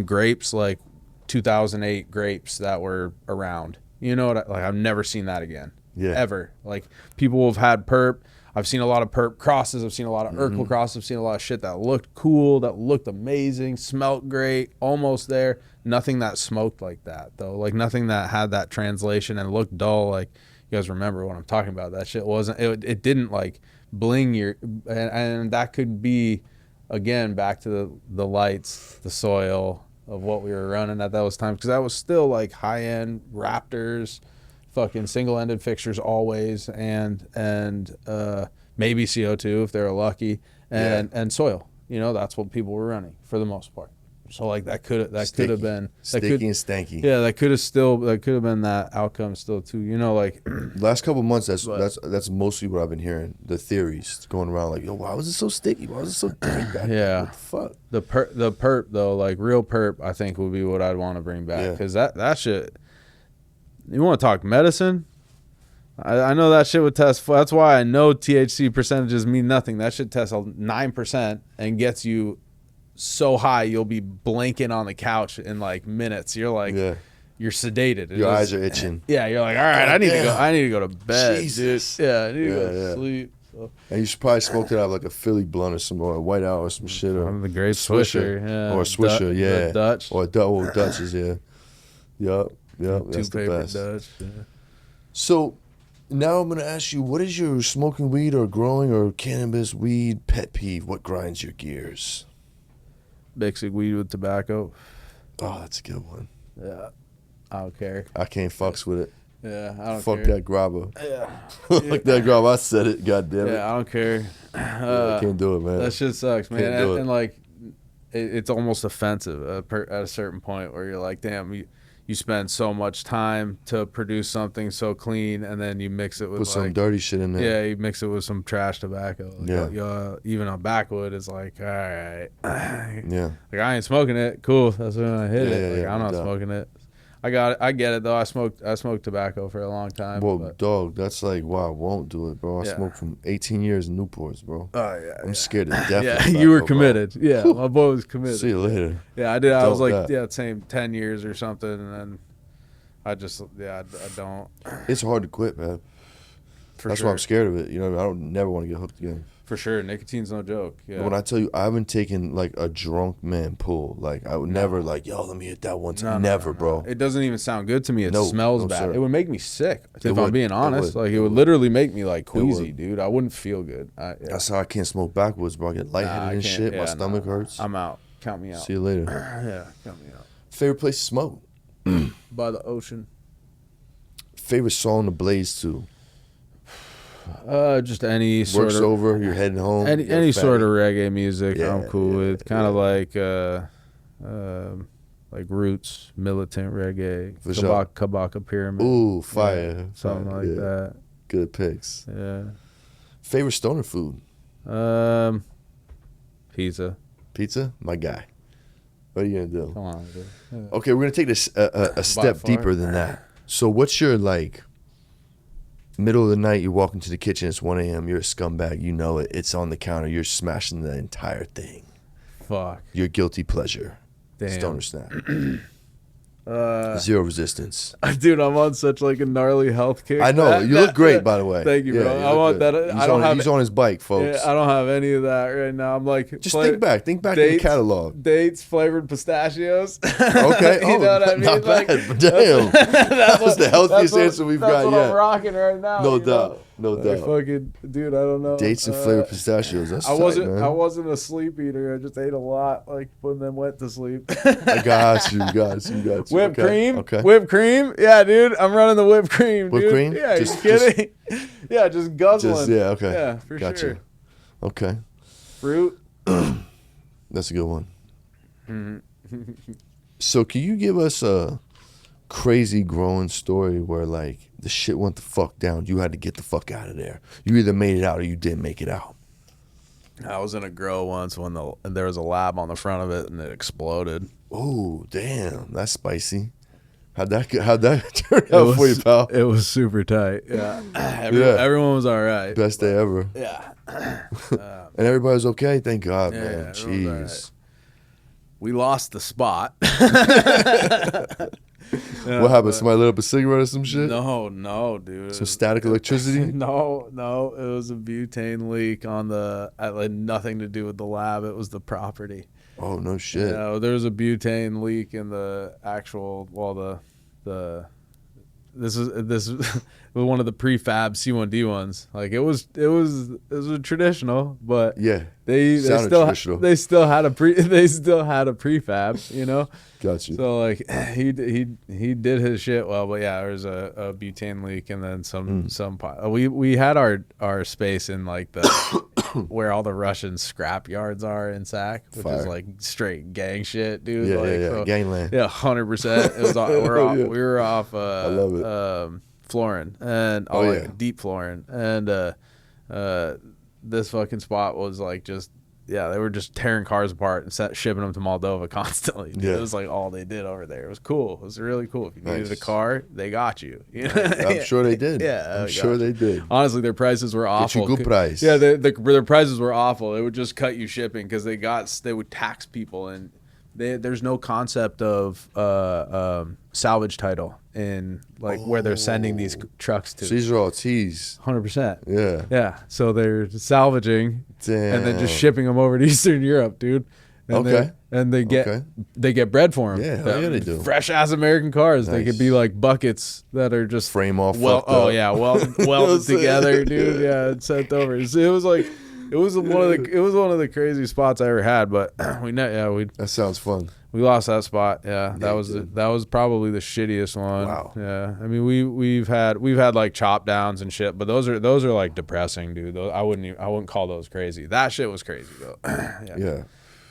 grapes like 2008 grapes that were around. I've never seen that again. Yeah. Ever. Like people have had perp. I've seen a lot of perp crosses. I've seen a lot of Urkel crosses. I've seen a lot of shit that looked cool, that looked amazing, smelled great, almost there. Nothing that smoked like that though. Like nothing that had that translation and looked dull. Like you guys remember what I'm talking about. That shit wasn't. It didn't like bling your. And that could be. Again, back to the lights, the soil of what we were running at those times, because that was still like high-end Raptors, fucking single-ended fixtures always, and maybe CO2 if they were lucky, and soil. That's what people were running for the most part. So like that could have been sticky and stanky. Yeah, that could have been that outcome still too. Like last couple of months, that's mostly what I've been hearing. The theories going around like, yo, why was it so sticky? Why was it so sticky? Yeah. What the fuck? The perp though, like real perp, I think would be what I'd want to bring back, because that shit. You want to talk medicine? I know that shit would test. That's why I know THC percentages mean nothing. That shit tests 9% and gets you so high you'll be blinking on the couch in like minutes. You're like, you're sedated. Your eyes are itching. Yeah, you're like, all right, I need to go to bed, Jesus. dude. Yeah, I need to go to sleep. So. And you should probably smoke it out like a Philly blunt or some, or a White Owl or some shit, or the grape Swisher, or a Swisher, the Dutch, or Dutches, Yup, that's the best. Dutch. Yeah. So now I'm gonna ask you, what is your smoking weed or growing or cannabis weed pet peeve? What grinds your gears? Mixing weed with tobacco. Oh, that's a good one. Yeah, I don't care. I can't fucks with it. Yeah, I don't Fuck care. that grabber. Yeah. Fuck that grabber. I said it. God damn it. Yeah, I don't care. I can't do it, man. That shit sucks, man. And like, it's almost offensive at a certain point where you're like, damn, you spend so much time to produce something so clean, and then you mix it with put some dirty shit in there. Yeah, you mix it with some trash tobacco. Like, even a backwood is like, all right. Yeah. Like, I ain't smoking it. Cool. That's when I hit it. Like, I'm not no doubt. smoking it. I got it. I get it though. I smoked tobacco for a long time. Well, but. dog, that's like why I won't do it, bro. I smoked from 18 years in Newports, bro. Oh yeah. I'm scared to death. Yeah, of tobacco, you were bro. committed. Yeah, my boy was committed. See you later. Yeah, I did. I was like, That. same 10 years or something, and then I just, I don't. It's hard to quit, man. That's sure. why I'm scared of it. You know, I don't never want to get hooked again. For sure, nicotine's no joke. Yeah. When I tell you, I haven't taken like a drunk man pull. Like I would never like, yo, let me hit that one time. Never, bro. It doesn't even sound good to me. It smells bad. Sir. It would make me sick. If I'm would. being honest, It it would literally make me like queasy, would. dude. I wouldn't feel good. That's how I can't smoke backwards, bro. I get lightheaded I and can't- shit. yeah, My stomach no. hurts. I'm out. Count me out. See you later. Yeah, count me out. Favorite place to smoke? By the ocean. Favorite song to blaze to? Just any sort Work's of over, you're heading home. any sort of reggae music. Yeah, I'm cool yeah, with. Kind of like roots, militant reggae, For sure. Kabaka Pyramid. Ooh, fire. Something fire, like yeah. that. Good picks. Yeah. Favorite stoner food? Pizza. Pizza? My guy. What are you going to do? Come on, dude. Yeah. Okay, we're going to take this a step far. deeper than that. So what's your, like, middle of the night, you walk into the kitchen, it's 1 a.m., you're a scumbag, you know it, it's on the counter, you're smashing the entire thing. Fuck. Your guilty pleasure. Damn. Stoner snack. Zero resistance. Dude, I'm on such like a gnarly health kick. I know. You look great, by the way. Thank you, Yeah, bro. you I look want good. that. He's on his bike, folks. Yeah, I don't have any of that right now. I'm like, Just think back in the dates, catalog. Dates, flavored pistachios. Okay. You know what I mean? Not Like, bad. But damn. That was the healthiest answer we've got That's what yet. I'm rocking right now. No you doubt. know? No Like, doubt. fucking, dude, I don't know. Dates and flavored pistachios. That's I tight, man. wasn't a sleep eater. I just ate a lot, like when them went to sleep. I got you. Whipped cream. Okay. Whipped cream. Yeah, dude. I'm running the whipped cream. Whipped dude. cream? Yeah, Just- you kidding? Yeah, just guzzling. Okay. Yeah, for Got sure. you. Okay. Fruit. That's a good one. Mm-hmm. So can you give us a crazy growing story where like the shit went the fuck down, you had to get the fuck out of there? You either made it out or you didn't make it out. I was in a grow once when there was a lab on the front of it and it exploded. Oh, damn. That's spicy. How'd that turn out for you, pal? It was super tight. Yeah. Yeah. Everyone was all right. Best day ever. Yeah. And everybody was okay? Thank God, Yeah, man. everyone was all Jeez. right. We lost the spot. What happened? Somebody lit up a cigarette or some shit? No, dude. Some static electricity? No, it was a butane leak on it had nothing to do with the lab. It was the property. Oh, no shit. There was a butane leak in the actual, this was one of the prefab C1D ones. Like it was a traditional, but Yeah. they traditional. still had a prefab, you know. Got you. So like he did his shit well, but yeah, there was a butane leak and then some we had our space in like the where all the Russian scrap yards are in Sac, which is like straight gang shit, dude. Yeah, like, yeah. so- Gangland. yeah, 100%. It was we were off I love it. Florin and deep Florin, and this fucking spot was like just they were just tearing cars apart and shipping them to Moldova constantly. Dude. Yeah. It was like all they did over there. It was cool. It was really cool. If you needed a Nice. car, they got you. You know? I'm sure they did. Yeah, I'm sure they did. Honestly, their prices were awful. Get you good price. Yeah, their prices were awful. They would just cut you shipping because they would tax people, and there's no concept of salvage title in like where they're sending these trucks to. So these are all T's. 100%. Yeah. Yeah. So they're salvaging Damn. and then just shipping them over to Eastern Europe, dude. And Okay. they get bread for them. Yeah, hell yeah, they do. Fresh ass American cars. They Nice. could be like buckets that are just Frame all well. fucked Oh up. yeah, welded together, dude. Yeah, and sent over. So it was like it was one of the crazy spots I ever had. But That sounds fun. we lost that spot. Yeah, Yeah, that was probably the shittiest one. Wow. Yeah, I mean we've had like chop downs and shit, but those are like depressing, dude. I wouldn't call those crazy. That shit was crazy though. Yeah.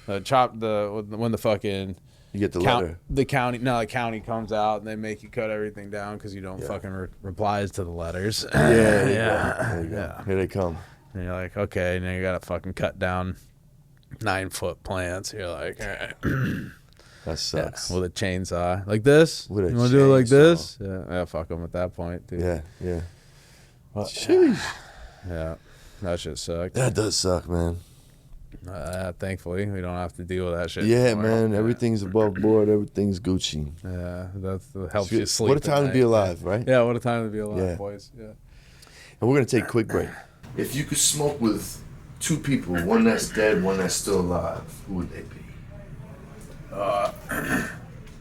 When the fucking You get the letter. the county comes out and they make you cut everything down because you don't fucking replies to the letters. Yeah. There you go. Yeah. Here they come. And you're like, okay, now you gotta fucking cut down 9-foot plants. You're like, all right. That sucks. Yeah, with a chainsaw like this. With a you want to do it like chainsaw. this? Yeah, fuck them at that point, dude. Yeah. Sheesh. Yeah, that shit sucked. That does suck, man. Thankfully, we don't have to deal with that shit. Yeah, anymore. man. Everything's above board. Everything's Gucci. Yeah, that helps you sleep. What a time at to be night. alive, right? Yeah, what a time to be alive, Yeah. boys. Yeah. And we're gonna take a quick break. If you could smoke with two people, one that's dead, one that's still alive, who would they be?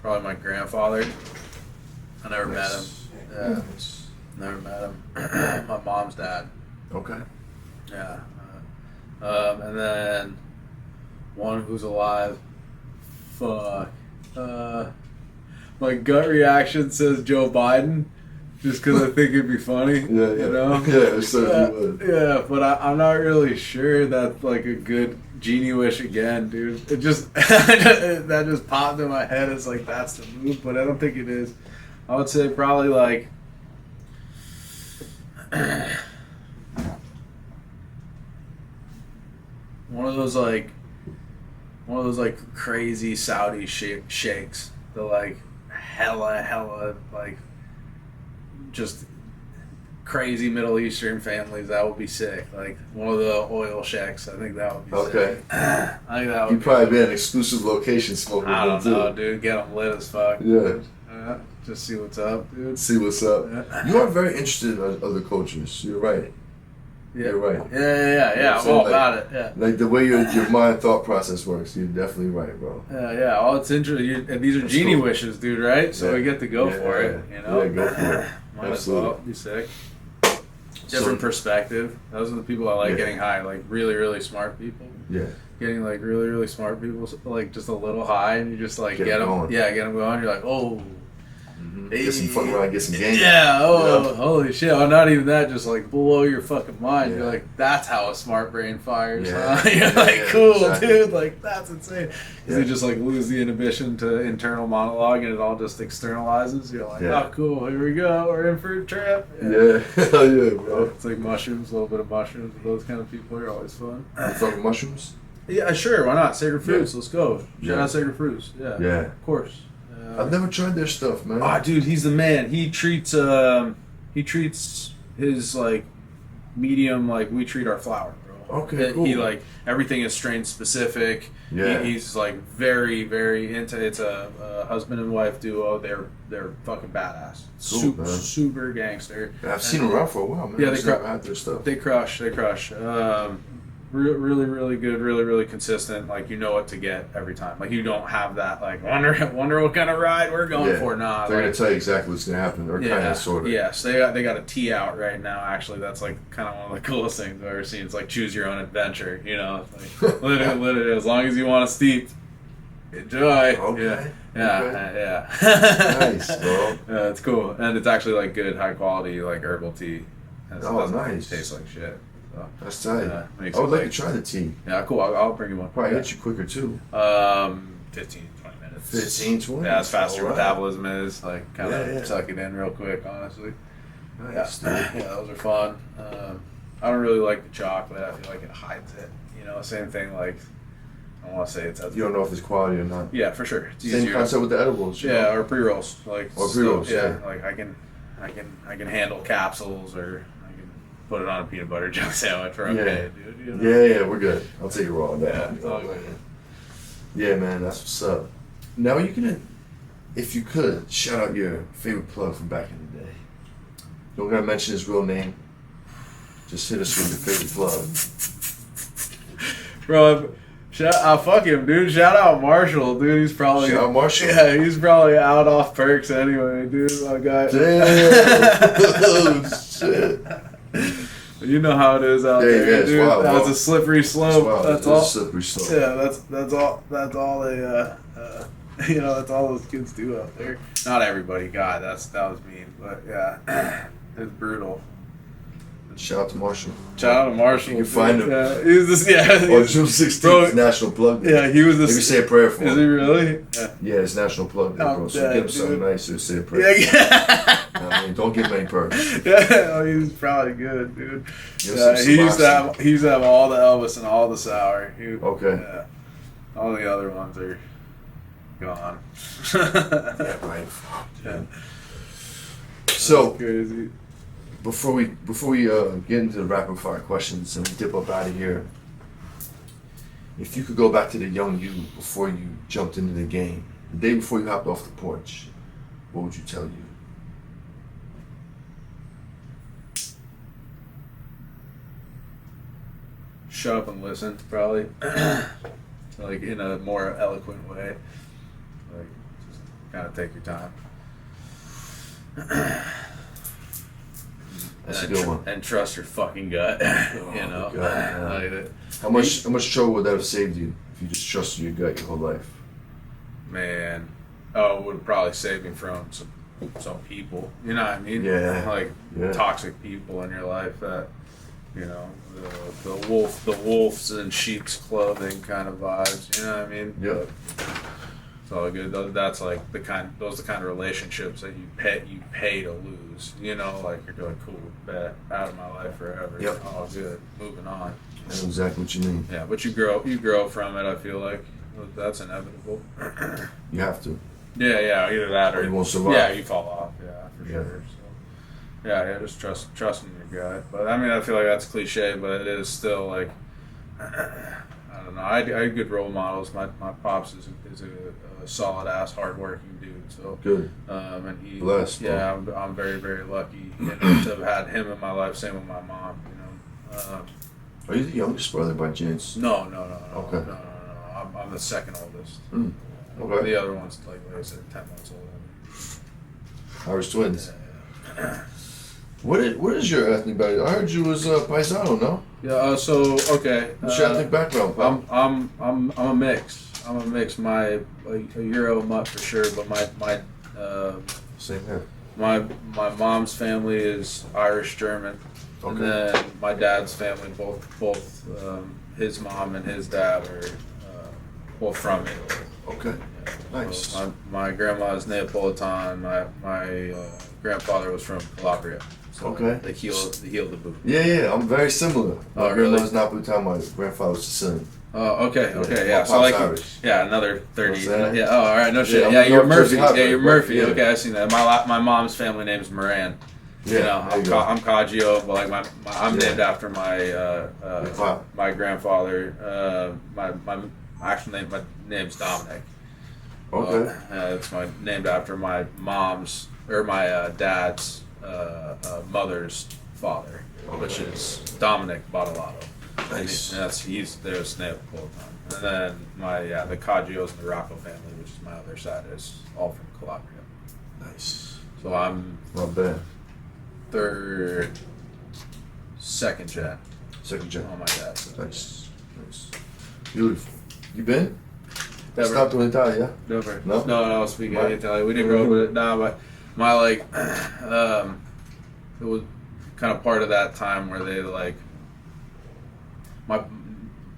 Probably my grandfather. I never met him. Yeah, Yes. never met him. My mom's dad. Okay. Yeah. And then one who's alive. Fuck. My gut reaction says Joe Biden, just because I think it'd be funny. Yeah. You know? Yeah, it certainly would. Yeah, but I'm not really sure that's like a good genie wish again, dude. It just that just popped in my head as like that's the move, but I don't think it is. I would say probably like one of those like crazy Saudi sheikhs. The like hella like just crazy Middle Eastern families. That would be sick. Like one of the oil sheikhs. I think that would be Okay. sick. I think that would You'd probably be at an exclusive location smoking I with don't them, know, too. dude. Get them lit as fuck. Yeah. Just see what's up, dude. See what's up. Yeah. You are very interested in other cultures. You're right. Yeah. You're right. Yeah. I'm So, all like- about it. Yeah. Like the way your mind thought process works, you're definitely right, bro. Yeah. Oh, it's interesting. And these are That's genie cool. wishes, dude, right? So Yeah. we get to go Yeah, for it, you know? Yeah, go for it. Might as well. Be sick. Different perspective. Those are the people I like Yeah. getting high. Like really, really smart people. Yeah. Getting like really, really smart people, like just a little high, and you just like Get get 'em them. going. Yeah, get them going. You're like, oh. Get some fuck around, get some game. Yeah, oh, Yeah. holy shit. Oh, not even that, just like blow your fucking mind. Yeah. You're like, that's how a smart brain fires. Yeah. Huh? You're Yeah, like, yeah, cool, exactly. dude. Like, that's insane. Because Yeah. you just like lose the inhibition to internal monologue and it all just externalizes. You're like, Yeah. oh, cool, here we go. We're in for a trip. Yeah. Hell yeah, bro. It's like mushrooms, a little bit of mushrooms. Those kind of people are always fun. You fucking mushrooms? Yeah, sure. Why not? Sacred Fruits. Let's go. Shout Yeah. out Sacred Fruits. Yeah. Yeah. Of course. I've never tried their stuff, man. Oh, dude, he's the man. He treats his like medium like we treat our flower, bro. Okay, cool. He like everything is strain specific. Yeah. He's like very, very into. It's a husband and wife duo. They're fucking badass. Cool, Super, man. super gangster. I've seen them around for a while, man. Yeah, I've they just never had their stuff. They crush. Really, really good. Really, really consistent. Like you know what to get every time. Like you don't have that like wonder what kind of ride we're going for. Nah, They're like, gonna tell you exactly what's gonna happen, or kind of, sort of. Yes, they got a tee out right now. Actually, that's like kind of one of the coolest things I've ever seen. It's like choose your own adventure. You know, it's like literally, as long as you want to steep, enjoy. Okay. Yeah. Nice, bro. Yeah, it's cool, and it's actually like good, high quality, like herbal tea. And it Oh, doesn't nice. taste like shit. So, That's tight. makes I would it like like- to try the tea. yeah, cool. I'll bring you one. Probably Yeah. hit you quicker too. 15, 20 minutes. 15, 20? Yeah, as fast as your Alright. metabolism is. Like, kind of Yeah. suck it in real quick, honestly. Nice, Yeah, dude. those are fun. I don't really like the chocolate. I feel like it hides it. You know, same thing. Like, I don't want to say it's. You don't know if it's quality or not. Yeah, for sure. It's Same easier. concept with the edibles. you Yeah, know? or pre rolls. Like, Or pre-rolls, yeah. Like I can handle capsules, or I can put it on a peanut butter jelly sandwich. Or okay, dude. You know? Yeah, we're good. I'll take it raw on that. Yeah, it's all good. Yeah, man, that's what's up. Now you can, if you could, shout out your favorite plug from back in the day. Don't gotta mention his real name. Just hit us with your favorite plug. Bro, fuck him, dude. Shout out Marshall, dude. He's probably Shout out Marshall. Yeah, he's probably out off perks anyway, dude. My guy. Damn. Shit. You know how it is out there, Yeah, it's dude. wild, That's bro. a slippery slope. Wow, That's it's all. a slippery slope. Yeah, that's all. That's all they. You know, that's all those kids do out there. Not everybody. God, that was mean, but yeah, it's brutal. Shout out to Marshall. Shout out to Marshall. You can find dude. him. Yeah, he's this. Yeah. Or he's- June 16th, Bro, National Plug Day. yeah, he was Maybe this. say a prayer for Is him. he really? Yeah. Yeah, it's National Plug Day, I'm bro. So dead, give him something dude. nice to say a prayer. Yeah. I mean, don't give him any perks. Yeah, oh, he's probably good, dude. Give Yeah, some he used to Suboxone. have all the Elvis and all the sour. Okay. Yeah. All the other ones are. gone. Yeah, right. Yeah. So Crazy. before we get into the rapid fire questions and we dip up out of here, if you could go back to the young you before you jumped into the game, the day before you hopped off the porch, what would you tell you? Shut up and listen, probably. Like in a more eloquent way. Like just kind of take your time. That's a good one. And trust your fucking gut. You know. God, yeah. Like, How much trouble would that have saved you if you just trusted your gut your whole life? man, it would probably save me from some people. You know what I mean? Yeah. Like Yeah. toxic people in your life that, you know, the wolves in sheep's clothing kind of vibes. You know what I mean? Yeah. It's all good. That's like those are the kind of relationships that you pay to lose. You know, like you're doing cool, bet out of my life forever. Yep. Oh, good. Moving on. I know exactly what you mean. Yeah, but you grow from it. I feel like that's inevitable. You have to. Yeah, either that or you won't survive. Yeah, you fall off. Yeah, for Yeah. sure. So, yeah, just trusting your gut. But I mean, I feel like that's cliche, but it is still like I don't know. I had good role models. My pops is a solid ass, hardworking dude. So Good. and he Blessed, bro. Yeah, I'm very very lucky to have had him in my life. Same with my mom. You know. Are you the youngest brother by chance? No. Okay. No. I'm the second oldest. Okay. The other one's like I said, 10 months older. Irish twins. Yeah. What is your ethnic background? I heard you was Paisano, no? Yeah. So okay. What's your ethnic background, pal? I'm a mix. I'm a mix. A Euro mutt for sure, but my Same here. my mom's family is Irish German, and Okay. then my dad's family both his mom and his dad are both from Italy. Okay. Nice. So my grandma's Neapolitan. My grandfather was from Calabria. So Okay. They healed the boot. Yeah, I'm very similar. My Oh, really? grandma's Napolitan, my grandfather was Sicilian. Oh, okay, Yeah. yeah. My So pop's like, Irish. yeah, another 30. You know what I'm saying? Yeah. Oh, all right. No shit. I'm Yeah, a you're North Murphy. Jersey Yeah, hotbed, you're bro. Murphy. Yeah. Okay, I seen that. My mom's family name's Moran. Yeah, You know, there you go. I'm Caggio, but like I'm Yeah. named after Wow. my grandfather. My actual name, my name's Dominic. Okay. It's named after my mom's or my dad's mother's father, which is Dominic Bottolato. Nice. There's Neapolitan. And then the Caggios and the Rocco family, which is my other side, is all from Calabria. Nice. So I'm Not bad. second gen Second gen. on my dad's side. Nice. Beautiful. You been? Never. Stop doing Italia, yeah? Never. No? No, speaking My- of Italian. We didn't grow up with it. Nah, but my like, it was kind of part of that time where they like,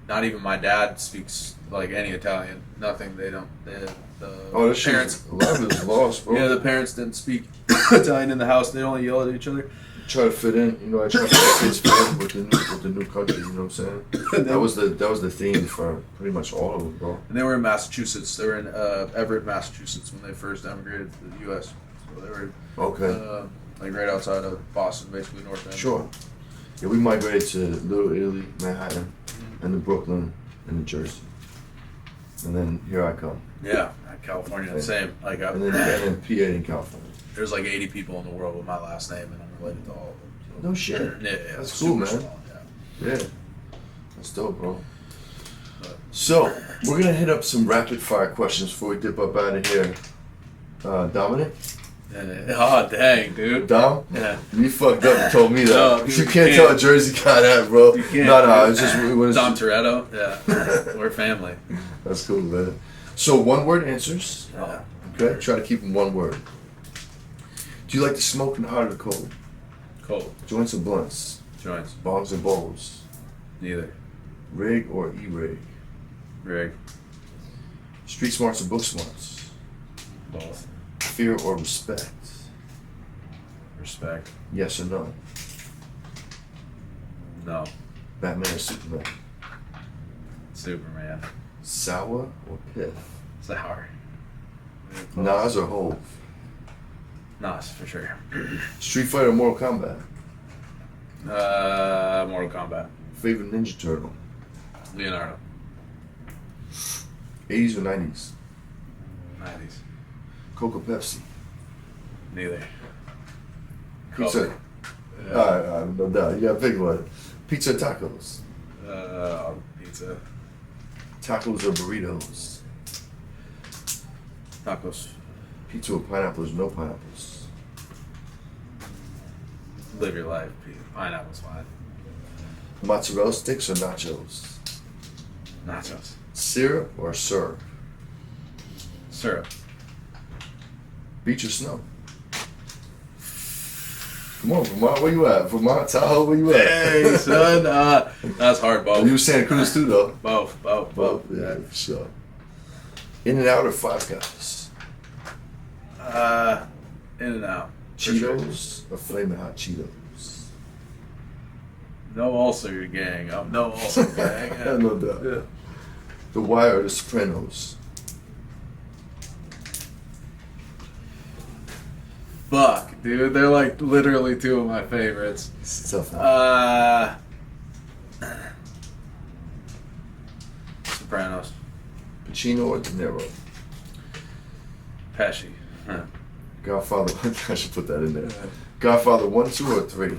not even my dad speaks like any Italian. Nothing. They don't. Oh, that parents. shit. A lot of it is lost, bro. Yeah, the parents didn't speak Italian in the house. They only yelled at each other. Try to fit in, I try to fit kids fit in with the new country, you know what I'm saying? That was the theme for pretty much all of them, bro. And they were in Massachusetts. They were in Everett, Massachusetts when they first emigrated to the U.S. So they were Okay. like right outside of Boston, basically North End. Sure. Yeah, we migrated to Little Italy, Manhattan, and then Brooklyn, and New Jersey. And then here I come. Yeah, California, the same. Like And then PA in California. there's like 80 people in the world with my last name, and I'm related to all of them. So. No shit. Yeah, That's super cool, man. small, yeah. Yeah. That's dope, bro. But- So, we're going to hit up some rapid fire questions before we dip up out of here. Dominic? Oh, dang, dude. Dom? Yeah. You fucked up and told me that. No, dude, you you can't can't. tell a Jersey guy that, bro. You can't. No, it's just... When it's, Dom Toretto. Yeah. We're family. that's cool, man. So, one-word answers. Yeah. Okay? Try to keep them one word. Do you like to smoke in the hot or the cold? Cold. Joints or blunts? Joints. Bongs or bowls? Neither. Rig or e-rig? Rig. Street smarts or book smarts? Both. Fear or respect? Respect. Yes or no? No. Batman or Superman? Superman. Sour or pith? Sour. Nas or Hove? Nas, for sure. Street Fighter or Mortal Kombat? Mortal Kombat. Favorite Ninja Turtle? Leonardo. 80s or 90s? 90s. Coke or Pepsi? Neither. Pizza. Coke. Alright, no doubt. You gotta pick one. Pizza or tacos? Pizza. Tacos or burritos? Tacos. Pizza with pineapples or no pineapples? Live your life. Pineapple's fine. Mozzarella sticks or nachos? Nachos. Syrup or syrup? Syrup. Beach or snow? Come on, Vermont, where you at? Vermont, Tahoe, where you at? Hey, son. That's hard, both. You was Santa Cruz too, though. Both. Yeah, for sure. In and Out or Five Guys? In and Out. Cheetos or Flamin' Hot Cheetos? No ulcer gang. I'm no ulcer gang. No doubt. Yeah. The Wire or The Sopranos? Fuck, dude. They're like literally two of my favorites. It's a tough one. Sopranos. Pacino or De Niro? Pesci. Godfather, I should put that in there. Godfather 1, 2, or 3?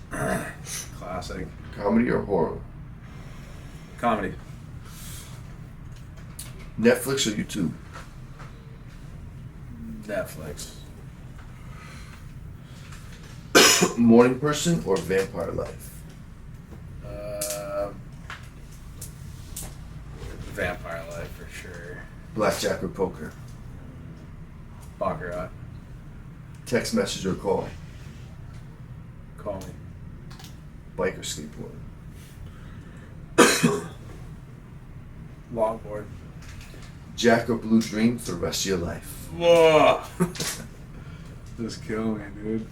1. Classic. Comedy or horror? Comedy. Netflix or YouTube? Netflix. Morning person or vampire life? Vampire life for sure. Blackjack or poker? Baccarat. Text message or call? Call me. Bike or skateboard? Longboard. Jack or Blue Dream for the rest of your life? Whoa. Just kill me, dude.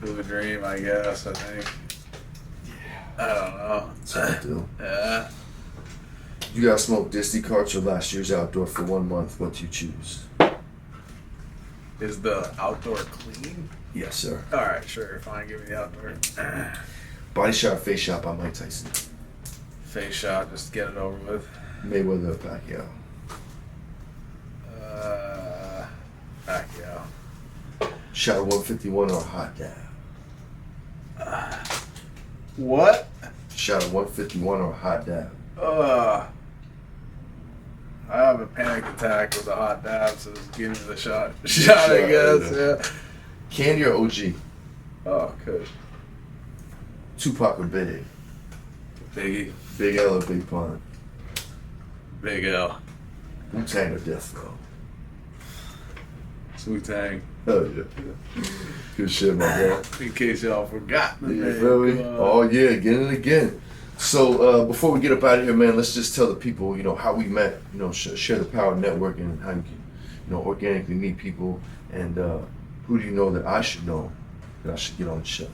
Blue Dream, I guess, I think. I don't know. That's what I do. Yeah. You gotta smoke Disney carts or last year's outdoor for 1 month. What do you choose? Is the outdoor clean? Yes, sir. Alright, sure. Fine, give me the outdoor. Body shot, face shot by Mike Tyson. Face shot, just get it over with. Mayweather or Pacquiao. Pacquiao. Shot 151 or hot dab. What? Shot at 151 or hot dab. I have a panic attack with a hot dab, so just give me the shot. Shot, I guess, yeah. Candy or OG? Oh, good. Tupac or Big? Biggie. Big L or Big Pun? Big L. Wu-Tang or Death Row? Wu-Tang. Oh, yeah. Good shit, my boy. In case y'all forgot. You feel me? Oh, yeah, again and again. So, before we get up out of here, man, let's just tell the people, how we met, share the power of networking and how you can, organically meet people. And who do you know that I should know that I should get on the show?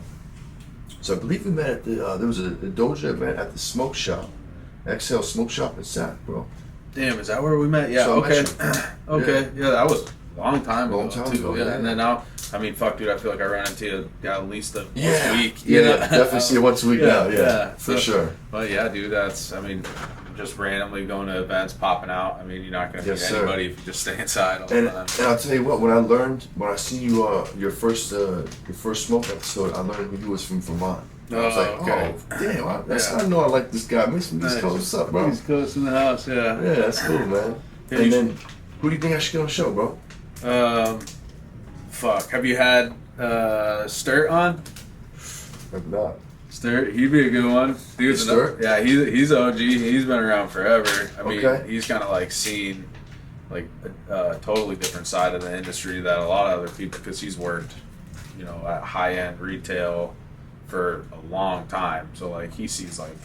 So I believe we met at the, there was a Doja event at the Smoke Shop. Exhale Smoke Shop in Sac, bro. Damn, is that where we met? Yeah, So okay. Okay, yeah, that was a long time ago, too. Yeah. And then now, I mean, fuck, dude, I feel like I run into you at least once a week. Definitely see you once a week now, for sure. But yeah, dude, just randomly going to events, popping out. I mean, you're not going to meet anybody if you just stay inside all the time. And I'll tell you what, when I seen you, your first smoke episode, I learned you was from Vermont. I was like, okay. Oh, damn, that's how I know I like this guy. Make some East Coast. What's up, bro? East Coast in the house, yeah. Yeah, that's cool, man. And then, who do you think I should get on the show, bro? Fuck. Have you had Sturt on? Maybe not. Sturt, he'd be a good one. Sturt? Yeah, he's OG. He's been around forever. I mean, he's kind of like seen like a totally different side of the industry that a lot of other people, because he's worked, at high end retail for a long time. So like he sees like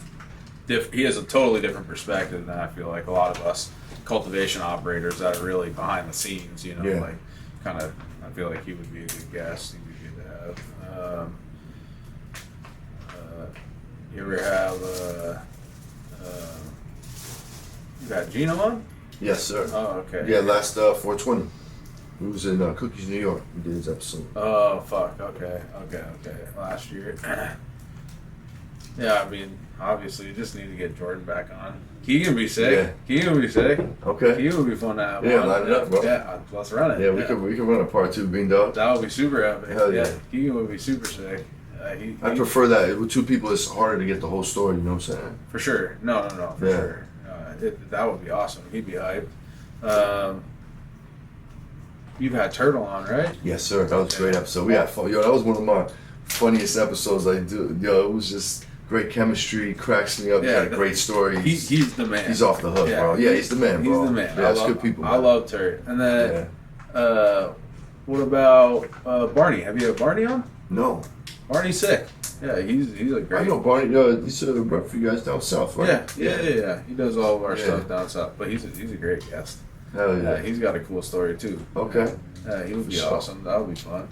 he has a totally different perspective than I feel like a lot of us cultivation operators that are really behind the scenes. Like kind of. I feel like he would be a good guest. He'd be good to have. You ever have You got Gino on? Yes, sir. Oh, okay. Yeah, last 420. We was in Cookies, New York. We did his episode. Oh, fuck. Okay. Last year. Yeah, I mean, obviously, you just need to get Jordan back on. He can be sick. Yeah. He can be sick. Okay. He would be fun to have Yeah, on. line it up, bro. Yeah, let's run it. Yeah, we can run a part 2 Green Dawg. That would be super epic. Hell yeah. He would be super sick. I prefer that. With 2 people, it's harder to get the whole story, you know what I'm saying? For sure. No, for sure. That would be awesome. He'd be hyped. You've had Turtle on, right? Yes, sir. That was a great episode. We had fun. Yo, that was one of my funniest episodes I do. Yo, it was just great chemistry, cracks me up. He had a great story. He's the man. He's off the hook, bro. Yeah, he's the man, bro. He's the man. Yeah, it's good people, man. I love Turtle. And then, what about Barney? Have you had Barney on? No. Barney's sick. Yeah, he's a great. I know Barney. He's a rep for you guys down south, right? Yeah. He does all of our stuff down south, but he's a great guest. Hell yeah. He's got a cool story too. Okay. He would be awesome. That would be fun.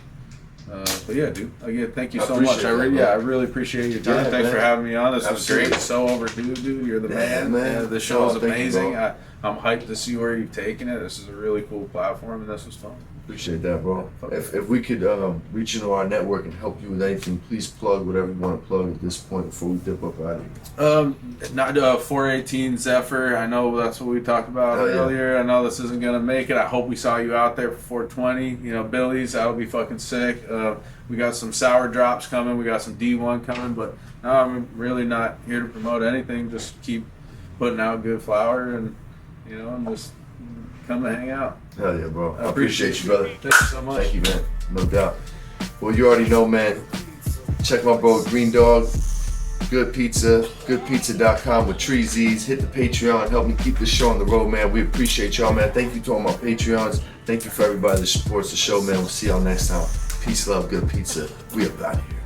But yeah, dude. Again, thank you so appreciate much. that, I really appreciate your time. Yeah, Thanks man. for having me on. This Absolutely. was great. So overdue, dude. You're the man. The show is thank you, amazing. bro. I'm hyped to see where you've taken it. This is a really cool platform, and this was fun. Appreciate that, bro. If we could reach into our network and help you with anything, please plug whatever you want to plug at this point before we dip up out of here. Not 418 Zephyr. I know that's what we talked about earlier. I know this isn't gonna make it. I hope we saw you out there for 420. You know, Billy's. That would be fucking sick. We got some sour drops coming. We got some D1 coming. But no, I'm really not here to promote anything. Just keep putting out good flower and and just come and hang out. Hell yeah, bro. I appreciate you, brother. Thank you so much. Thank you, man. No doubt. Well, you already know, man. Check my bro, Green Dawg. Good Pizza. Goodpizza.com with Treesies. Hit the Patreon. Help me keep this show on the road, man. We appreciate y'all, man. Thank you to all my Patreons. Thank you for everybody that supports the show, man. We'll see y'all next time. Peace, love, good pizza. We about here.